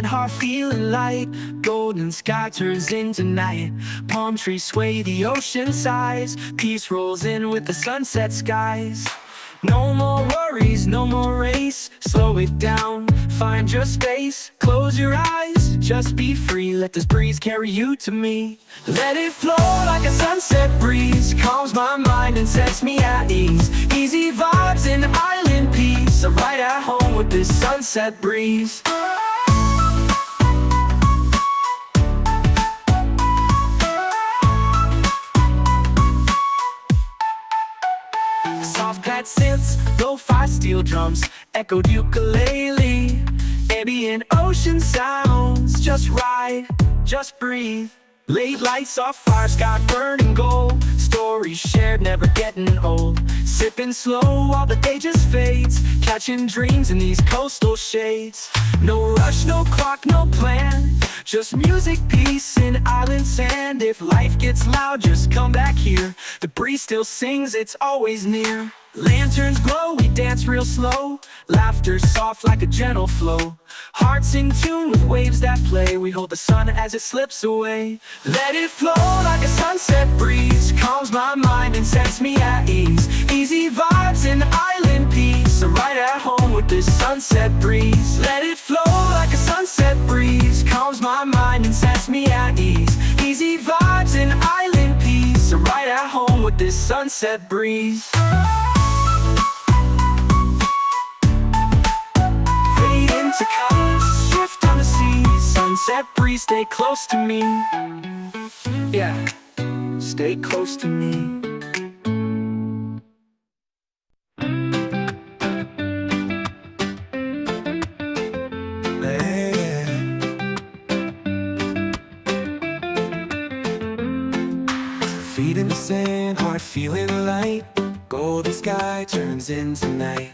heart feeling light. Golden sky turns into night. Palm trees sway, the ocean sighs. Peace rolls in with the sunset skies. No more worries, no more race. Slow it down, find your space. Close your eyes, just be free. Let this breeze carry you to me. Let it flow like a sunset breeze. Calms my mind and sets me at ease. Easy vibes and island peace. I'm right at home with this sunset breeze. Soft pad synths, lo-fi steel drums, echoed ukulele, ambient ocean sounds. Just ride, just breathe. Late lights off fire, sky burning gold. Stories shared, never getting old. Sipping slow while the day just fades. Catching dreams in these coastal shades. No rush, no clock, no plan. Just music, peace, and island sand. If life gets loud, just come back here. The breeze still sings, it's always near. Lanterns glow, we dance real slow. Laughter soft like a gentle flow. Hearts in tune with waves that play. We hold the sun as it slips away. Let it flow like a sunset breeze. Calms my mind and sets me at ease. Easy vibes and island peace. I'm right at home with this sunset breeze. Let it flow like a sunset breeze. Calms my mind and sets me at ease. Easy vibes and island peace. I'm right at home with this sunset breeze. To colors, shift on the sea. Sunset breeze, stay close to me. Yeah, stay close to me. Feet in the sand, heart feeling light. Golden sky turns into night.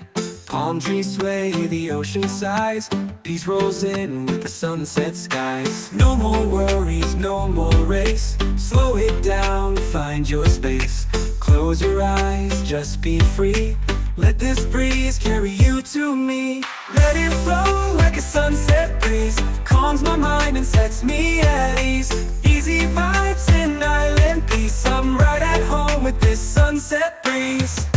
Palm trees sway, the ocean sighs. Peace rolls in with the sunset skies. No more worries, no more race. Slow it down, find your space. Close your eyes, just be free. Let this breeze carry you to me. Let it flow like a sunset breeze. Calms my mind and sets me at ease. Easy vibes and island peace. I'm right at home with this sunset breeze.